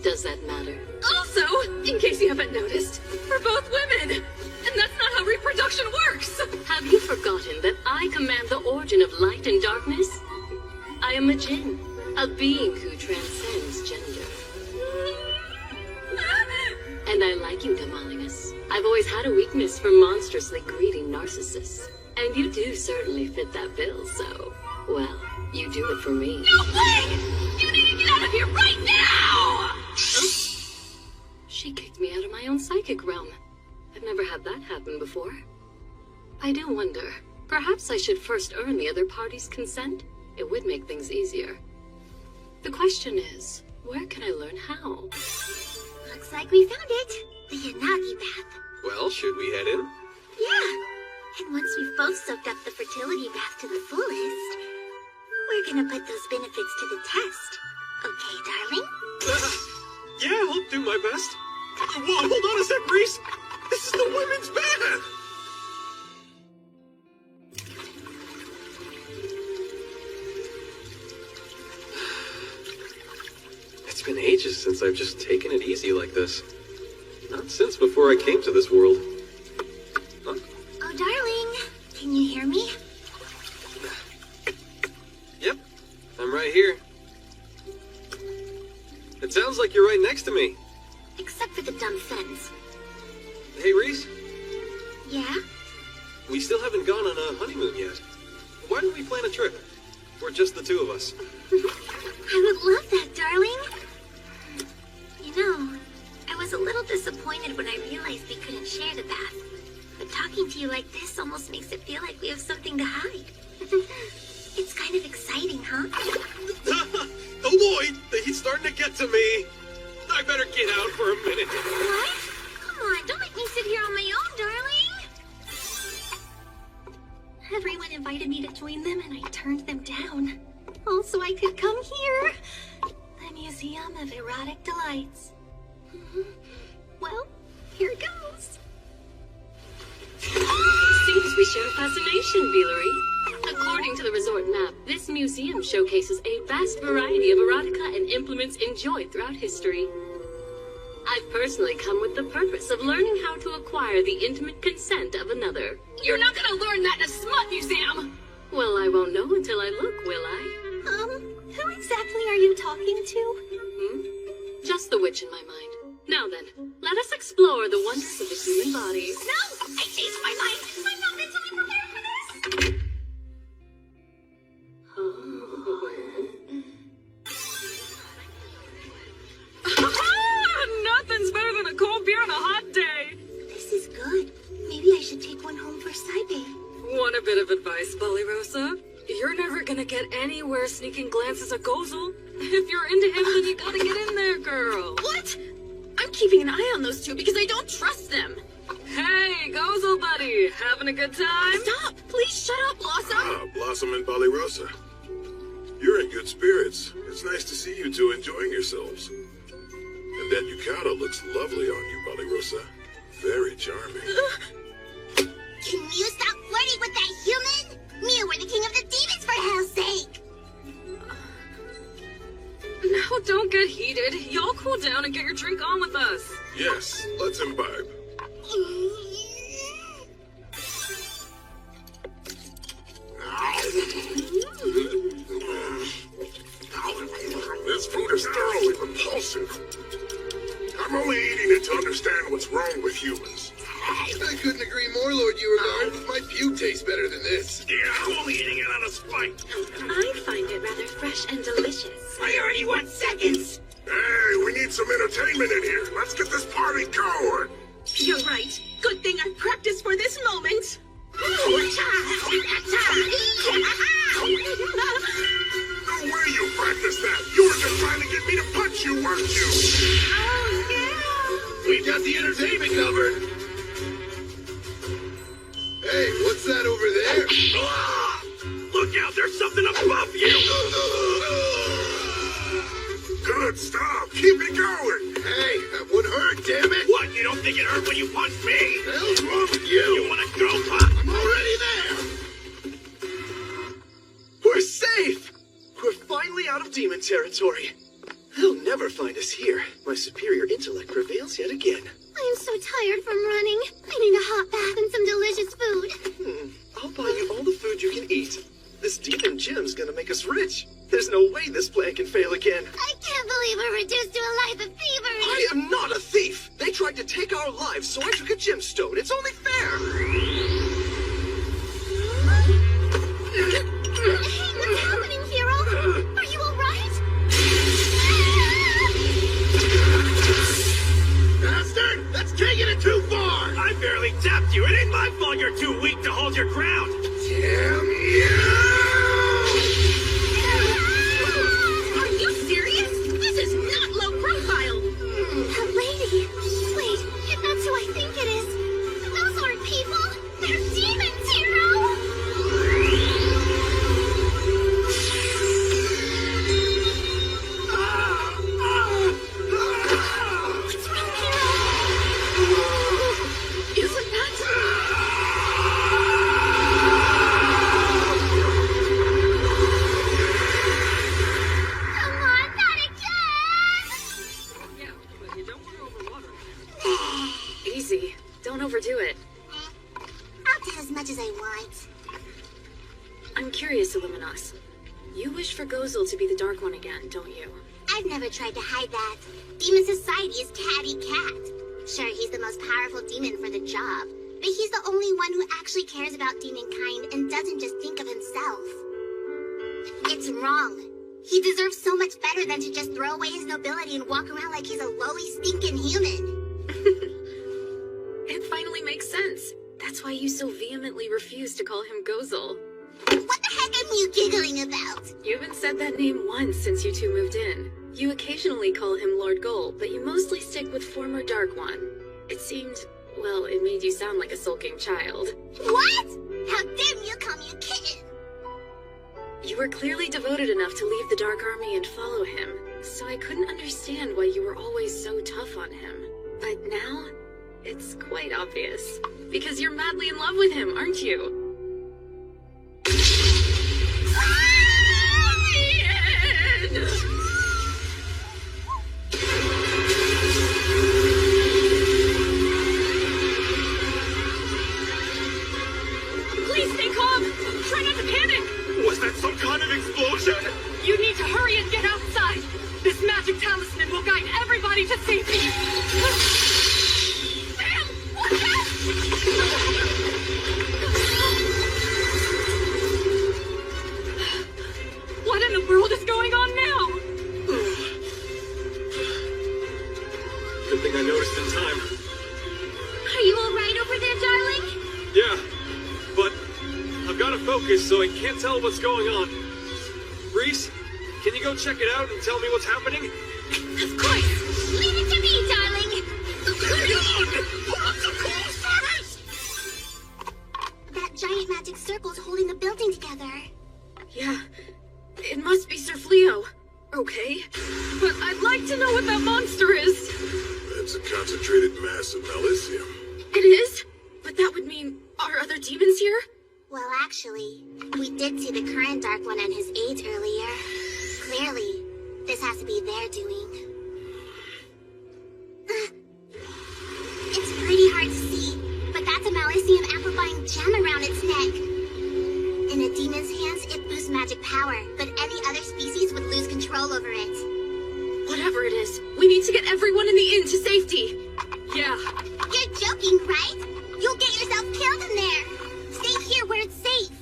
Does that matter? Also, in case you haven't noticed, we're both women! And that's not how reproduction works! Have you forgotten that I command the origin of light and darkness? I am a jinn, a being who transcends gender. And I like you, Damalingus. I've always had a weakness for monstrously greedy narcissists. And you do certainly fit that bill, so, well, you do it for me. No way! You need to get out of here right now! Oh. She kicked me out of my own psychic realm. I've never had that happen before. I do wonder, perhaps I should first earn the other party's consent? It would make things easier. The question is, where can I learn how? Looks like we found it. The Yanagi bath. Well, should we head in? Yeah. And once we've both soaked up the fertility bath to the fullest, we're gonna put those benefits to the test. Okay, darling? Yeah, I'll do my best. Whoa, hold on a sec, Reese! This is the women's bath! It's been ages since I've just taken it easy like this. Not since before I came to this world. Huh? Oh, darling, can you hear me? Yep, I'm right here. It sounds like you're right next to me. Except for the dumb fence. Hey, Reese, Yeah? we still haven't gone on a honeymoon yet. Why don't we plan a trip? We're just the two of us. I would love that, darling. You know, I was a little disappointed when I realized we couldn't share the bath. But talking to you like this almost makes it feel like we have something to hide. It's kind of exciting, huh? Oh boy, the heat's starting to get to me. I better get out for a minute. What? Come on, don't make me sit here on my own, darling. Everyone invited me to join them and I turned them down. All so I could come here. The Museum of Erotic Delights. Well, here it goes. Seems we share a fascination, Villery. According to the resort map, this museum showcases a vast variety of erotica and implements enjoyed throughout history. I've personally come with the purpose of learning how to acquire the intimate consent of another. You're not gonna learn that in a smut museum! Well, I won't know until I look, will I? Who exactly are you talking to? Just the witch in my mind. Now then, let us explore the wonders of the human body. No! I changed my mind! I'm not mentally prepared for this! Nothing's better than a cold beer on a hot day. This is good. Maybe I should take one home for Saibe. Want a bit of advice, Ballyrosa? You're never gonna get anywhere sneaking glances at Gozel. If you're into him, then you gotta get in there, girl. What? I'm keeping an eye on those two because I don't trust them. Hey, Gozel buddy, having a good time? Stop! Please shut up, Blossom! Ah, Blossom and Ballyrosa. You're in good spirits. It's nice to see you two enjoying yourselves. And that yukata looks lovely on you, Ballyrosa. Very charming. Can you stop flirting with that human? Me, we're the king of the demons, for hell's sake! Now, don't get heated. Y'all cool down and get your drink on with us. Yes, let's imbibe. This food is thoroughly repulsive. I'm only eating it to understand what's wrong with humans. I couldn't agree more, Lord Uragard. My puke tastes better than this. Yeah, I'm only eating it out of spite. I find it rather fresh and delicious. Priority 1 seconds. Hey, we need some entertainment in here. Let's get this party going. You're right. Good thing I practiced for this moment. No way you practiced that. You were just trying to get me to punch you, weren't you? Oh, yeah. We got the entertainment covered. Hey, what's that over there? Look out, there's something above you. Good, stop! Keep it going! Hey, that would hurt, damn it! What, you don't think it hurt when you punched me? What the hell's wrong with you? You wanna go, Pop? I'm already there! We're safe! We're finally out of demon territory. They'll never find us here. My superior intellect prevails yet again. I am so tired from running. I need a hot bath and some delicious food. I'll buy you all the food you can eat. This demon gem's gonna make us rich. There's no way this plan can fail again. I can't believe we're reduced to a life of thievery. I am not a thief! They tried to take our lives, so I took a gemstone. It's only fair! Hey, what's happening, hero? Are you alright? Bastard! That's taking it too far! I barely tapped you. It ain't my fault you're too weak to hold your ground. Damn you! Are you serious? This is not low profile. That lady. Wait, if that's who I think it is. Those aren't people. They're demons, hero! What's wrong, hero? Isn't that... Come on, not again! Yeah, but you don't want to overwater. Easy. Don't overdo it. I'll do as much as I want. I'm curious, Illuminos. You wish for Gozel to be the Dark One again, don't you? I've never tried to hide that. Demon Society is catty cat. Sure, he's the most powerful demon for the job, but he's the only one who actually cares about demon kind and doesn't just think of himself. It's wrong. He deserves so much better than to just throw away his nobility and walk around like he's a lowly, stinking human. It finally makes sense. That's why you so vehemently refuse to call him Gozel. What the heck are you giggling about? You haven't said that name once since you two moved in. You occasionally call him Lord Goal, but you mostly stick with former Dark One. It seemed, well, it made you sound like a sulking child. What? How dare you call me a kitten? You were clearly devoted enough to leave the Dark Army and follow him, so I couldn't understand why you were always so tough on him. But now, it's quite obvious. Because you're madly in love with him, aren't you? Please stay calm. Try not to panic. Was that some kind of explosion? You need to hurry and get outside. This magic talisman will guide everybody to safety. Sam, watch out! What in the world is going on now? Good thing I noticed in time. Are you alright over there, darling? Yeah, but I've got to focus, so I can't tell what's going on. Reese, can you go check it out and tell me what's happening? Of course. Leave it to me, darling. Hang on! Hold on to cool service! That giant magic circle's holding the building together. Yeah, it must be Sir Fleo. Okay, but I'd like to know what that monster is. It's a concentrated mass of Malicium. It is? But that would mean, are other demons here? Well, actually, we did see the current Dark One and his aides earlier. Clearly, this has to be their doing. It's pretty hard to see, but that's a Malicium amplifying gem around its neck. In a demon's hands, it boosts magic power, but any other species would lose control over it. Whatever it is, we need to get everyone in the inn to safety. Yeah. You're joking, right? You'll get yourself killed in there. Stay here where it's safe.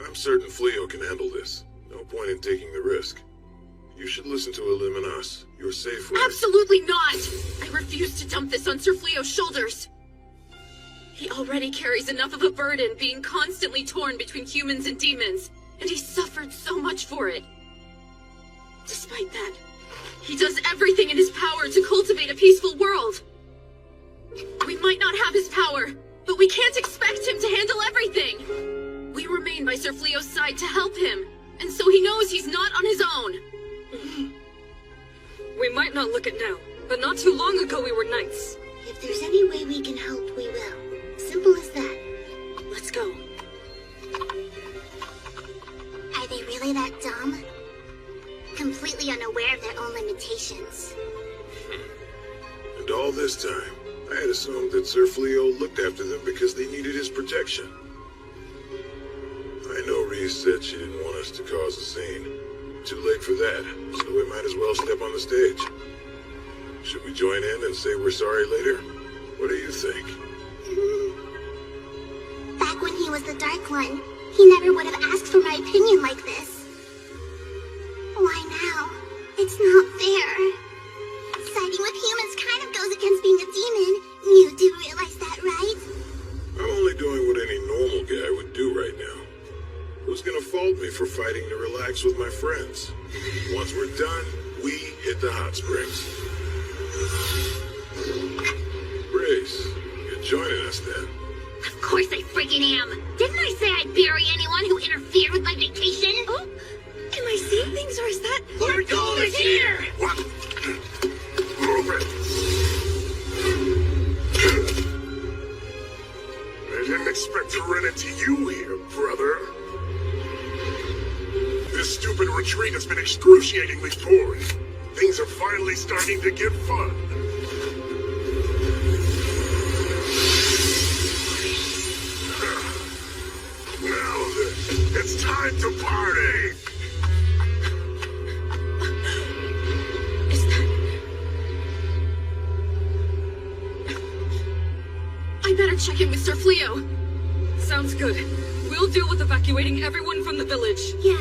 I'm certain Fleo can handle this. No point in taking the risk. You should listen to Illuminos. You're safe where... Absolutely not! I refuse to dump this on Sir Fleo's shoulders. He already carries enough of a burden being constantly torn between humans and demons, and he suffered so much for it. Despite that, he does everything in his power to cultivate a peaceful world. We might not have his power, but we can't expect him to handle everything. We remain by Sir Fleo's side to help him, and so he knows he's not on his own. We might not look it now, but not too long ago we were knights. If there's any way we can help, we will. Simple as that. Let's go. Are they really that dumb? Completely unaware of their own limitations. And all this time, I had assumed that Sir Fleo looked after them because they needed his protection. I know Reese said she didn't want us to cause a scene. Too late for that, so we might as well step on the stage. Should we join in and say we're sorry later? What do you think? Back when he was the Dark One, he never would have asked for my opinion like this. Why now? It's not fair. Siding with humans kind of goes against being a demon. You do realize that, right? I'm only doing what any normal guy would do right now. Who's gonna fault me for fighting to relax with my friends? Once we're done, we hit the hot springs. Grace, you're joining us then. Of course I friggin' am. Didn't I say I'd bury anyone who interfered with my vacation? Oh, am I seeing things, or is that... Lord Gold is here! What? Move it! I didn't expect to run into you here, brother. This stupid retreat has been excruciatingly boring. Things are finally starting to get fun. Now then, it's time to party! Is that... I better check in with Sir Fleo. Sounds good. We'll deal with evacuating everyone from the village. Yeah.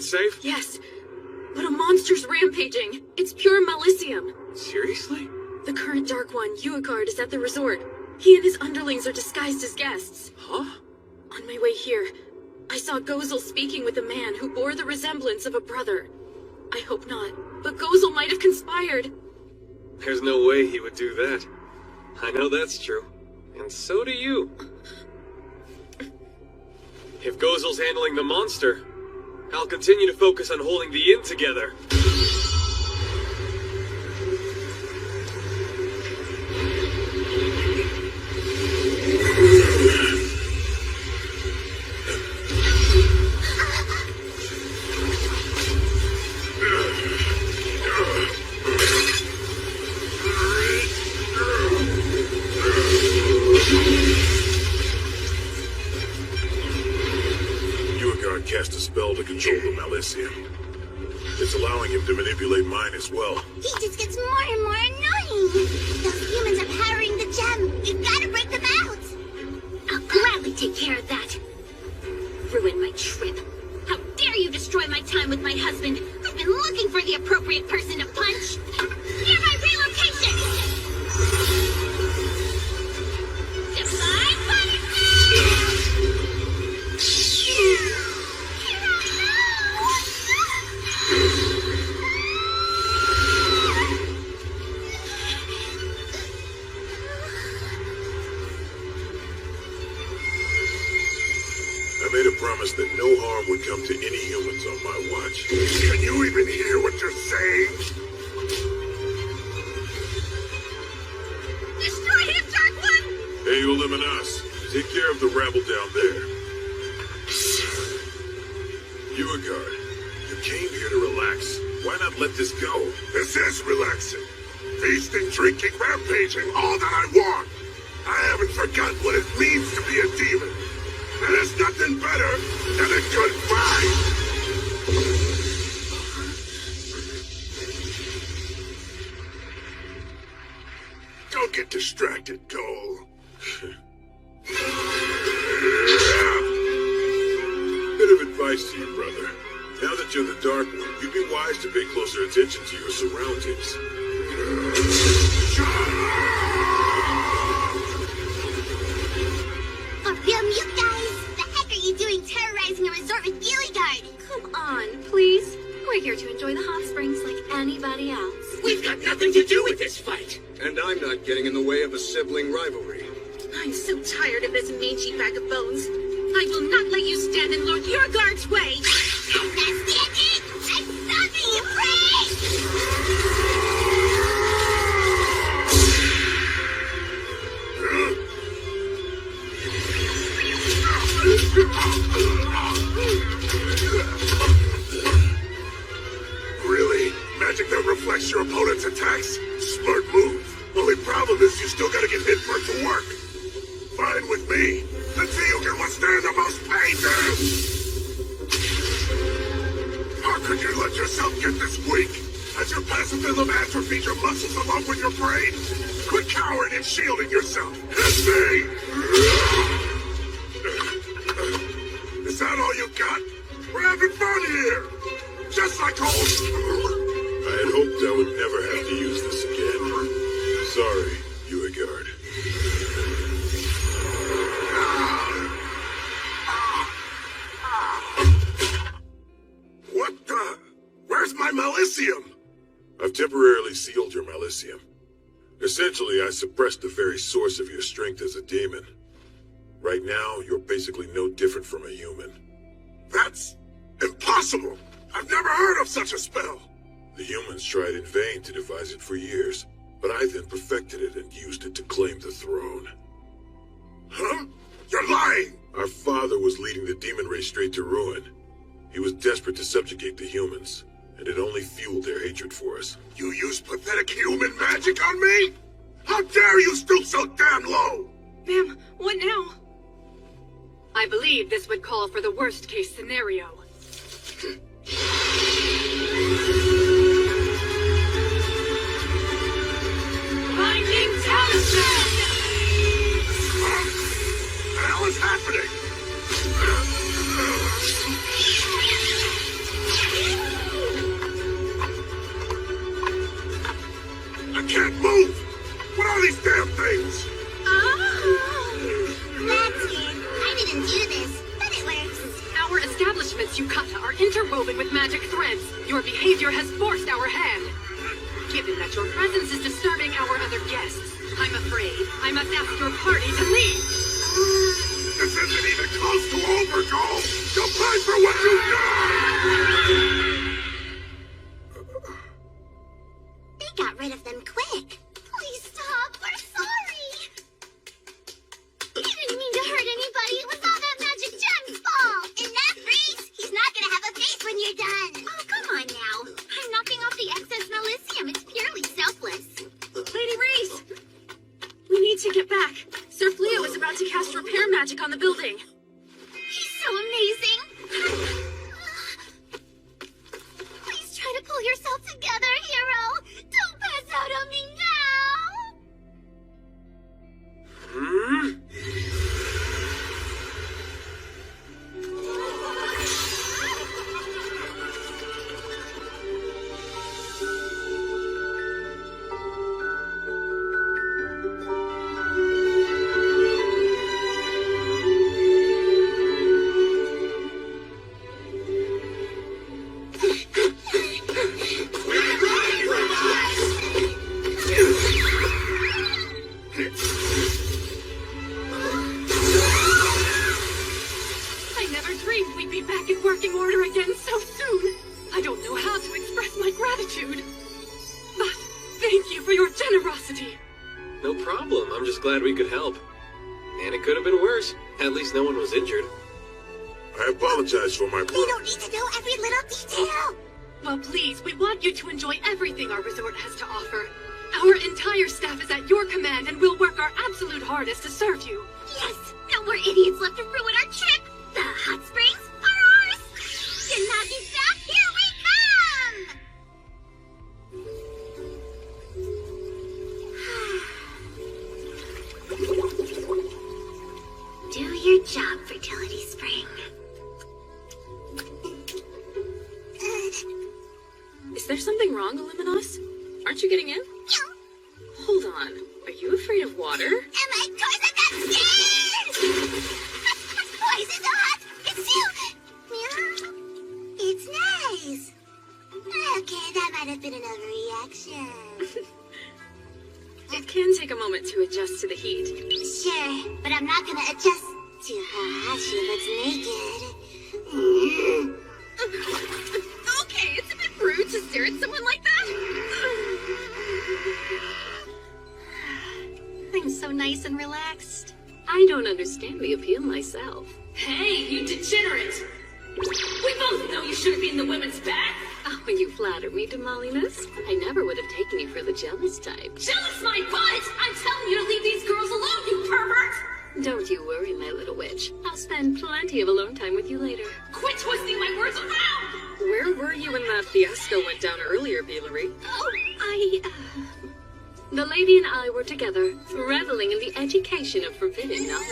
Safe? Yes, but a monster's rampaging. It's pure malicium. Seriously? The current Dark One, Uegard, is at the resort. He and his underlings are disguised as guests. Huh? On my way here, I saw Gozel speaking with a man who bore the resemblance of a brother. I hope not, but Gozel might have conspired. There's no way he would do that. I know that's true. And so do you. If Gozel's handling the monster, I'll continue to focus on holding the inn together. Cast a spell to control the Malicium. It's allowing him to manipulate mine as well. He just gets more and more annoying. Those humans are powering the gem. We've got to break them out. I'll gladly take care of that. Ruin my trip. How dare you destroy my time with my husband? I've been looking for the appropriate person to punch. Near my relocation! Divine punishment! I made a promise that no harm would come to any humans on my watch. Can you even hear what you're saying? Destroy him, Dark One! Hey, Ulim and us. Take care of the rabble down there. Uegard, you came here to relax. Why not let this go? This is relaxing. Feasting, drinking, rampaging, all that I want. I haven't forgotten what it means to be a demon. And there's nothing better than a good fight. Don't get distracted, Cole. Bit of advice to you, brother. Now that you're the Dark One, you'd be wise to pay closer attention to your surroundings. Oh, real mute, guys! The heck are you doing terrorizing a resort with Gilligard? Come on, please. We're here to enjoy the hot springs like anybody else. We've got nothing to do with this fight. And I'm not getting in the way of a sibling rivalry. I'm so tired of this mangy bag of bones. I will not let you stand in Lord Yurgard's way. I'm not standing! I'm stopping you, pray! Really? Magic that reflects your opponent's attacks? Smart move. Only problem is you still gotta get hit for it to work. Fine with me. Let's see who can withstand the most pain then. How could you let yourself get this weak? Has your pacifism atrophied your muscles along with your brain? Quit cowering and shielding yourself. Hit me! Is that all you got? We're having fun here! Just like old... I had hoped I would never have to use this again. Sorry, Yurgard. What the... Where's my Melisium? I've temporarily sealed your Melisium. Essentially, I suppressed the very source of your strength as a demon. Right now, you're basically no different from a human. That's... impossible! I've never heard of such a spell! The humans tried in vain to devise it for years, but I then perfected it and used it to claim the throne. Huh? You're lying! Our father was leading the demon race straight to ruin. He was desperate to subjugate the humans, and it only fueled their hatred for us. You used pathetic human magic on me? How dare you stoop so damn low? Ma'am, what now? I believe this would call for the worst-case scenario. Binding talisman! What the hell is happening? I can't move! What are these damn things? Oh! That's it. I didn't do this, but it works. Our establishments, Yukata, are interwoven with magic threads. Your behavior has forced our hand. Given that your presence is disturbing our other guests, I'm afraid I must ask your party to leave. This isn't even close to over, Cole! You'll pay for what you've done! They got rid of them quick. Please stop. We're sorry. I didn't mean to hurt anybody. It was all that magic gem's fault. And that freeze, he's not gonna have a face when you're done. Oh, come on now. I'm knocking off the excess Melisium. It's purely selfless. Lady Reese! We need to get back. Sir Fleo is about to cast repair magic on the building. He's so amazing. Please try to pull yourself together, hero. Don't pass out on me now. I never dreamed we'd be back in working order again so soon. I don't know how to express my gratitude. But thank you for your generosity. No problem. I'm just glad we could help. And it could have been worse. At least no one was injured. I apologize for my... We don't need to know every little detail. Well, please, we want you to enjoy everything our resort has to offer. Our entire staff is at your command, and we'll work our absolute hardest to serve you. Yes, no more idiots left to ruin our trip. The hot springs are ours. Yanagi staff, here we come. Do your job, Fertility Spring. Is there something wrong, Illuminos? Aren't you getting in? Hold on. Are you afraid of water? Am I causing that stairs? Why is it so hot? It's you! It's nice. Okay, that might have been an overreaction. It can take a moment to adjust to the heat. Sure, but I'm not gonna adjust to how hot she looks naked. Okay, it's a bit rude to stare at someone like that. I'm so nice and relaxed. I don't understand the appeal myself. Hey, you degenerate! We both know you shouldn't be in the women's bath. Oh, you flatter me, Demolinus. I never would have taken you for the jealous type. Jealous my butt! I'm telling you to leave these girls alone, you pervert! Don't you worry, my little witch. I'll spend plenty of alone time with you later. Quit twisting my words around! Where were you when that fiasco went down earlier, Valerie? Oh, the lady and I were together, reveling in the education of forbidden knowledge.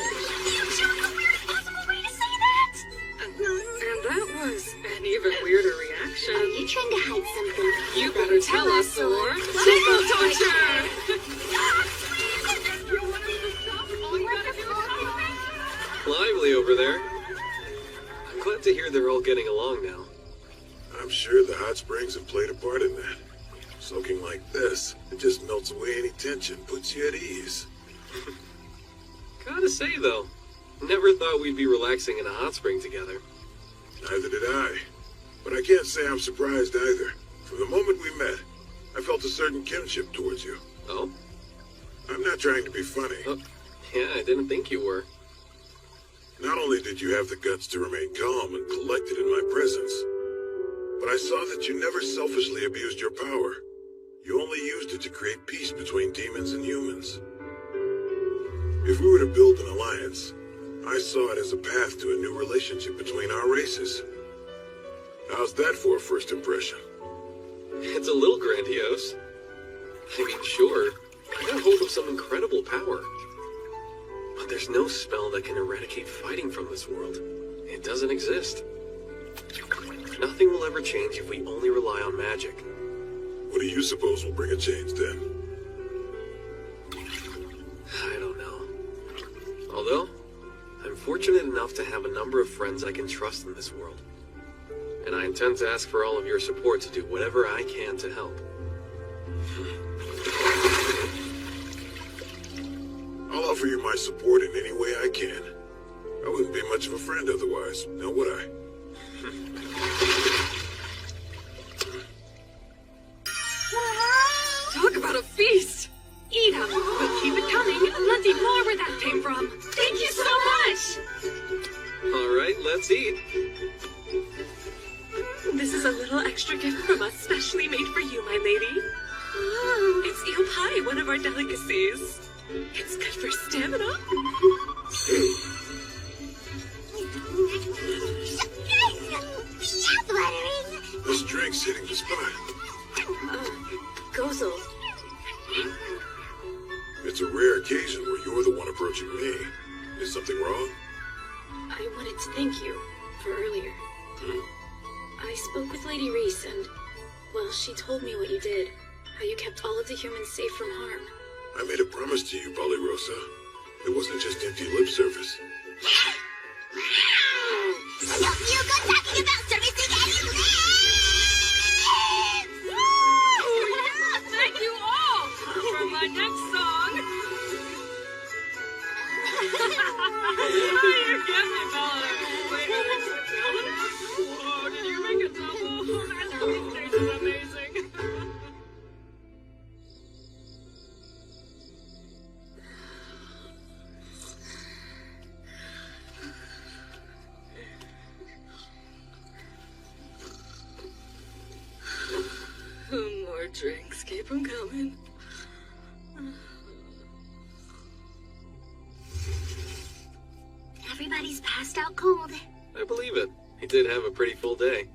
You chose the weirdest possible way to say that! And that was an even weirder reaction. Are you trying to hide something? You better tell us, or simple torture! Lively over there. I'm glad to hear they're all getting along now. I'm sure the hot springs have played a part in that. Soaking like this, it just melts away any tension, puts you at ease. Gotta say, though, never thought we'd be relaxing in a hot spring together. Neither did I. But I can't say I'm surprised either. From the moment we met, I felt a certain kinship towards you. Oh? I'm not trying to be funny. Yeah, I didn't think you were. Not only did you have the guts to remain calm and collected in my presence, but I saw that you never selfishly abused your power. You only used it to create peace between demons and humans. If we were to build an alliance, I saw it as a path to a new relationship between our races. How's that for a first impression? It's a little grandiose. I mean, sure, I got hold of some incredible power. But there's no spell that can eradicate fighting from this world. It doesn't exist. Nothing will ever change if we only rely on magic. What do you suppose will bring a change then? I don't know. Although, I'm fortunate enough to have a number of friends I can trust in this world. And I intend to ask for all of your support to do whatever I can to help. I'll offer you my support in any way I can. I wouldn't be much of a friend otherwise, now would I? Talk about a feast! Eat up! We'll keep it coming, and plenty more where that came from! Thank you so much! Alright, let's eat. This is a little extra gift from us, specially made for you, my lady. It's eel pie, one of our delicacies. It's good for stamina. This drink's hitting the spot. Gozel. It's a rare occasion where you're the one approaching me. Is something wrong? I wanted to thank you for earlier. I spoke with Lady Reese and, well, she told me what you did. How you kept all of the humans safe from harm. I made a promise to you, Polyrosa. It wasn't just empty lip service. Don't you go talking about servicing and you live! Thank you all for my next song. You get me, Bella. Wait, whoa, did you make a double? That really tastes amazing. More drinks, keep them coming. Everybody's passed out cold. I believe it. He did have a pretty full day.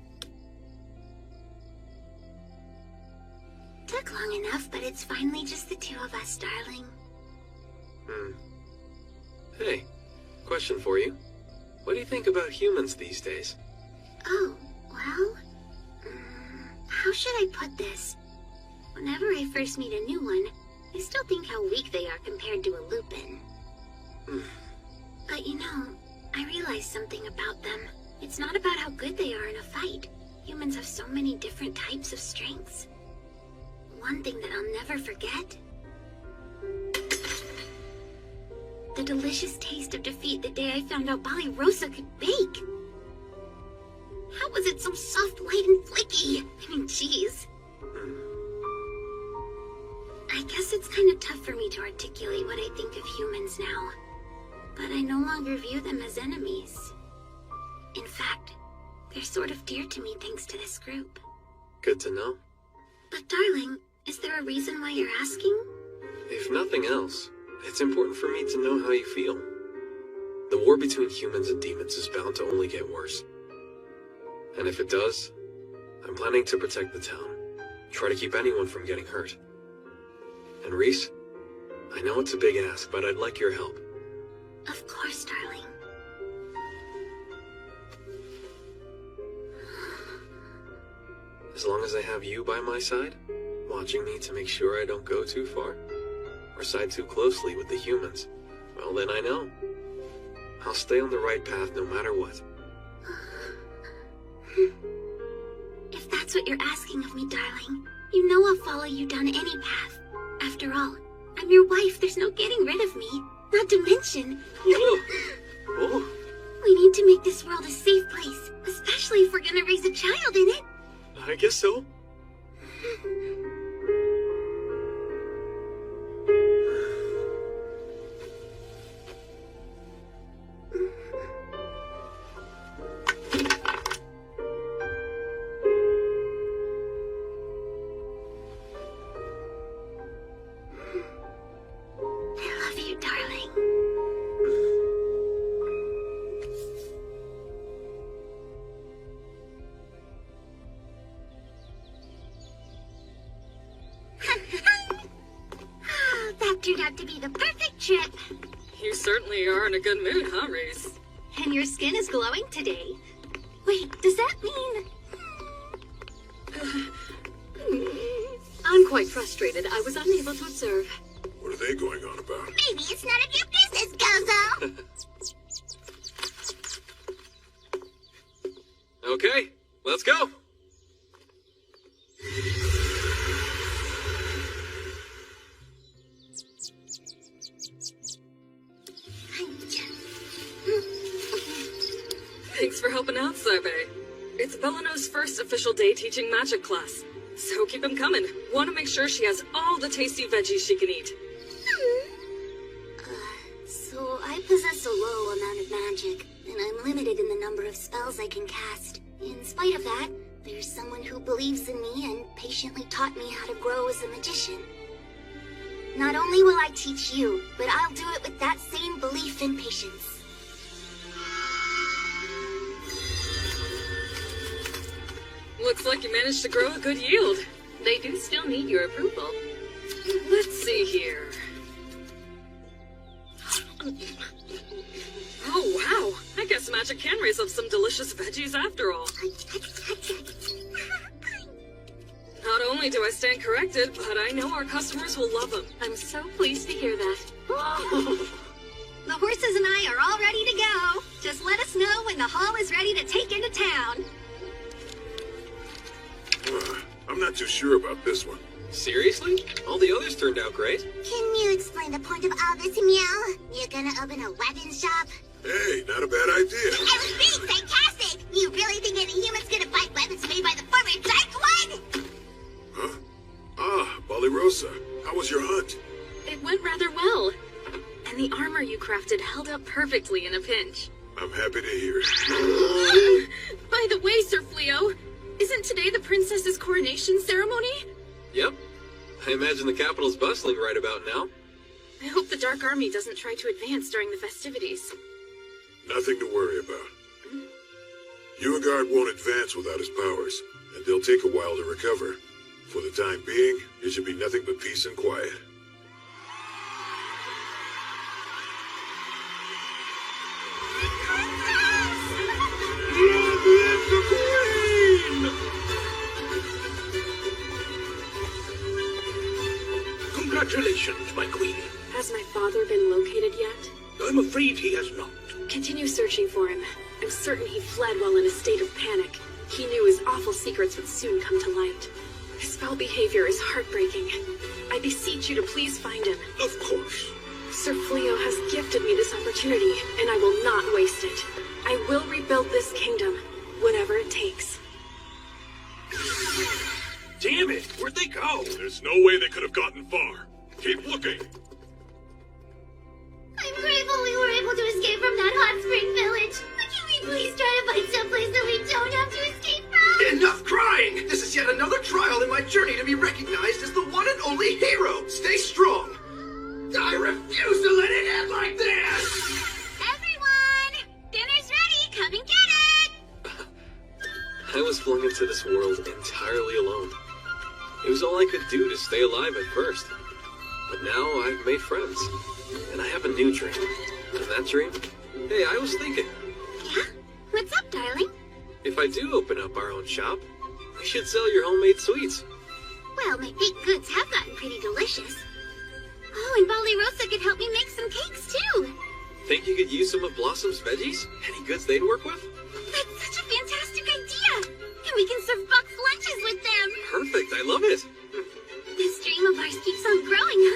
Took long enough, but it's finally just the two of us, darling. Hey, question for you. What do you think about humans these days? Oh, well... how should I put this? Whenever I first meet a new one, I still think how weak they are compared to a Lupin. But you know, I realized something about them. It's not about how good they are in a fight. Humans have so many different types of strengths. One thing that I'll never forget... the delicious taste of defeat the day I found out Bali Rosa could bake. How was it so soft, light, and flaky? I mean, jeez. I guess it's kind of tough for me to articulate what I think of humans now. But I no longer view them as enemies. In fact, they're sort of dear to me thanks to this group. Good to know. But darling, is there a reason why you're asking? If nothing else, it's important for me to know how you feel. The war between humans and demons is bound to only get worse. And if it does, I'm planning to protect the town. Try to keep anyone from getting hurt. And Reese, I know it's a big ask, but I'd like your help. Of course, darling. As long as I have you by my side, watching me to make sure I don't go too far, or side too closely with the humans, well then I know. I'll stay on the right path no matter what. If that's what you're asking of me, darling, you know I'll follow you down any path. After all, I'm your wife, there's no getting rid of me. Not to mention... Oh. We need to make this world a safe place, especially if we're gonna raise a child in it. I guess so. I love you, darling. Oh, that turned out to be the perfect trip. You certainly are in a good mood, huh, Reese? And your skin is glowing today. Wait, does that mean... I'm quite frustrated. I was unable to observe. What are they going on about? Maybe it's none of your business, Gozo. Okay, let's go. Thanks for helping out, Sabe. It's Belano's first official day teaching magic class. So keep him coming. Want to make sure she has all the tasty veggies she can eat. So I possess a low amount of magic, and I'm limited in the number of spells I can cast. In spite of that, there's someone who believes in me and patiently taught me how to grow as a magician. Not only will I teach you, but I'll do it with that same belief and patience. Looks like you managed to grow a good yield. They do still need your approval. Let's see here. Oh, wow. I guess magic can raise up some delicious veggies after all. Not only do I stand corrected, but I know our customers will love them. I'm so pleased to hear that. The horses and I are all ready to go. Just let us know when the hall is ready to take into town. I'm not too sure about this one. Seriously? All the others turned out great. Can you explain the point of all this, Meow? You're gonna open a weapon shop? Hey, not a bad idea. I was being sarcastic! You really think any human's gonna buy weapons made by the former Dark One? Huh? Ah, Balirosa. How was your hunt? It went rather well. And the armor you crafted held up perfectly in a pinch. I'm happy to hear it. By the way, Sir Fleo, isn't today the princess's coronation ceremony? Yep. I imagine the capital's bustling right about now. I hope the Dark Army doesn't try to advance during the festivities. Nothing to worry about. Uagard won't advance without his powers, and they'll take a while to recover. For the time being, it should be nothing but peace and quiet. mentioned, my queen. Has my father been located yet? I'm afraid he has not. Continue searching for him. I'm certain he fled while in a state of panic. He knew his awful secrets would soon come to light. His foul behavior is heartbreaking. I beseech you to please find him. Of course. Sir Fleo has gifted me this opportunity, and I will not waste it. I will rebuild this kingdom, whatever it takes. Damn it! Where'd they go? There's no way they could have gotten far. Keep looking. I'm grateful we were able to escape from that hot spring village. But can we please try to find someplace that we don't have to escape from? Enough crying! This is yet another trial in my journey to be recognized as the one and only hero. Stay strong. I refuse to let it end like this! Everyone! Dinner's ready! Come and get it! I was flung into this world entirely alone. It was all I could do to stay alive at first. But now I've made friends. And I have a new dream. And that dream? Hey, I was thinking. Yeah? What's up, darling? If I do open up our own shop, we should sell your homemade sweets. Well, my baked goods have gotten pretty delicious. Oh, and Bali Rosa could help me make some cakes, too. Think you could use some of Blossom's veggies? Any goods they'd work with? That's such a fantastic idea! And we can serve boxed lunches with them! Perfect, I love it. This dream of ours keeps on growing, huh?